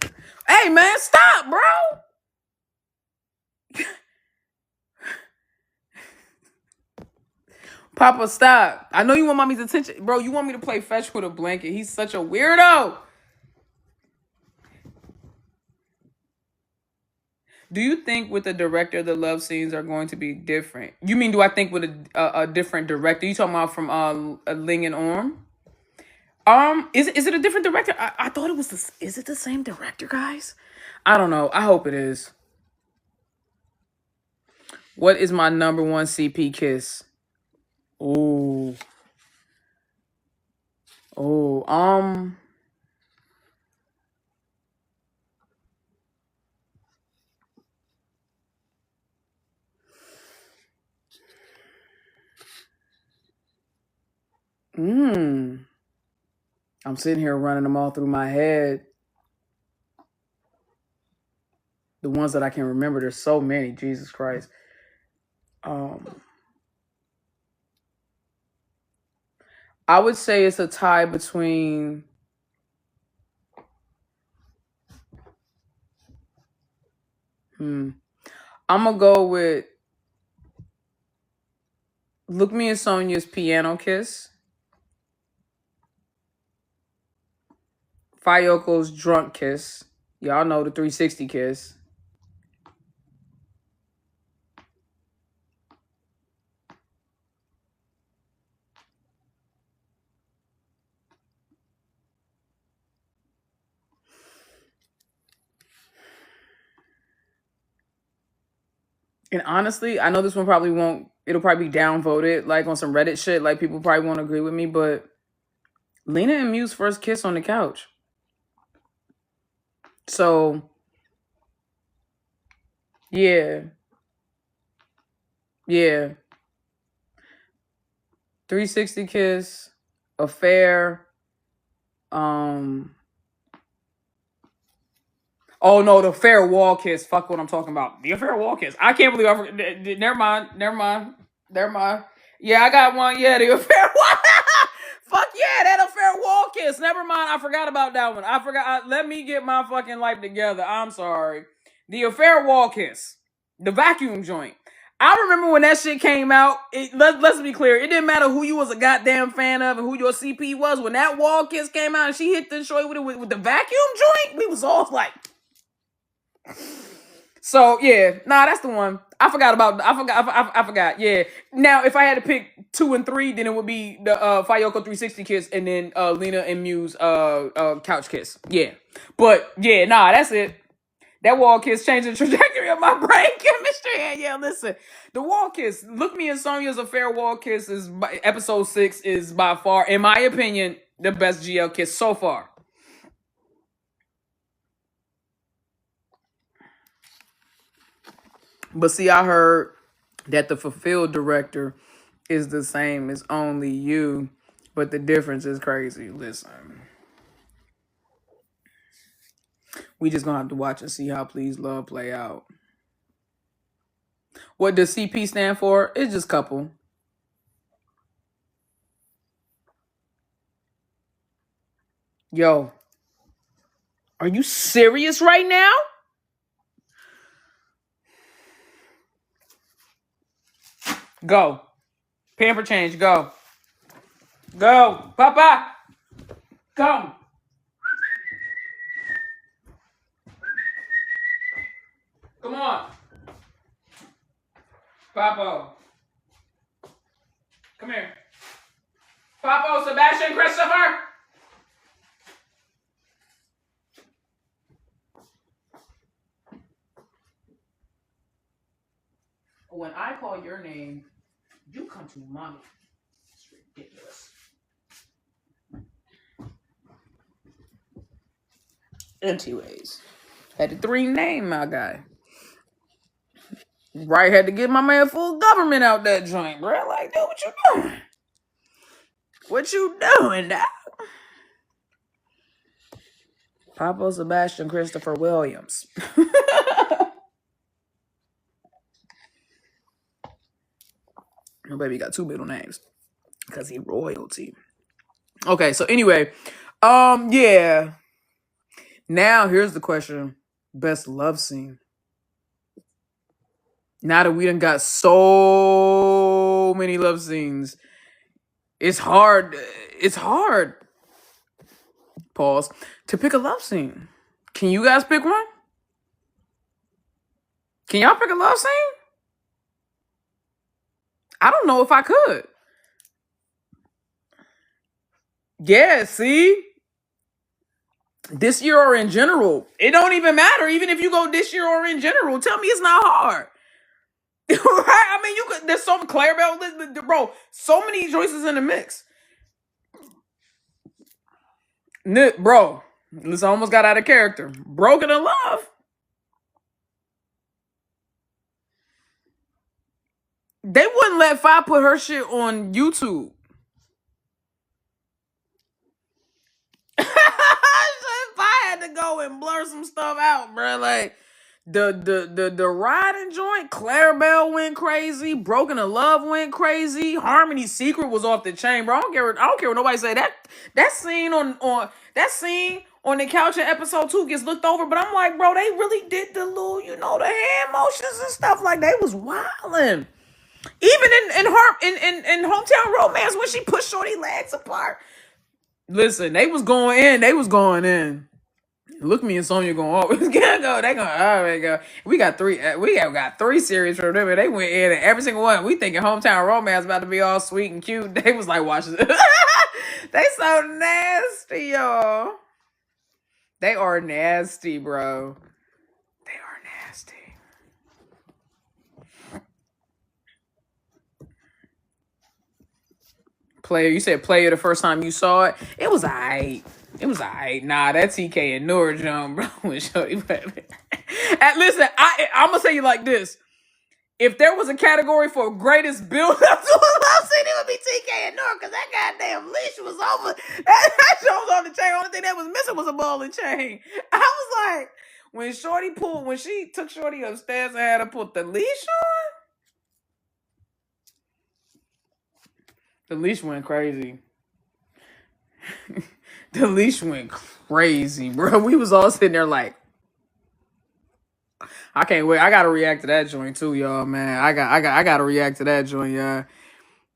Hey man, stop, bro. Papa, stop. I know you want mommy's attention. Bro, you want me to play fetch with a blanket. He's such a weirdo. Do you think with the director the love scenes are going to be different? You mean do I think with a different director? You talking about from Ling and Orm? Is it a different director? I thought it was is it the same director, guys? I don't know. I hope it is. What is my number one CP kiss? Oh. Oh, I'm sitting here running them all through my head. The ones that I can remember, there's so many. Jesus Christ. I would say it's a tie between I'm gonna go with Look Me and Sonia's piano kiss, Fayoko's drunk kiss. Y'all know the 360 kiss. And honestly, I know this one probably won't, it'll probably be downvoted, like on some Reddit shit, like people probably won't agree with me, but Lena and Mew's first kiss on the couch. So, yeah. Yeah. 360 kiss, affair, oh no, the fair wall kiss. Fuck what I'm talking about. The affair wall kiss. I can't believe I forgot. Never mind. Yeah, I got one. Yeah, the affair wall. Fuck yeah, that affair wall kiss. Never mind. I forgot about that one. I forgot. Let me get my fucking life together. I'm sorry. The affair wall kiss. The vacuum joint. I remember when that shit came out. Let's be clear. It didn't matter who you was a goddamn fan of and who your CP was. When that wall kiss came out and she hit the short with the vacuum joint, we was all like. So yeah, that's the one. I forgot. Yeah. Now if I had to pick 2 and 3, then it would be the Fayoko 360 kiss and then Lena and Mew's couch kiss. Yeah. But yeah, that's it. That wall kiss changed the trajectory of my brain chemistry. And yeah, listen, the wall kiss. Look Me and Sonia's affair wall kiss is episode 6 is by far, in my opinion, the best GL kiss so far. But see, I heard that the fulfilled director is the same as Only You, but the difference is crazy. Listen. We just gonna have to watch and see how Please Love play out. What does CP stand for? It's just couple. Yo, are you serious right now? Go. Pamper change, go. Go. Papa. Come. Come on. Papo. Come here. Papo, Sebastian, Christopher. When I call your name, you come to mommy. It's ridiculous. Anyways, had to 3 name my guy. Right, had to get my man full government out that joint, bro. Like, dude, what you doing? What you doing, dog? Papa Sebastian Christopher Williams. My baby got 2 middle names because he royalty. Okay, so anyway, yeah. Now here's the question: best love scene. Now that we done got so many love scenes, it's hard. Pause. To pick a love scene. Can you guys pick one? Can y'all pick a love scene? I don't know if I could. Yeah, see? This year or in general. It don't even matter. Even if you go this year or in general, tell me it's not hard. Right? I mean, you could. There's so many Clarabelle, bro. So many choices in the mix. Bro, this almost got out of character. Broken in Love. They wouldn't let Fi put her shit on YouTube. I had to go and blur some stuff out, bro. Like the riding joint, Clarabelle went crazy. Broken in Love went crazy. Harmony's Secret was off the chain, bro. I don't care what nobody say. That scene on the couch in episode 2 gets looked over, but I'm like, bro, they really did the little, the hand motions and stuff. Like they was wilding. Even in Hometown Romance when she pushed Shorty legs apart. Listen, they was going in. They was going in. Look, me and Sonya going, oh, it's gonna go. They going, oh my god. We got three series from them, and they went in, and every single one. We thinking Hometown Romance about to be all sweet and cute. They was like, watching it. They so nasty, y'all. They are nasty, bro. They are nasty. Player, you said Player the first time you saw it. It was alright. It was alright. Nah, that TK and Noor John, bro. Listen, I'm gonna say you like this. If there was a category for greatest build up to a love scene, it would be TK and Noor, because that goddamn leash was over. That show was on the chain. Only thing that was missing was a ball and chain. I was like, when she took Shorty upstairs and had to put the leash on, the leash went crazy. The leash went crazy, bro. We was all sitting there like, I can't wait. I gotta react to that joint too, y'all, man. I gotta react to that joint, y'all.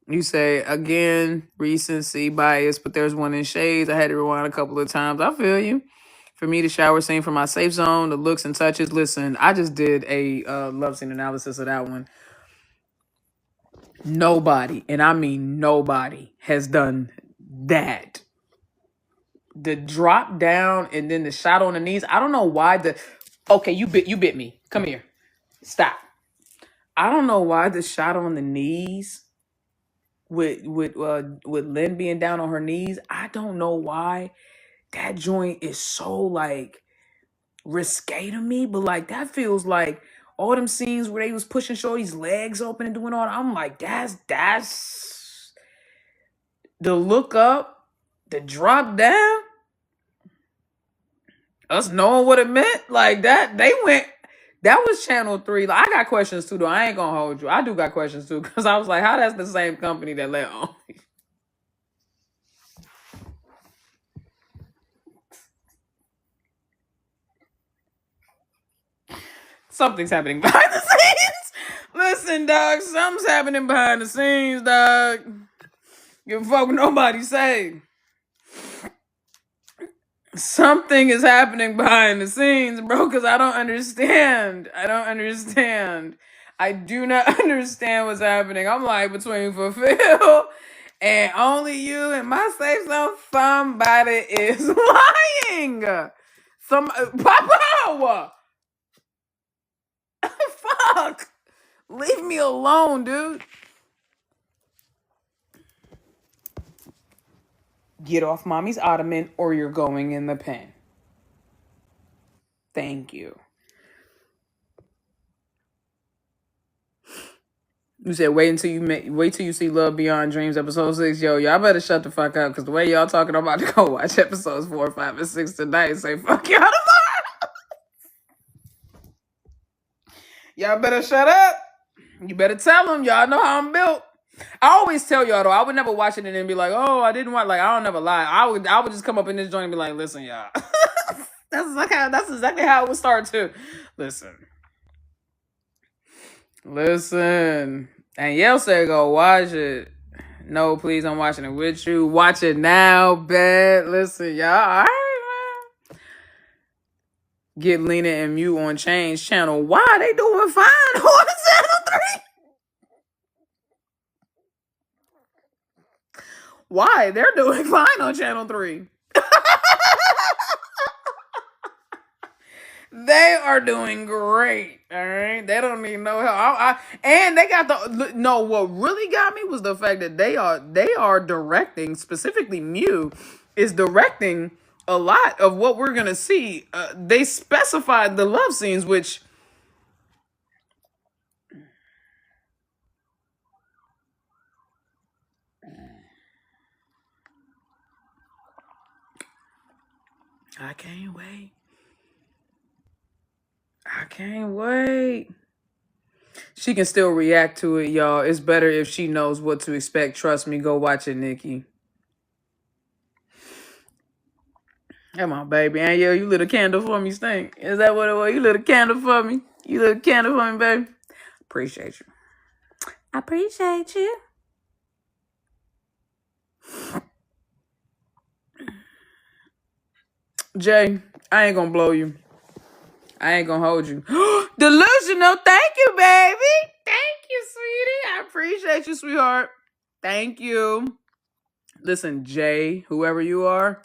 You say, again, recency bias, but there's one in shades. I had to rewind a couple of times. I feel you. For me, the shower scene from my safe zone, the looks and touches. Listen, I just did a love scene analysis of that one. Nobody, and I mean nobody, has done that. The drop down and then the shot on the knees. I don't know why okay, you bit me. Come here. Stop. I don't know why the shot on the knees with Lynn being down on her knees. I don't know why that joint is so like risque to me, but like that feels like all them scenes where they was pushing Shorty's legs open and doing all that. I'm like, that's the look up, the drop down, us knowing what it meant, like that. That was Channel 3. Like, I got questions too, though. I ain't gonna hold you. I do got questions too, because I was like, how that's the same company that let on? Something's happening behind the scenes. Listen, dog, something's happening behind the scenes, dog. Give a fuck what nobody say. Something is happening behind the scenes, bro, because I don't understand. I do not understand what's happening. I'm like, between Fulfill and Only You and my safe zone, somebody is lying. Papa! Fuck! Leave me alone, dude. Get off mommy's ottoman or you're going in the pen. Thank you. You said wait till you see Love Beyond Dreams episode 6. Yo, y'all better shut the fuck up, because the way y'all talking, I'm about to go watch episodes 4, 5, and 6 tonight and say fuck y'all tomorrow. Y'all better shut up. You better tell them. Y'all know how I'm built. I always tell y'all though, I would never watch it and then be like, oh, I didn't watch. Like, I don't never lie. I would just come up in this joint and be like, listen, y'all. That's exactly how it would start too. Listen. And Yale said go watch it. No, please, I'm watching it with you. Watch it now, bet. Listen, y'all. All right, man. Get Lena and Mew on Change channel. Why are they doing fine on channel 3? Why? They're doing fine on channel 3. They are doing great. All right. They don't need no help. And they got what really got me was the fact that they are directing, specifically Mew is directing a lot of what we're gonna see. They specified the love scenes, which I can't wait. I can't wait. She can still react to it, y'all. It's better if she knows what to expect. Trust me, go watch it, Nikki. Come on, baby. And yo, you lit a candle for me, Stink. Is that what it was? You lit a candle for me? You lit a candle for me, baby? Appreciate you. I appreciate you. Jay, I ain't gonna blow you. I ain't gonna hold you. Delusional. Thank you, baby. Thank you, sweetie. I appreciate you, sweetheart. Thank you. Listen, Jay, whoever you are,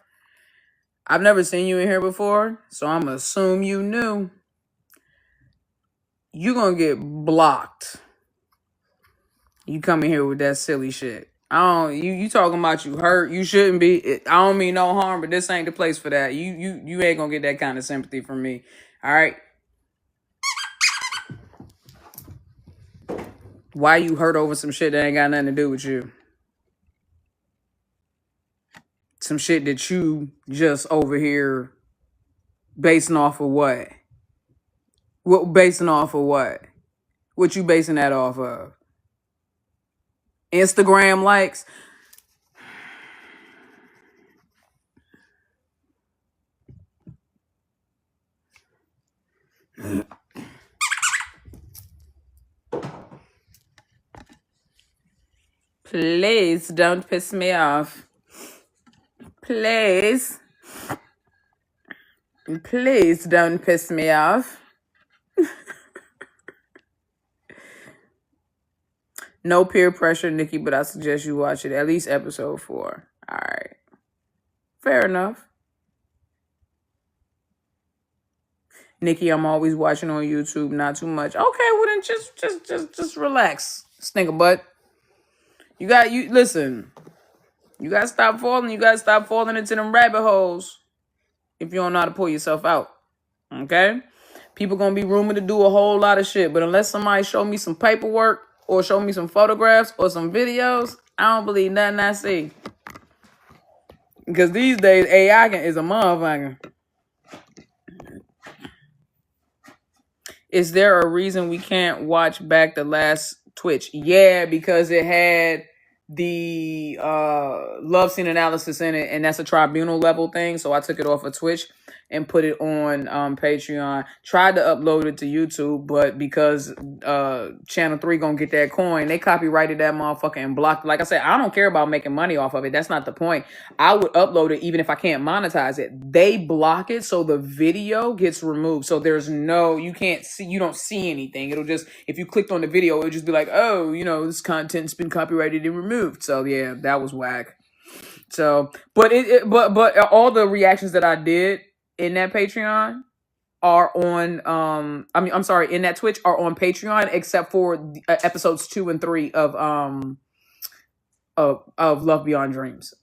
I've never seen you in here before, so I'm gonna assume you knew. You gonna get blocked. You come in here with that silly shit. You talking about you hurt. You shouldn't be. I don't mean no harm, but this ain't the place for that. You ain't gonna get that kind of sympathy from me. All right. Why you hurt over some shit that ain't got nothing to do with you? Some shit that you just over here basing off of what? What basing off of what? What you basing that off of? Instagram likes? Please don't piss me off. Please. Please don't piss me off. No peer pressure, Nikki, but I suggest you watch it. At least episode 4. All right. Fair enough. Nikki, I'm always watching on YouTube, not too much. Okay, well then just relax. Stinker butt. Listen. You gotta stop falling. You gotta stop falling into them rabbit holes if you don't know how to pull yourself out. Okay? People gonna be rumored to do a whole lot of shit, but unless somebody show me some paperwork or show me some photographs or some videos, I don't believe nothing I see. Because these days, AI is a motherfucker. Is there a reason we can't watch back the last Twitch? Yeah, because it had the love scene analysis in it, and that's a tribunal level thing. So I took it off of Twitch and put it on Patreon. Tried to upload it to YouTube, but because channel 3 gonna get that coin, they copyrighted that motherfucker and blocked it. Like I said, I don't care about making money off of it. That's not the point. I would upload it even if I can't monetize it. They block it so the video gets removed. So there's you can't see, you don't see anything. It'll just, if you clicked on the video, it'll just be like, oh, this content's been copyrighted and removed. So yeah, that was whack. So, but but all the reactions that I did in that Patreon are on I'm sorry, in that Twitch are on Patreon, except for episodes 2 and 3 of Love Beyond Dreams.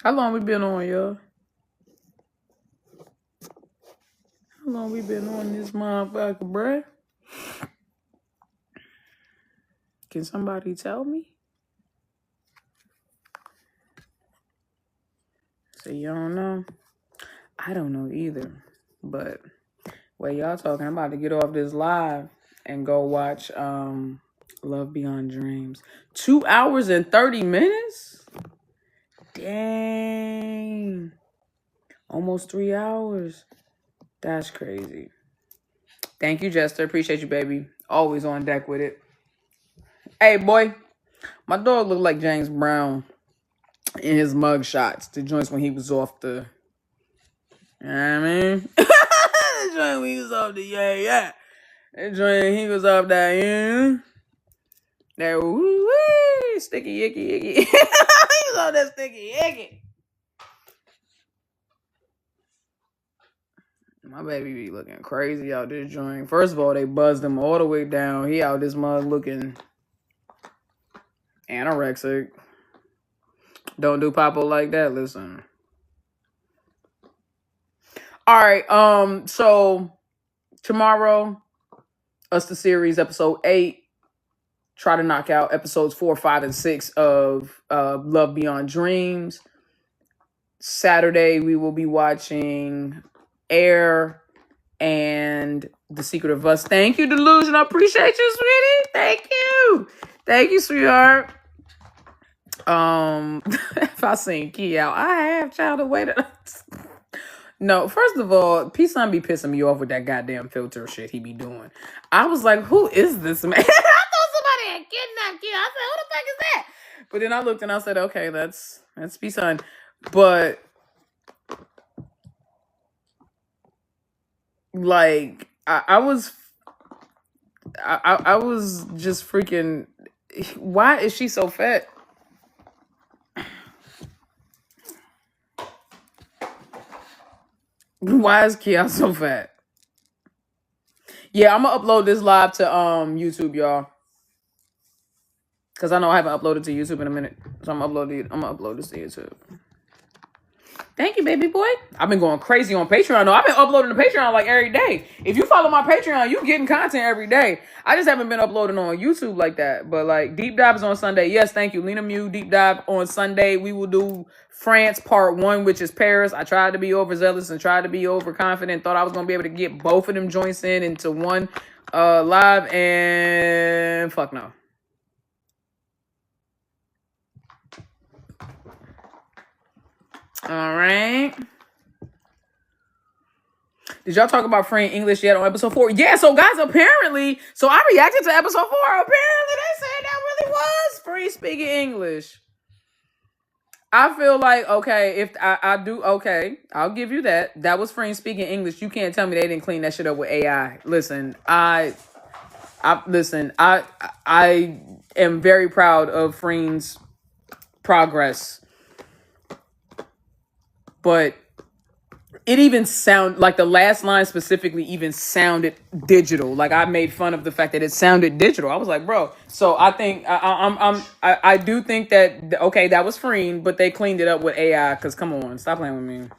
How long we been on, y'all? How long we been on this motherfucker, bruh? Can somebody tell me? So you don't know? I don't know either. But while y'all talking, I'm about to get off this live and go watch Love Beyond Dreams. 2 hours and 30 minutes? Dang. Almost 3 hours. That's crazy. Thank you, Jester. Appreciate you, baby. Always on deck with it. Hey, boy. My dog looked like James Brown in his mug shots. The joints when he was off the... You know what I mean? The joint when he was off the... Yeah. That joint he was off that... Yeah. That woo-wee. Sticky, icky. He was on that sticky, icky. My baby be looking crazy out this joint. First of all, they buzzed him all the way down. He out this mug looking anorexic. Don't do Papo like that. Listen. All right. So tomorrow, us the series episode 8. Try to knock out episodes 4, 5, and 6 of Love Beyond Dreams. Saturday, we will be watching Air and The Secret of Us. Thank you, Delusion. I appreciate you, sweetie. Thank you, sweetheart. If I seen Key out, I have child awaited. No, first of all, P-Son be pissing me off with that goddamn filter shit he be doing. I was like, who is this man? I thought somebody had kidnapped Key. I said, who the fuck is that? But then I looked and I said, okay, that's P-Son. But like I was just freaking. Why is she so fat? Why is Kia so fat? Yeah, I'm gonna upload this live to YouTube, y'all. Cause I know I haven't uploaded to YouTube in a minute. So I'm gonna upload this to YouTube. Thank you, baby boy. I've been going crazy on Patreon. No, I've been uploading to Patreon like every day. If you follow my Patreon, you getting content every day. I just haven't been uploading on YouTube like that. But like Deep Dive is on Sunday. Yes, thank you. Lena Mew, Deep Dive on Sunday. We will do France Part 1, which is Paris. I tried to be overzealous and tried to be overconfident. Thought I was going to be able to get both of them joints into one live. And fuck no. All right. Did y'all talk about free English yet on episode 4? Yeah, so guys, apparently, so I reacted to episode 4. Apparently, they said that really was free speaking English. I feel like, okay, if I do, okay, I'll give you that. That was free speaking English. You can't tell me they didn't clean that shit up with AI. Listen, I am very proud of Freen's progress. But it even sound like the last line specifically even sounded digital. Like I made fun of the fact that it sounded digital. I was like, bro. So I think I do think that okay, that was Freen, but they cleaned it up with AI. Cause come on, stop playing with me.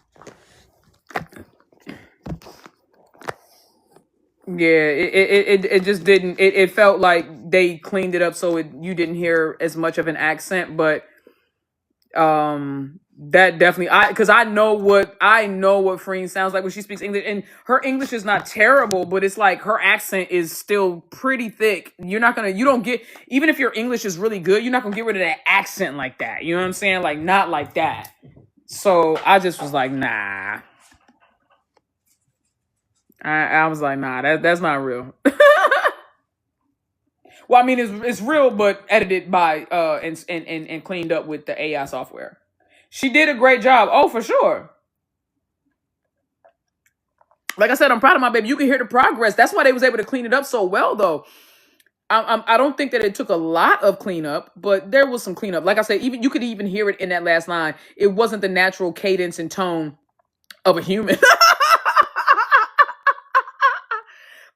Yeah, it just didn't. It felt like they cleaned it up so you didn't hear as much of an accent, but that definitely because I know what Freen sounds like when she speaks English, and her English is not terrible, but it's like her accent is still pretty thick. You don't get, even if your English is really good, you're not gonna get rid of that accent like that. You know what I'm saying? Like not like that. So I just was like, nah. I was like, nah, that's not real. Well, I mean, it's real, but edited by and cleaned up with the AI software. She did a great job. Oh, for sure. Like I said, I'm proud of my baby. You can hear the progress. That's why they was able to clean it up so well, though. I don't think that it took a lot of cleanup, but there was some cleanup. Like I said, even you could even hear it in that last line. It wasn't the natural cadence and tone of a human.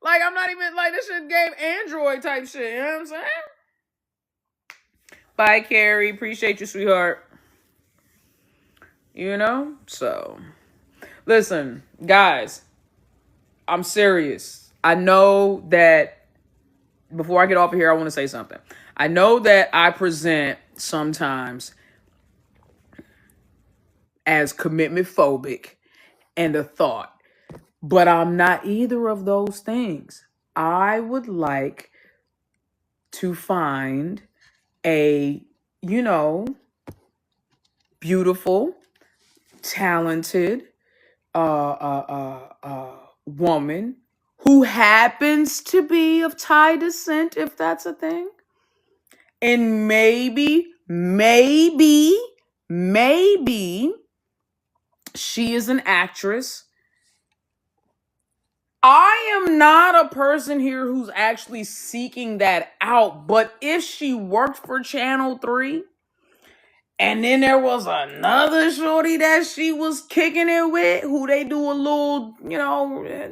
Like I'm not even like this shit gave Android type shit. You know what I'm saying? Bye, Carrie. Appreciate you, sweetheart. You know? So, listen, guys, I'm serious. I know that before I get off of here, I want to say something. I know that I present sometimes as commitment phobic and a thought, but I'm not either of those things. I would like to find a, beautiful, talented woman who happens to be of Thai descent, if that's a thing. And maybe she is an actress. I am not a person here who's actually seeking that out, but if she worked for Channel 3, and then there was another shorty that she was kicking it with, who they do a little,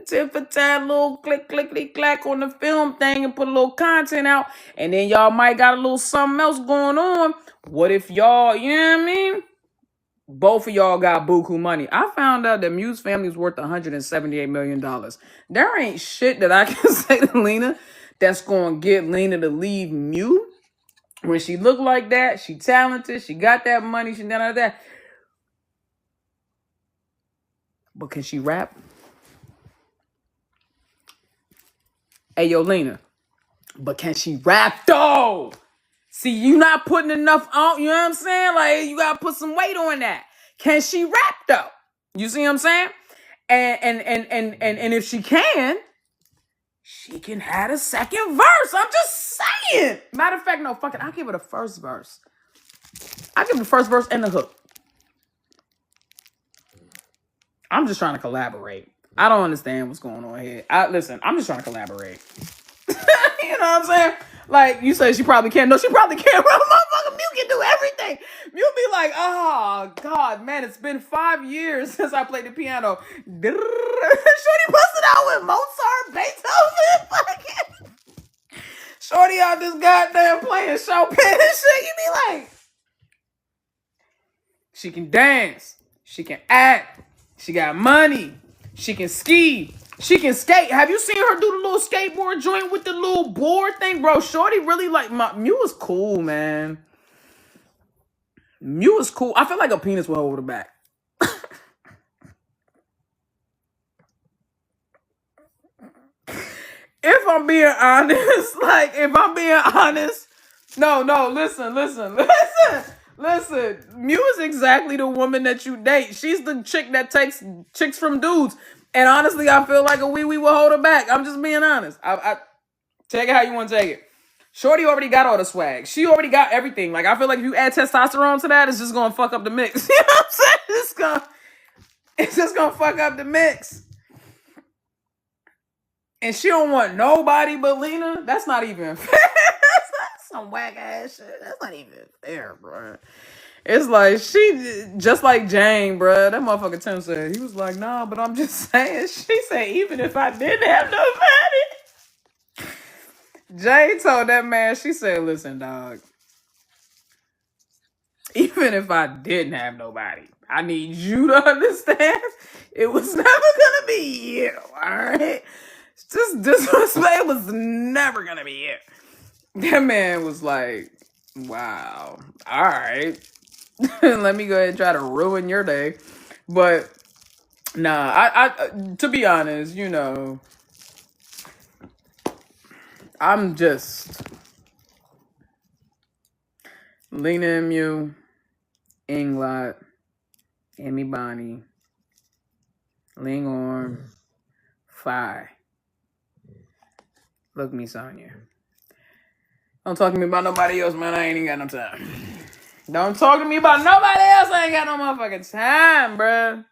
tit for tat, little clickety clack on the film thing and put a little content out, and then y'all might got a little something else going on. What if y'all, you know what I mean? Both of y'all got buku money. I found out that Mew's family is worth $178 million. There ain't shit that I can say to Lena that's going to get Lena to leave Mew. When she look like that, she talented, she got that money, she done all that. But can she rap? Hey, yo, Lena. But can she rap, though? See, you not putting enough on, you know what I'm saying? Like, you got to put some weight on that. Can she rap, though? You see what I'm saying? And if she can have a second verse. I'm just saying. Matter of fact, no, fuck it. I'll give her the first verse. I'll give her the first verse and the hook. I'm just trying to collaborate. I don't understand what's going on here. Listen, I'm just trying to collaborate. You know what I'm saying? Like, you say she probably can't. No, she probably can't. Motherfucker, Mew can do everything. Mew be like, oh, God, man, it's been 5 years since I played the piano. Shorty busted out with Mozart, Beethoven, fucking. Shorty out this goddamn playing Chopin and shit. You be like, she can dance. She can act. She got money. She can ski. She can skate. Have you seen her do the little skateboard joint with the little board thing? Bro, shorty really like Mew is cool, man. Mew is cool. I feel like a penis will hold her back. If I'm being honest, no, listen. Mew is exactly the woman that you date. She's the chick that takes chicks from dudes. And honestly, I feel like a wee will hold her back. I'm just being honest. I take it how you want to take it. Shorty already got all the swag. She already got everything. Like, I feel like if you add testosterone to that, it's just gonna fuck up the mix. You know what I'm saying? It's just gonna fuck up the mix. And she don't want nobody but Lena. That's not even fair. That's some whack ass shit. That's not even fair, bro. It's like she just like Jane, bro. That motherfucker Tim said. He was like, nah, but I'm just saying. She said, even if I didn't have nobody. Jane told that man, she said, listen, dog. Even if I didn't have nobody, I need you to understand it was never gonna be you, alright? Just disrespect was never gonna be it. That man was like, wow, alright. Let me go ahead and try to ruin your day. But nah, I to be honest, I'm just Lena and Mew, Englot, Amy Bonnie, Ling Orm, Phi. Look me, Sonya. Don't talk to me about nobody else, man. I ain't even got no time. Don't talk to me about nobody else. I ain't got no motherfucking time, bruh.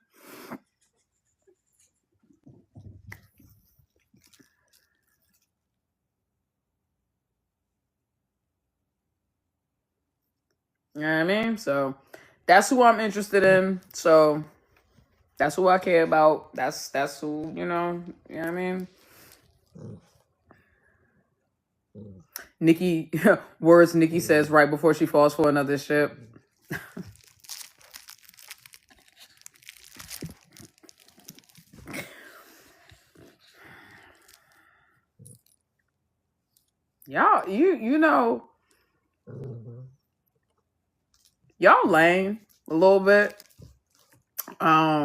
You know what I mean? So that's who I'm interested in. So that's who I care about. That's who, you know what I mean? Nikki, words Nikki says right before she falls for another ship. Y'all, you know, y'all lame a little bit. I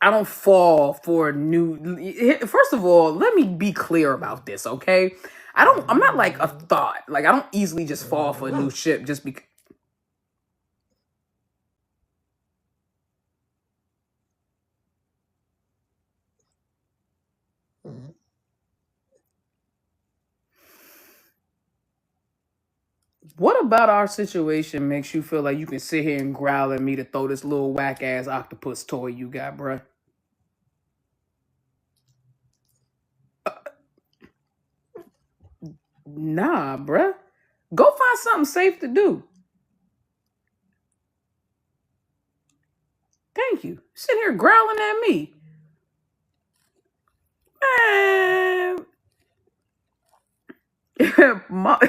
don't fall for new. First of all, let me be clear about this, okay? I'm not like a thought. Like, I don't easily just fall for a new ship just because. What about our situation makes you feel like you can sit here and growl at me to throw this little whack ass octopus toy you got, bruh? Nah, bruh. Go find something safe to do. Thank you. Sitting here growling at me. Man.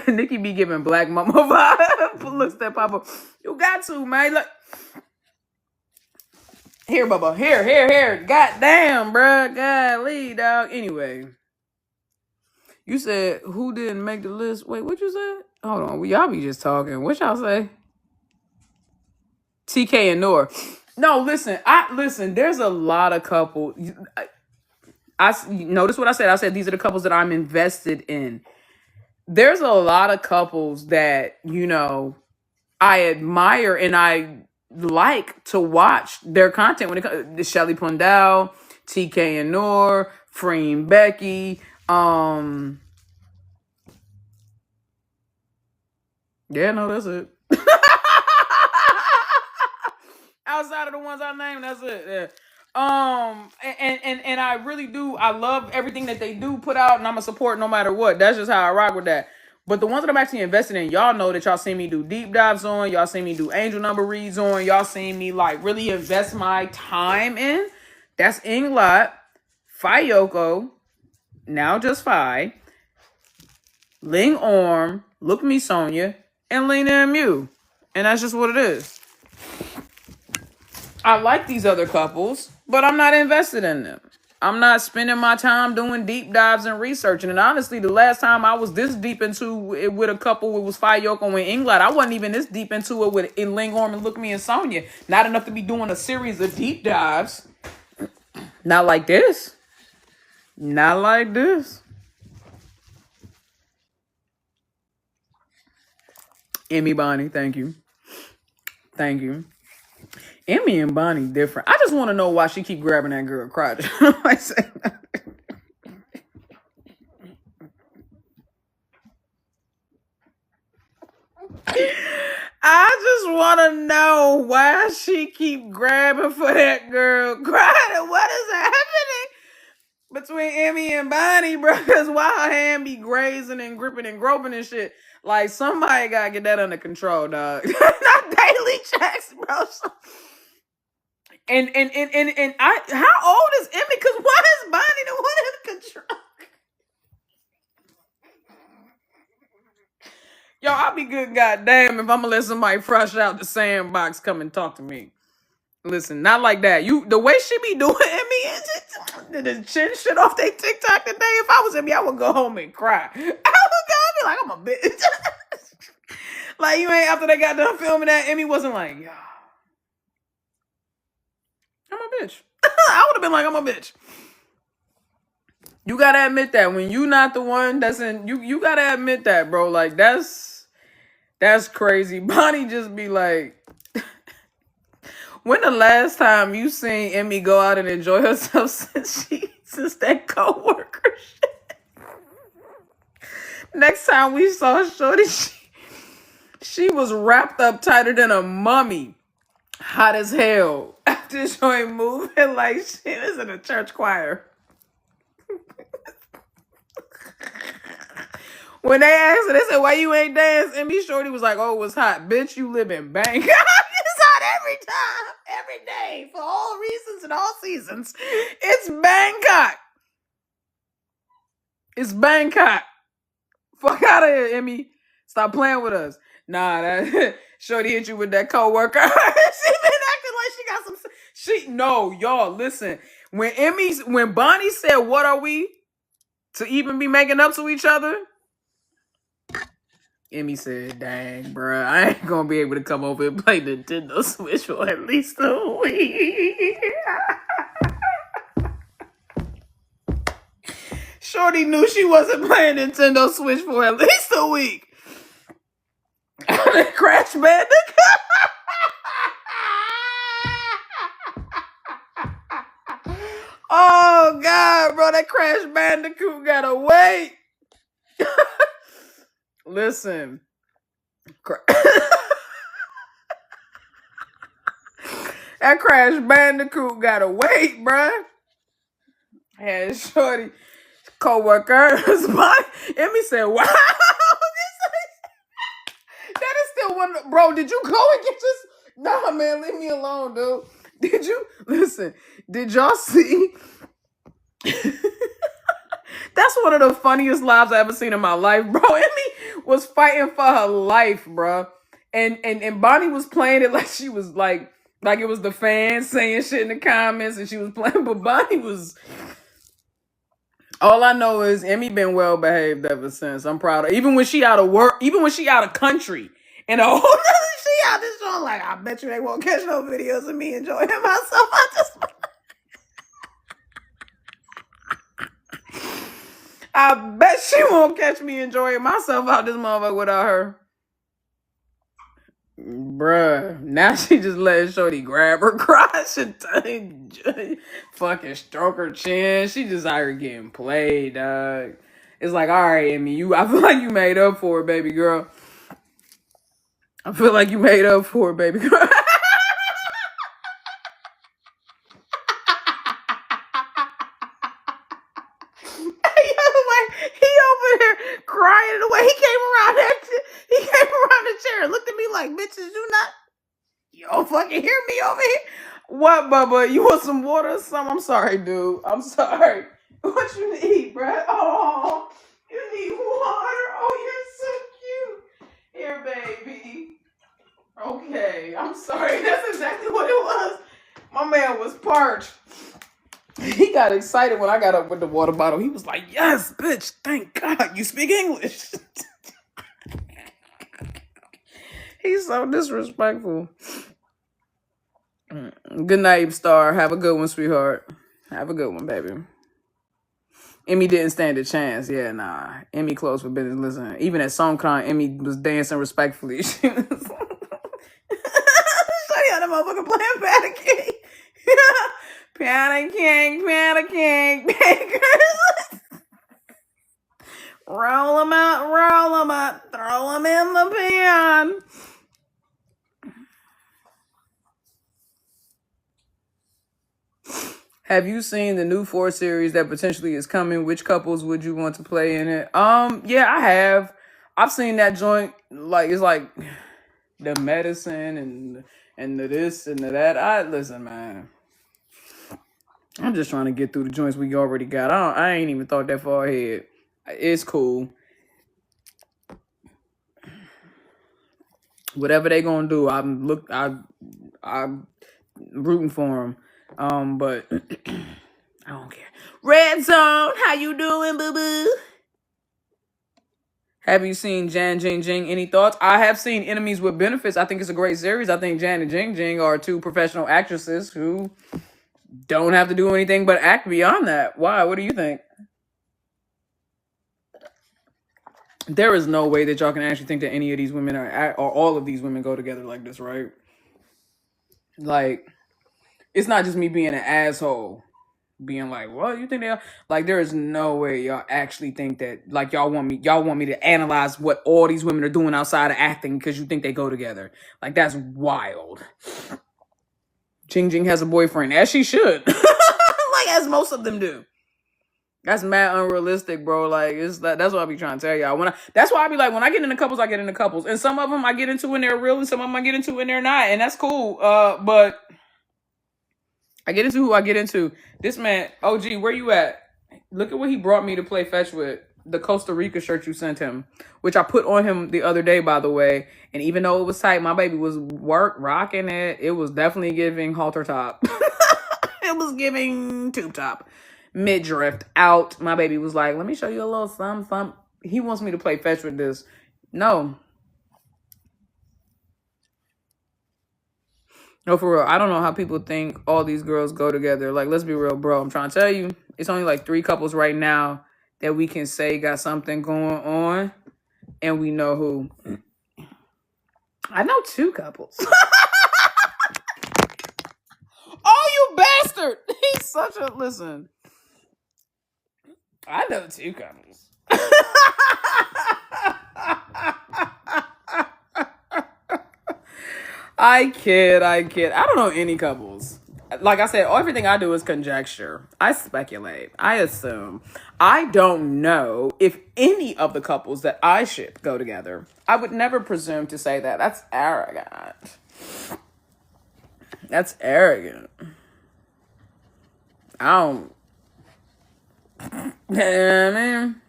Nikki be giving black mama vibe. Looks that papa. You got to, man. Look. Here, Bubba. Here. Goddamn, bruh. Golly, dog. Anyway. You said who didn't make the list? Wait, what you said? Hold on. Y'all be just talking. What y'all say? TK and Noor. No, listen. There's a lot of couples. I notice what I said. I said these are the couples that I'm invested in. There's a lot of couples that, you know, I admire and I like to watch their content when it comes to Shelly Pundell, TK and Noor, Freem Becky. Yeah, no, that's it. Outside of the ones I named, that's it. Yeah. And I really do. I love everything that they do put out, and I'm a support no matter what. That's just how I rock with that. But the ones that I'm actually invested in, y'all know that y'all seen me do deep dives on, y'all seen me do angel number reads on, y'all seen me like really invest my time in. That's Englot, Fayoko, now just Fi, Ling Orm, Look Me Sonia, and Lena MU. And that's just what it is. I like these other couples, but I'm not invested in them. I'm not spending my time doing deep dives and researching. And honestly, the last time I was this deep into it with a couple, it was Fayoko and Englot. I wasn't even this deep into it with Ling Orm and Look Me and Sonia. Not enough to be doing a series of deep dives. Not like this. Not like this. Emmy Bonnie, thank you. Thank you. Emmy and Bonnie different. I just want to know why she keep grabbing that girl crotch. I just want to know why she keep grabbing for that girl crying. What is happening between Emmy and Bonnie, bro? Because why her hand be grazing and gripping and groping and shit? Like, somebody got to get that under control, dog. Not daily checks, bro. And how old is Emmy? Because why is Bonnie the one in control? Yo, I'll be good, goddamn, if I'm gonna let somebody fresh out the sandbox come and talk to me. Listen, not like that. The way she be doing me, the chin shit off they TikTok today. If I was Emmy, I would go home and cry. I would be like, I'm a bitch. Like, you ain't, after they got done filming that, Emmy wasn't like, yo, I'm a bitch. I would have been like, I'm a bitch. You gotta admit that when you not the one that's in, you gotta admit that, bro. Like, that's crazy. Bonnie just be like, when the last time you seen Emmy go out and enjoy herself since that coworker shit? Next time we saw Shorty, she was wrapped up tighter than a mummy. Hot as hell. After showing moving like she was in a church choir. When they asked her, they said, why you ain't dance? Emmy Shorty was like, oh, it was hot. Bitch, you live in Bangkok. It's hot every time, every day, for all reasons and all seasons. It's Bangkok. It's Bangkok. Fuck out of here, Emmy. Stop playing with us. Nah, that Shorty hit you with that coworker. She been acting like she got some. No, y'all, listen. When Bonnie said, what are we? to even be making up to each other? Emmy said, dang, bruh, I ain't gonna be able to come over and play Nintendo Switch for at least a week. Shorty knew she wasn't playing Nintendo Switch for at least a week. Crash Bandicoot. Oh, God, bro, that Crash Bandicoot gotta wait. Listen. That Crash Bandicoot gotta wait, bruh. Had Shorty co-workers. Emmy said, wow. That is still one. Bro, did you go and get this? Nah, man, leave me alone, dude. Did you? Listen, did y'all see? That's one of the funniest lives I ever seen in my life, bro. Emmy was fighting for her life, bro. And Bonnie was playing it like she was like it was the fans saying shit in the comments and she was playing, but Bonnie was... All I know is Emmy been well behaved ever since. I'm proud of her. Even when she out of work, even when she out of country, and a whole nother she out this show, like, I bet you they won't catch no videos of me enjoying myself. I bet she won't catch me enjoying myself out this motherfucker without her. Bruh, now she just letting Shorty grab her crotch and fucking stroke her chin. She just out here getting played, dog. It's like, all right, Emmy, I feel like you made up for it, baby girl. I feel like you made up for it, baby girl. He over there crying away. He came around the chair and looked at me like, bitches, you don't fucking hear me over here. What, Bubba? You want some water or something? I'm sorry, dude. I'm sorry. What you need, bruh? Oh, you need water. Oh, you're so cute. Here, baby. Okay, I'm sorry. That's exactly what it was. My man was parched. He got excited when I got up with the water bottle. He was like, yes, bitch, thank God you speak English. He's so disrespectful. Good night, Star. Have a good one, sweetheart. Have a good one, baby. Emmy didn't stand a chance. Yeah, nah. Emmy closed for business. Listen, even at Songkran, Emmy was dancing respectfully. She was... Shawty had a motherfucker playing Piano King. Piano King, Piano King. Roll them out, throw them in the pan. Have you seen the new 4 series that potentially is coming? Which couples would you want to play in it? Yeah, I have. I've seen that joint. Like, it's like the medicine and the this and the that. Listen, man. I'm just trying to get through the joints we already got. I ain't even thought that far ahead. It's cool. Whatever they gonna do, I'm rooting for them. But I don't care. Red Zone, how you doing, boo boo? Have you seen Jan Jing Jing? Any thoughts? I have seen Enemies with Benefits. I think it's a great series. I think Jan and Jing Jing are 2 professional actresses who don't have to do anything but act beyond that. Why? What do you think? There is no way that y'all can actually think that any of these women or all of these women go together like this, right? Like, it's not just me being an asshole, being like, "What you think they are?" Like, there is no way y'all actually think that. Like, y'all want me to analyze what all these women are doing outside of acting because you think they go together. Like, that's wild. Jing Jing has a boyfriend, as she should, like as most of them do. That's mad unrealistic, bro. Like, that's what I be trying to tell y'all. That's why I be like, when I get into couples, I get into couples, and some of them I get into and they're real, and some of them I get into and they're not, and that's cool. But I get into who I get into. This man, OG, where you at? Look at what he brought me to play fetch with. The Costa Rica shirt you sent him, which I put on him the other day, by the way. And even though it was tight, my baby was rocking it. It was definitely giving halter top. It was giving tube top. midriff out. My baby was like, let me show you a little something. He wants me to play fetch with this. No, for real. I don't know how people think all these girls go together. Like, let's be real, bro. I'm trying to tell you, it's only like 3 couples right now that we can say got something going on, and we know who. I know 2 couples. Oh, you bastard! He's such a listen. I know 2 couples. I kid. I don't know any couples. Like I said, everything I do is conjecture. I speculate. I assume. I don't know if any of the couples that I ship go together. I would never presume to say that. That's arrogant. That's arrogant. I don't. Yeah, man.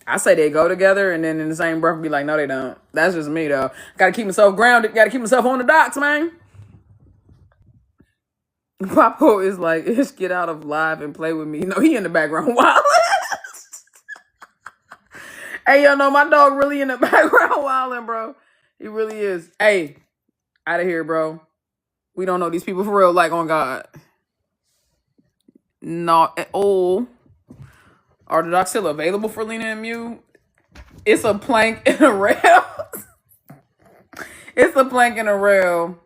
I say they go together, and then in the same breath be like, no, they don't. That's just me, though. Gotta keep myself grounded. Gotta keep myself on the docks, man. Papo is like, Ish, get out of live and play with me. No, he in the background wilding. Hey, yo, no, my dog really in the background wilding, bro. He really is. Hey, out of here, bro. We don't know these people for real, like, on God. Not at all. Are the docs still available for Lena and Mew? It's a plank and a rail. It's a plank and a rail.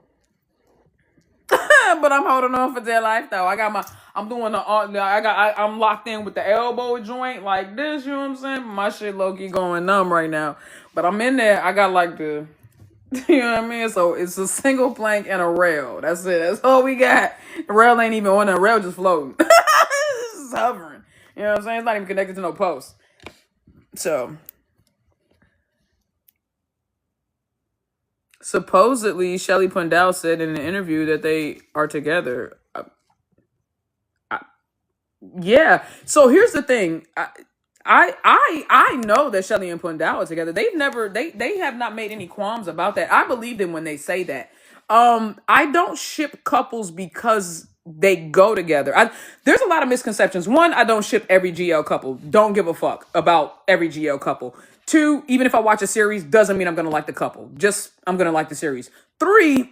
But I'm holding on for dear life though. I'm locked in with the elbow joint like this, you know what I'm saying? My shit low-key going numb right now. But I'm in there. I got like the, you know what I mean? So it's a single plank and a rail. That's it. That's all we got. The rail ain't even on, the rail just floating. It's just hovering. You know what I'm saying? It's not even connected to no post. So supposedly, Shelly Pundell said in an interview that they are together. Yeah. So here's the thing. I know that Shelly and Pundell are together. They have not made any qualms about that. I believe them when they say that. I don't ship couples because they go together. There's a lot of misconceptions. 1, I don't ship every GL couple. Don't give a fuck about every GL couple. 2, even if I watch a series, doesn't mean I'm going to like the couple. Just, I'm going to like the series. 3,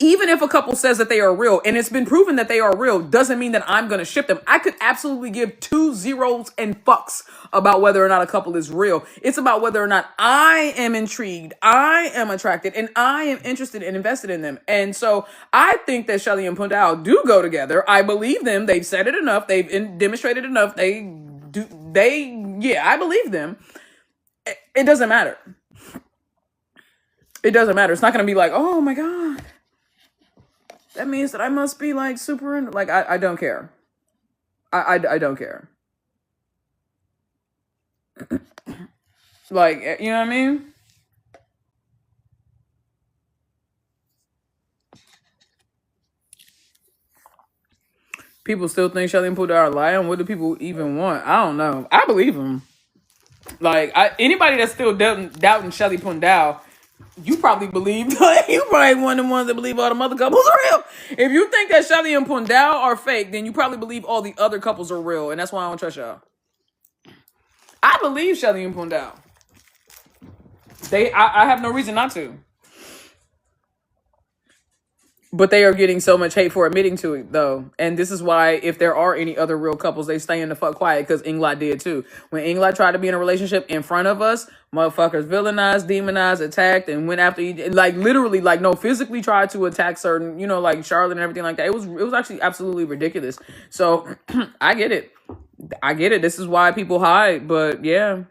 even if a couple says that they are real, and it's been proven that they are real, doesn't mean that I'm going to ship them. I could absolutely give 2 zeros and fucks about whether or not a couple is real. It's about whether or not I am intrigued, I am attracted, and I am interested and invested in them. And so I think that Shelly and Pundell do go together. I believe them. They've said it enough. They've demonstrated enough. I believe them. It doesn't matter. It doesn't matter. It's not going to be like, oh my God, that means that I must be like super like, I don't care. I don't care. Like, you know what I mean? People still think Shelly and Pooh are lying. What do people even want? I don't know. I believe them. Like, anybody that's still doubting Shelly Pundell, you probably believe, you probably one of the ones that believe all the other couples are real. If you think that Shelly and Pundell are fake, then you probably believe all the other couples are real. And that's why I don't trust y'all. I believe Shelly and Pundell. I have no reason not to. But they are getting so much hate for admitting to it, though. And this is why, if there are any other real couples, they stay in the fuck quiet, because Englot did too. When Englot tried to be in a relationship in front of us, motherfuckers villainized, demonized, attacked, and went after you. Like, literally, like, no, physically tried to attack certain, like Charlotte and everything like that. It was actually absolutely ridiculous. So, I get it. This is why people hide, but yeah.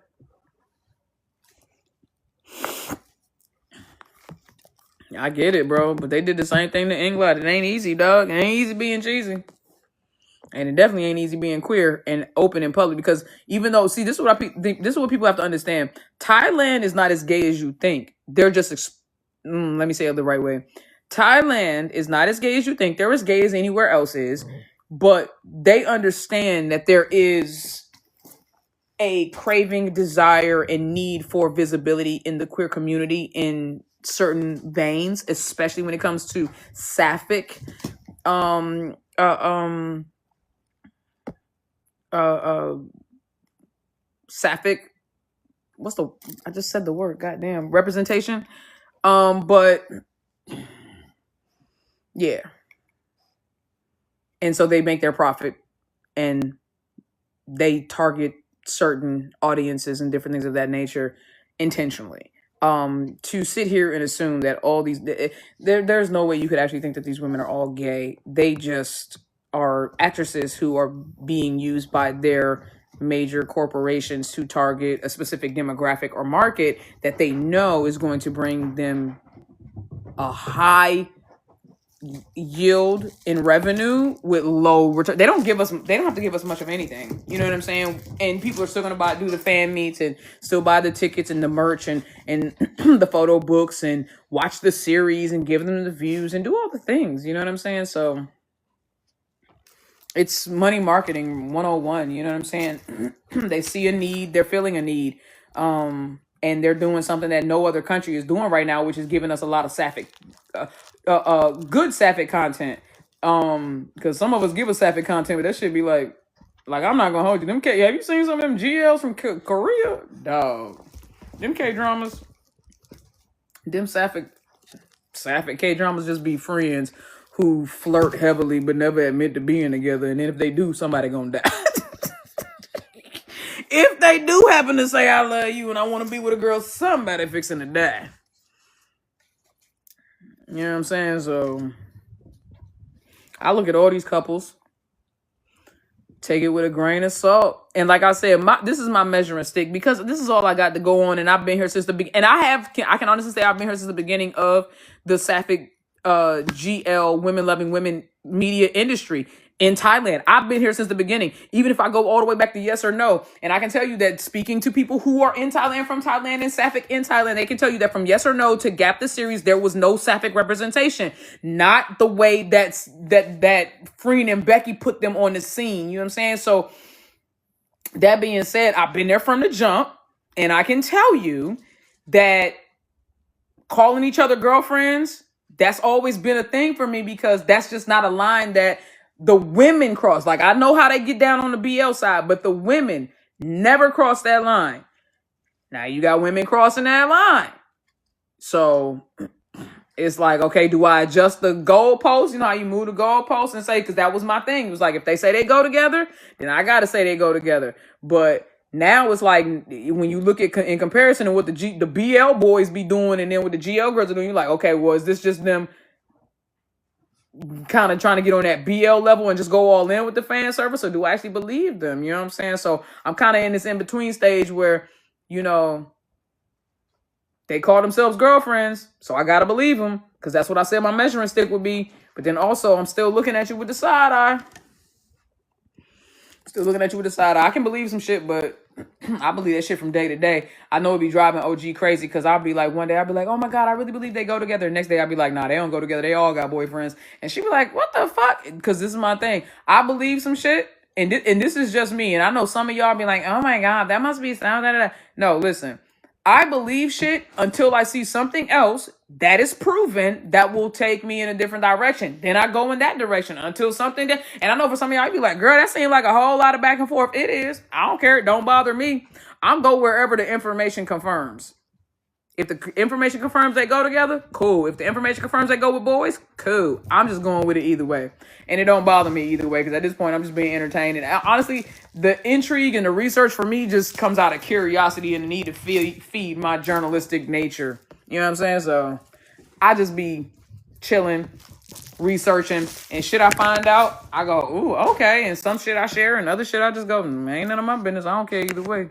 I get it, bro. But they did the same thing to Englot. It ain't easy, dog. It ain't easy being cheesy. And it definitely ain't easy being queer and open in public. Because even though, see, this is what people have to understand. Thailand is not as gay as you think. They're just, let me say it the right way. Thailand is not as gay as you think. They're as gay as anywhere else is. But they understand that there is a craving, desire, and need for visibility in the queer community in certain veins, especially when it comes to sapphic sapphic, I just said the word, goddamn, representation. But yeah. And so they make their profit, and they target certain audiences and different things of that nature intentionally. To sit here and assume that all these there's no way you could actually think that these women are all gay. They just are actresses who are being used by their major corporations to target a specific demographic or market that they know is going to bring them a high yield in revenue with low return. They don't have to give us much of anything. You know what I'm saying? And people are still gonna do the fan meets and still buy the tickets and the merch and the photo books and watch the series and give them the views and do all the things. You know what I'm saying? So it's money marketing 101. You know what I'm saying? They see a need, they're feeling a need. And they're doing something that no other country is doing right now, which is giving us a lot of sapphic, good sapphic content. Because some of us give us sapphic content, but that should be like I'm not gonna hold you. Have you seen some of them GLs from Korea? Dog, them K dramas, them sapphic K dramas just be friends who flirt heavily but never admit to being together, and then if they do, somebody gonna die. If they do happen to say I love you and I want to be with a girl, somebody fixing to die. You know what I'm saying? So I look at all these couples, take it with a grain of salt. And like I said, this is my measuring stick because this is all I got to go on. And I've been here since the beginning. And I can honestly say I've been here since the beginning of the sapphic GL women loving women media industry in Thailand. I've been here since the beginning, even if I go all the way back to Yes or No. And I can tell you that speaking to people who are in Thailand, from Thailand, and sapphic in Thailand, they can tell you that from Yes or No to Gap the series, there was no sapphic representation. Not the way that Freen and Becky put them on the scene. You know what I'm saying? So that being said, I've been there from the jump, and I can tell you that calling each other girlfriends, that's always been a thing for me because that's just not a line that the women cross. Like, I know how they get down on the BL side, but the women never cross that line. Now you got women crossing that line. So it's like, okay, do I adjust the goalpost? You know how you move the goalpost and say, because that was my thing. It was like, if they say they go together, then I got to say they go together. But now it's like, when you look at in comparison to what the BL boys be doing and then what the GL girls are doing, you're like, okay, well, is this just them kind of trying to get on that BL level and just go all in with the fan service, or do I actually believe them? You know what I'm saying? So I'm kind of in this in-between stage where, you know, they call themselves girlfriends, so I gotta believe them because that's what I said my measuring stick would be. But then also, I'm still looking at you with the side eye. I can believe some shit, but I believe that shit from day to day. I know it'd be driving OG crazy because I'll be like, one day I'll be like, oh my God, I really believe they go together. The next day I'll be like, nah, they don't go together. They all got boyfriends. And she'd be like, what the fuck? Because this is my thing. I believe some shit, and this is just me. And I know some of y'all be like, oh my God, that must be sound. No, listen. I believe shit until I see something else that is proven that will take me in a different direction. Then I go in that direction until something that, and I know for some of y'all, I'd be like, girl, that seems like a whole lot of back and forth. It is. I don't care. It don't bother me. I'm go wherever the information confirms. If the information confirms they go together, cool. If the information confirms they go with boys, cool. I'm just going with it either way. And it don't bother me either way because at this point, I'm just being entertained. And honestly, the intrigue and the research for me just comes out of curiosity and the need to feed my journalistic nature. You know what I'm saying? So I just be chilling, researching, and shit I find out, I go, ooh, okay. And some shit I share and other shit I just go, ain't none of my business. I don't care either way.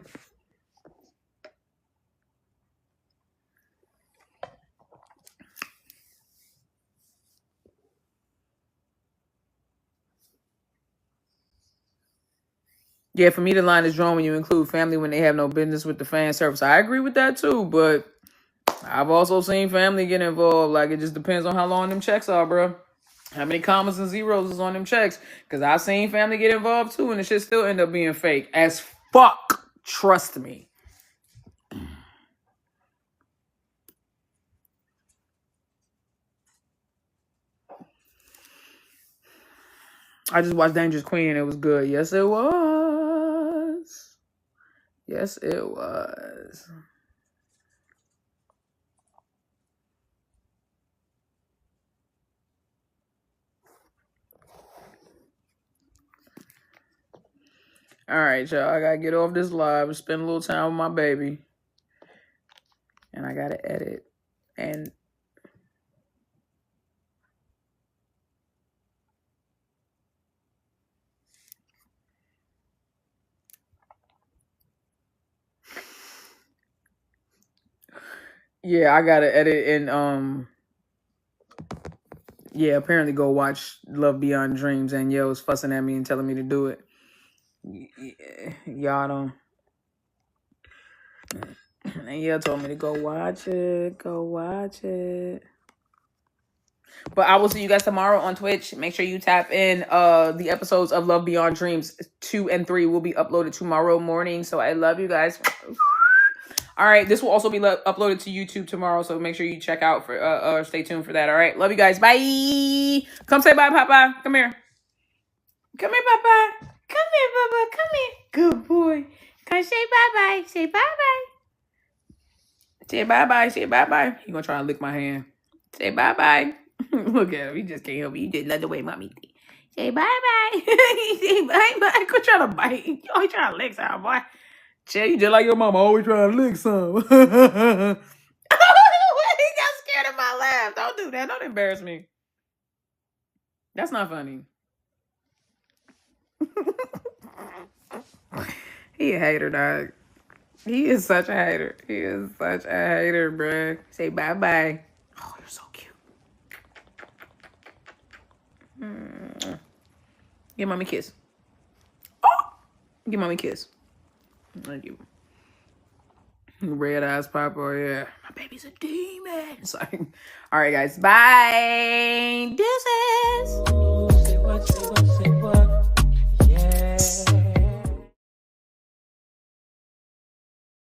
Yeah, for me, the line is drawn when you include family when they have no business with the fan service. I agree with that too, but I've also seen family get involved. Like, it just depends on how long them checks are, bro. How many commas and zeros is on them checks? Because I've seen family get involved too, and the shit still end up being fake as fuck. Trust me. I just watched Dangerous Queen and it was good. Yes, it was. Yes, it was. All right, y'all. I gotta get off this live, spend a little time with my baby, and I gotta edit. And yeah, I gotta edit and yeah, apparently go watch Love Beyond Dreams, and Yo was fussing at me and telling me to do it. Y'all don't. And Yo told me to go watch it. Go watch it. But I will see you guys tomorrow on Twitch. Make sure you tap in. The episodes of Love Beyond Dreams 2 and 3 will be uploaded tomorrow morning. So I love you guys. All right, this will also be uploaded to YouTube tomorrow, so make sure you check out for stay tuned for that. All right, love you guys. Bye. Come say bye, Papa. Come here. Come here, Papa. Come here, Papa. Come here. Good boy. Come say bye-bye. Say bye-bye. Say bye-bye. Say bye-bye. He gonna try and lick my hand. Say bye-bye. Look at him. He just can't help it. He just love the way mommy did. Say bye-bye. Say bye-bye. Quit trying to bite. You always trying to lick some, boy. Chill, you just like your mama, always trying to lick some. He got scared of my laugh. Don't do that. Don't embarrass me. That's not funny. He a hater, dog. He is such a hater. He is such a hater, bruh. Say bye-bye. Oh, you're so cute. Give mommy a kiss. Oh! Give mommy a kiss. Thank you. Red eyes pop, oh yeah. My baby's a demon. Sorry. All right, guys. Bye.